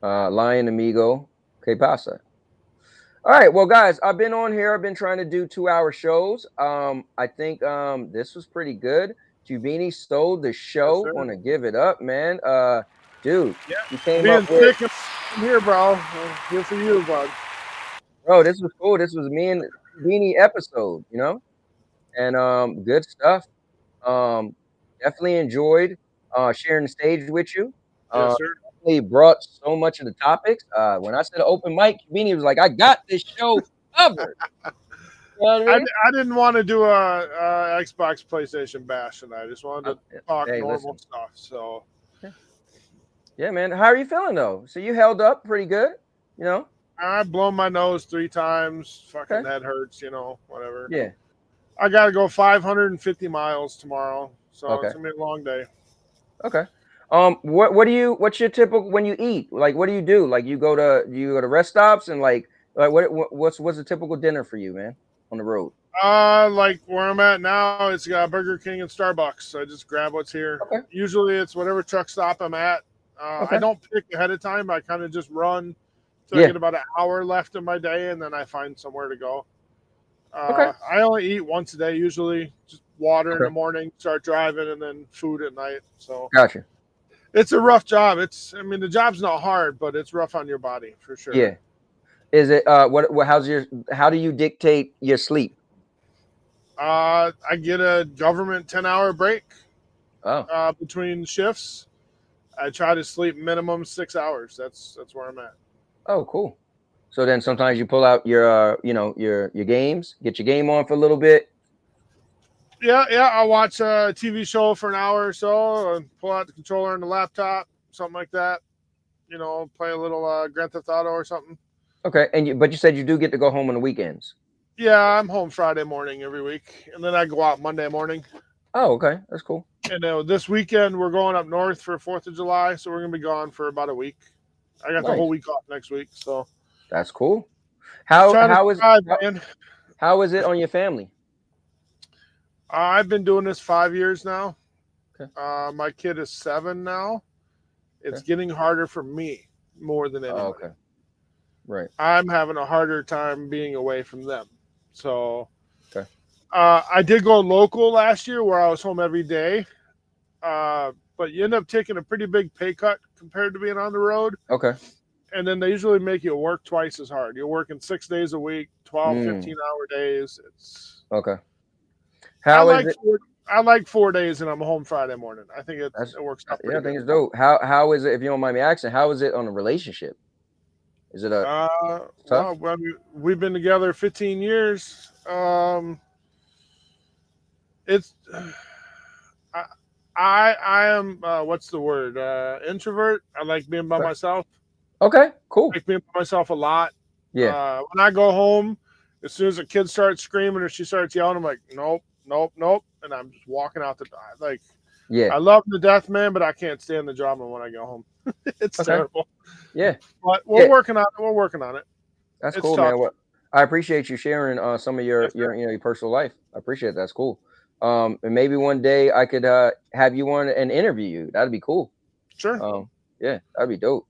Lion Amigo, que pasa? All right. Well, guys, I've been on here. I've been trying to do 2-hour shows. I think this was pretty good. Jubini stole the show. Yes, Want to give it up, man. Dude, you came being up with here, bro. Good for you, bud. Bro, this was cool. This was me and Beanie episode, you know, and good stuff. Definitely enjoyed sharing the stage with you. Yes, sir. Definitely brought so much of the topics. When I said open mic, Beanie was like, "I got this show covered." You know what I mean? I didn't want to do a Xbox PlayStation bash tonight. I just wanted to talk normal stuff. So, yeah, man. How are you feeling though? So you held up pretty good, you know. I've blown my nose 3 times. Fucking head hurts, whatever. Yeah. I got to go 550 miles tomorrow. So Okay. it's going to be a long day. Okay. What's your typical when you eat? Like, what do you do? Like, do you go to rest stops and like what's the typical dinner for you, man, on the road? Like where I'm at now, it's got Burger King and Starbucks. So I just grab what's here. Okay. Usually it's whatever truck stop I'm at. Okay. I don't pick ahead of time. I kind of just run till Yeah. I get about an hour left in my day, and then I find somewhere to go. Okay. I only eat once a day, usually just water in Okay. the morning, start driving, and then food at night. So Gotcha. it's a rough job. The job's not hard, but it's rough on your body for sure. Yeah. Is it how do you dictate your sleep? I get a government 10-hour break between shifts. I try to sleep minimum 6 hours. That's where I'm at. Oh, cool. So then sometimes you pull out your your games, get your game on for a little bit. Yeah. I watch a TV show for an hour or so, and pull out the controller and the laptop, something like that. Play a little Grand Theft Auto or something. Okay, but you said you do get to go home on the weekends. Yeah, I'm home Friday morning every week, and then I go out Monday morning. Oh, okay, that's cool. And this weekend we're going up north for 4th of July, so we're gonna be gone for about a week. I got the whole week off next week, so that's cool. How is it on your family? I've been doing this 5 years now. Okay. My kid is 7 now. It's getting harder for me more than anybody. Oh, okay. Right. I'm having a harder time being away from them. So I did go local last year where I was home every day. But you end up taking a pretty big pay cut compared to being on the road. Okay. And then they usually make you work twice as hard. You're working 6 days a week, 12, 15-hour days. It's okay. I like 4 days and I'm home Friday morning. I think it works out pretty I think good. it's dope. How is it, if you don't mind me asking, how is it on a relationship? Is it tough? Well, we've been together 15 years. It's I am what's the word? Introvert. I like being by myself. Okay, cool. I like being by myself a lot. Yeah. When I go home, as soon as a kid starts screaming or she starts yelling, I'm like, nope, and I'm just walking out the door. Like, yeah, I love them to death, man, but I can't stand the drama when I go home. It's terrible. Yeah, but we're working on it. We're working on it. That's cool, tough, man. Well, I appreciate you sharing some of your personal life. I appreciate it. That's cool. And maybe one day I could have you on and interview you. That'd be cool. Sure. Yeah, that'd be dope.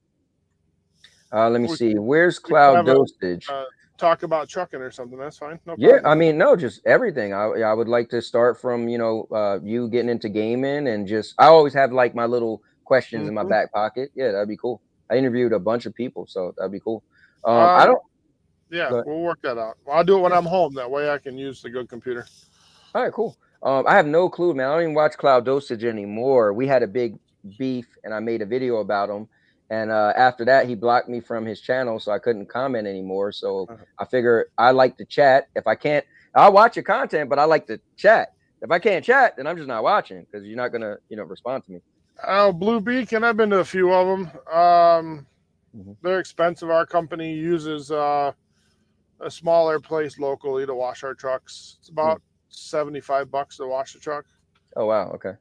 Let me see. Where's Cloud Dosage? Talk about trucking or something. That's fine. No yeah, problem. I mean, no, just everything. I would like to start from you getting into gaming and I always have like my little questions in my back pocket. Yeah, that'd be cool. I interviewed a bunch of people, so that'd be cool. I don't. Yeah, we'll work that out. Well, I'll do it when I'm home. That way I can use the good computer. All right, cool. I have no clue, man. I don't even watch Cloud Dosage anymore. We had a big beef, and I made a video about him. And after that, he blocked me from his channel, so I couldn't comment anymore. So I figure I like to chat. If I can't, I'll watch your content, but I like to chat. If I can't chat, then I'm just not watching because you're not gonna, respond to me. Oh, Blue Beacon. I've been to a few of them. They're expensive. Our company uses a smaller place locally to wash our trucks. It's about $75 to wash the truck. Oh wow, okay.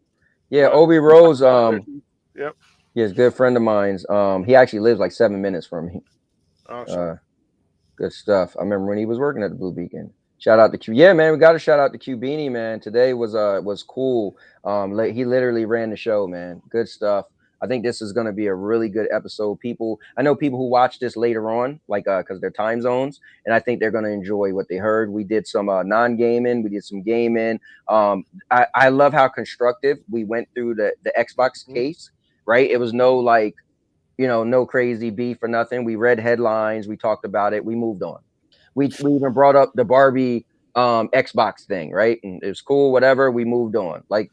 Yeah, Obi Rose. Yep. He's a good friend of mine's. He actually lives like 7 minutes from me. Oh, sure. Good stuff. I remember when he was working at the Blue Beacon. Shout out to Q. Yeah, man, we got to shout out to Q Beanie, man. Today was cool. He literally ran the show, man. Good stuff. I think this is going to be a really good episode. I know people who watch this later on, like because they're time zones, and I think they're going to enjoy what they heard. We did some non-gaming, we did some gaming. I love how constructive we went through the Xbox case. Right, it was no no crazy beef or nothing. We read headlines, we talked about it, we moved on. We even brought up the Barbie Xbox thing, right? And it was cool, whatever. We moved on. We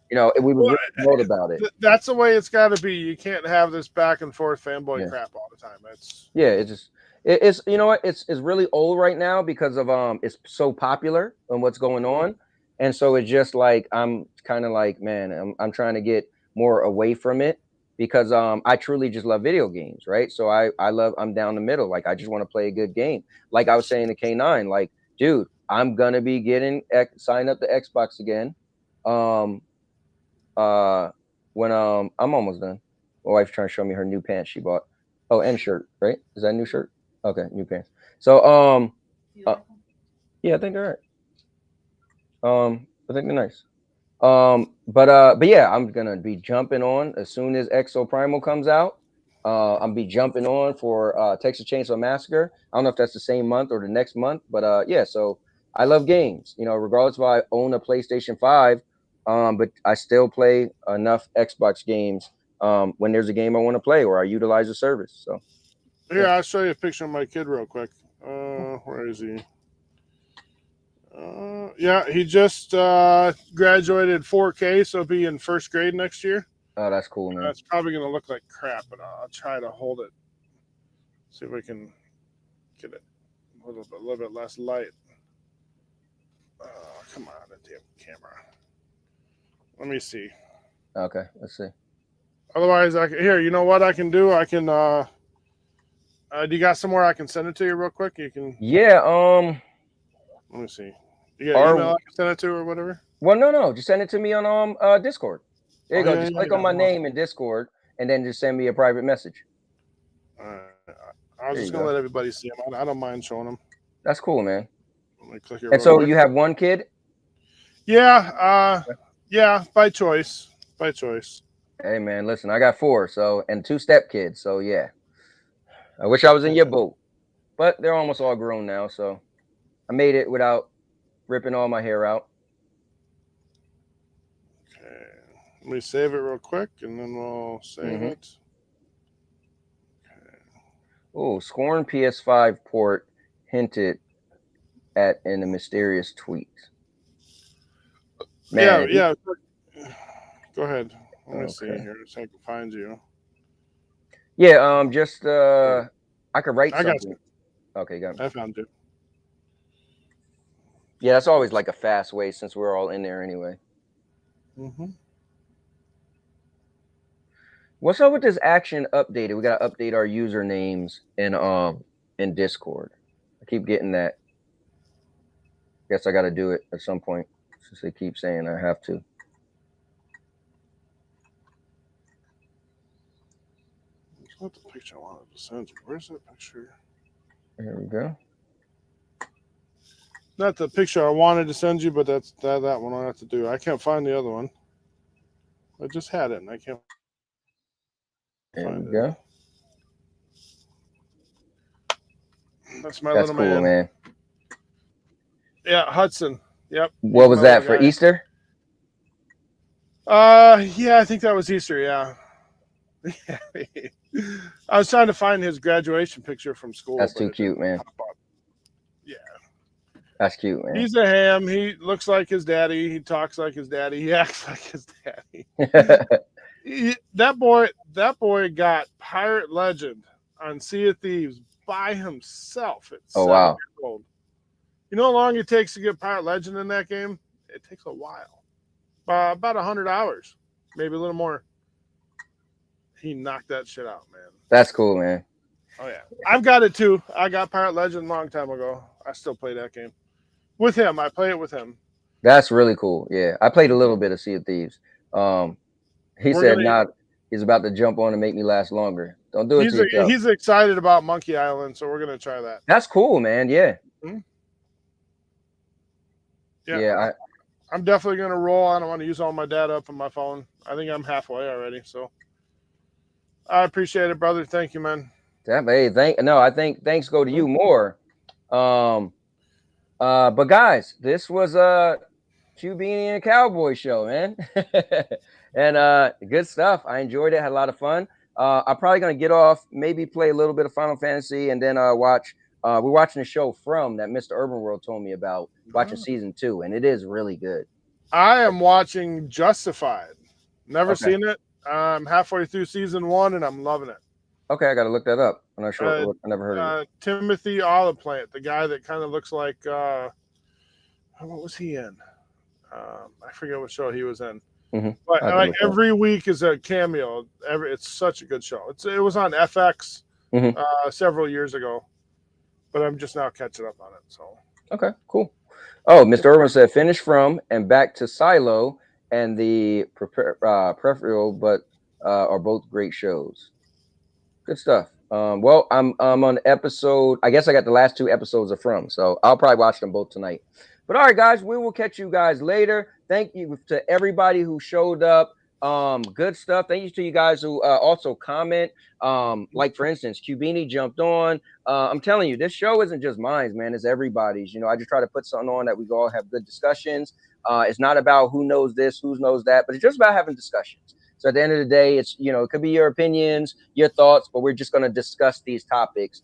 were wrote about it. That's the way it's got to be. You can't have this back and forth fanboy crap all the time. It's you know what? It's really old right now because of it's so popular and what's going on, and so it's just like I'm kind of like, man, I'm trying to get more away from it because I truly just love video games, right? So I'm down the middle. Like I just want to play a good game. Like I was saying to K9, like, dude, I'm gonna be getting sign up to Xbox again. When I'm almost done. My wife's trying to show me her new pants she bought. Oh, and shirt, right? Is that a new shirt? Okay, new pants. So yeah, I think they're right. I think they're nice. But yeah, I'm gonna be jumping on as soon as Exo Primal comes out. I'm be jumping on for Texas Chainsaw Massacre. I don't know if that's the same month or the next month, but yeah. So I love games, you know, regardless if I own a PlayStation 5. But I still play enough Xbox games when there's a game I want to play or I utilize a service. So Here, I'll show you a picture of my kid real quick. Where is he? Yeah, he just graduated 4K, so he'll be in first grade next year. oh, that's cool, man. It's probably going to look like crap, but I'll try to hold it. See if we can get it a little bit less light. Come on, the damn camera. Let me see. Okay, let's see. Otherwise, here. You know what I can do? I can. Do you got somewhere I can send it to you real quick? You can. Yeah. Let me see. You got an email I can send it to or whatever? Well, no. Just send it to me on Discord. There you go. Just click on my name in Discord and then just send me a private message. All right. I was just gonna let everybody see them. I don't mind showing them. That's cool, man. Let me click here. And so you have one kid? Yeah. Yeah. By choice. By choice. Hey, man. Listen, I got 4. So and 2 step kids. So yeah. I wish I was in your boat, but they're almost all grown now. So I made it without ripping all my hair out. Okay. Let me save it real quick, and then we'll save it. Okay. Oh, Scorn PS5 port hinted at in a mysterious tweet. Man, yeah. Go ahead. Let me see here so I can find you. Yeah, just I could write something. Got you. Okay, got me. I found you. Yeah, that's always like a fast way since we're all in there anyway. What's up with this action updated? We gotta update our usernames in Discord. I keep getting that. Guess I gotta do it at some point since they keep saying I have to. That's not the picture I wanted to send you. Where's that picture? There we go. Not the picture I wanted to send you, but that's that one I have to do. I can't find the other one. I just had it, and I can't find it. That's my little cool, man. Yeah, Hudson. Yep. What was that for Easter? Yeah, I think that was Easter. Yeah. I was trying to find his graduation picture from school. That's too cute, man. Yeah. That's cute, man. He's a ham. He looks like his daddy. He talks like his daddy. He acts like his daddy. That boy got Pirate Legend on Sea of Thieves by himself at 7 years old. You know how long it takes to get Pirate Legend in that game? It takes a while. About 100 hours, maybe a little more. He knocked that shit out, man. That's cool, man. Oh, yeah. I've got it, too. I got Pirate Legend a long time ago. I still play that game. With him. I play it with him. That's really cool. Yeah. I played a little bit of Sea of Thieves. He said he's about to jump on and make me last longer. Don't do it to yourself. He's excited about Monkey Island, so we're going to try that. That's cool, man. Yeah. Mm-hmm. Yeah. I'm definitely going to roll. I don't want to use all my data up on my phone. I think I'm halfway already, so I appreciate it, brother. Thank you, man. Hey, I think thanks go to you more. But guys, this was Q Beanie and Cowboy show, man. And good stuff. I enjoyed it, had a lot of fun. I'm probably gonna get off, maybe play a little bit of Final Fantasy, and then watch we're watching a show from that Mr. Urban World told me about, watching season 2, and it is really good. I am watching Justified. Never seen it. I'm halfway through season 1 and I'm loving it. Okay, I got to look that up. I'm not sure. I never heard of it. Timothy Olyphant, the guy that kind of looks like what was he in? I forget what show he was in. But like every week is a cameo. It's such a good show. It was on FX several years ago, but I'm just now catching up on it. So okay, cool. Oh, Mr. Irwin said finish from and back to Silo and the Peripheral, but are both great shows. Good stuff. Well, I'm on episode. I guess I got the last 2 episodes of From, so I'll probably watch them both tonight. But all right, guys, we will catch you guys later. Thank you to everybody who showed up. Good stuff. Thank you to you guys who also comment. Like for instance, Cubini jumped on. I'm telling you, this show isn't just mine, man. It's everybody's. You know, I just try to put something on that we all have good discussions. It's not about who knows this, who knows that, but it's just about having discussions. So at the end of the day, it's, you know, it could be your opinions, your thoughts, but we're just going to discuss these topics.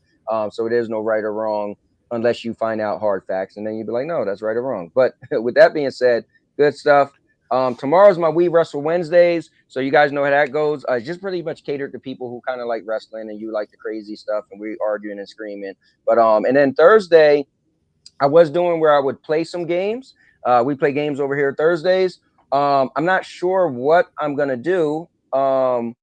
So there's no right or wrong unless you find out hard facts, and then you'd be like, no, that's right or wrong. But with that being said, good stuff. Tomorrow's my We Wrestle Wednesdays, so you guys know how that goes. It's just pretty much catered to people who kind of like wrestling and you like the crazy stuff, and we arguing and screaming. But and then Thursday, I was doing where I would play some games. We play games over here Thursdays. I'm not sure what I'm gonna do, or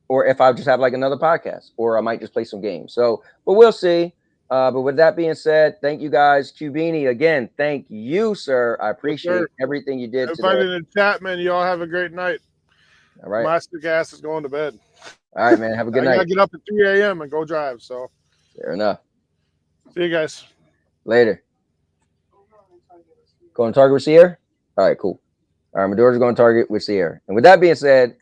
if I'll just have like another podcast, or I might just play some games. So, but we'll see. But with that being said, thank you guys. Cubini, again, thank you, sir. I appreciate everything you did today. Everybody in the chat, man, you all have a great night. All right. Master Gas is going to bed. All right, man. Have a good night. I gotta get up at 3 a.m. and go drive. So fair enough. See you guys later. Going to Target with Sierra? All right, cool. All right, Medora's going to Target with Sierra. And with that being said,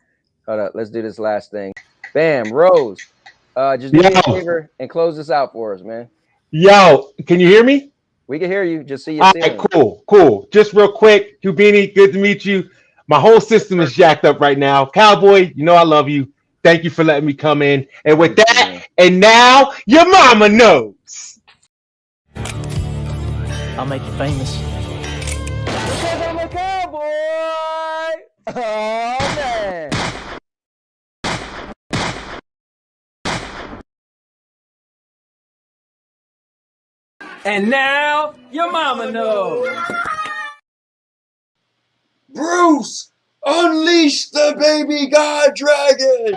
hold up, let's do this last thing. Bam, Rose. Just do me a favor and close this out for us, man. Yo, can you hear me? We can hear you. Just see you. All right, cool. Just real quick, Cubini, good to meet you. My whole system is jacked up right now. Cowboy, you know I love you. Thank you for letting me come in. And with that, and now your mama knows. I'll make you famous. Because I'm a cowboy. Oh, man. And now your mama knows. Bruce, unleash the baby god dragon.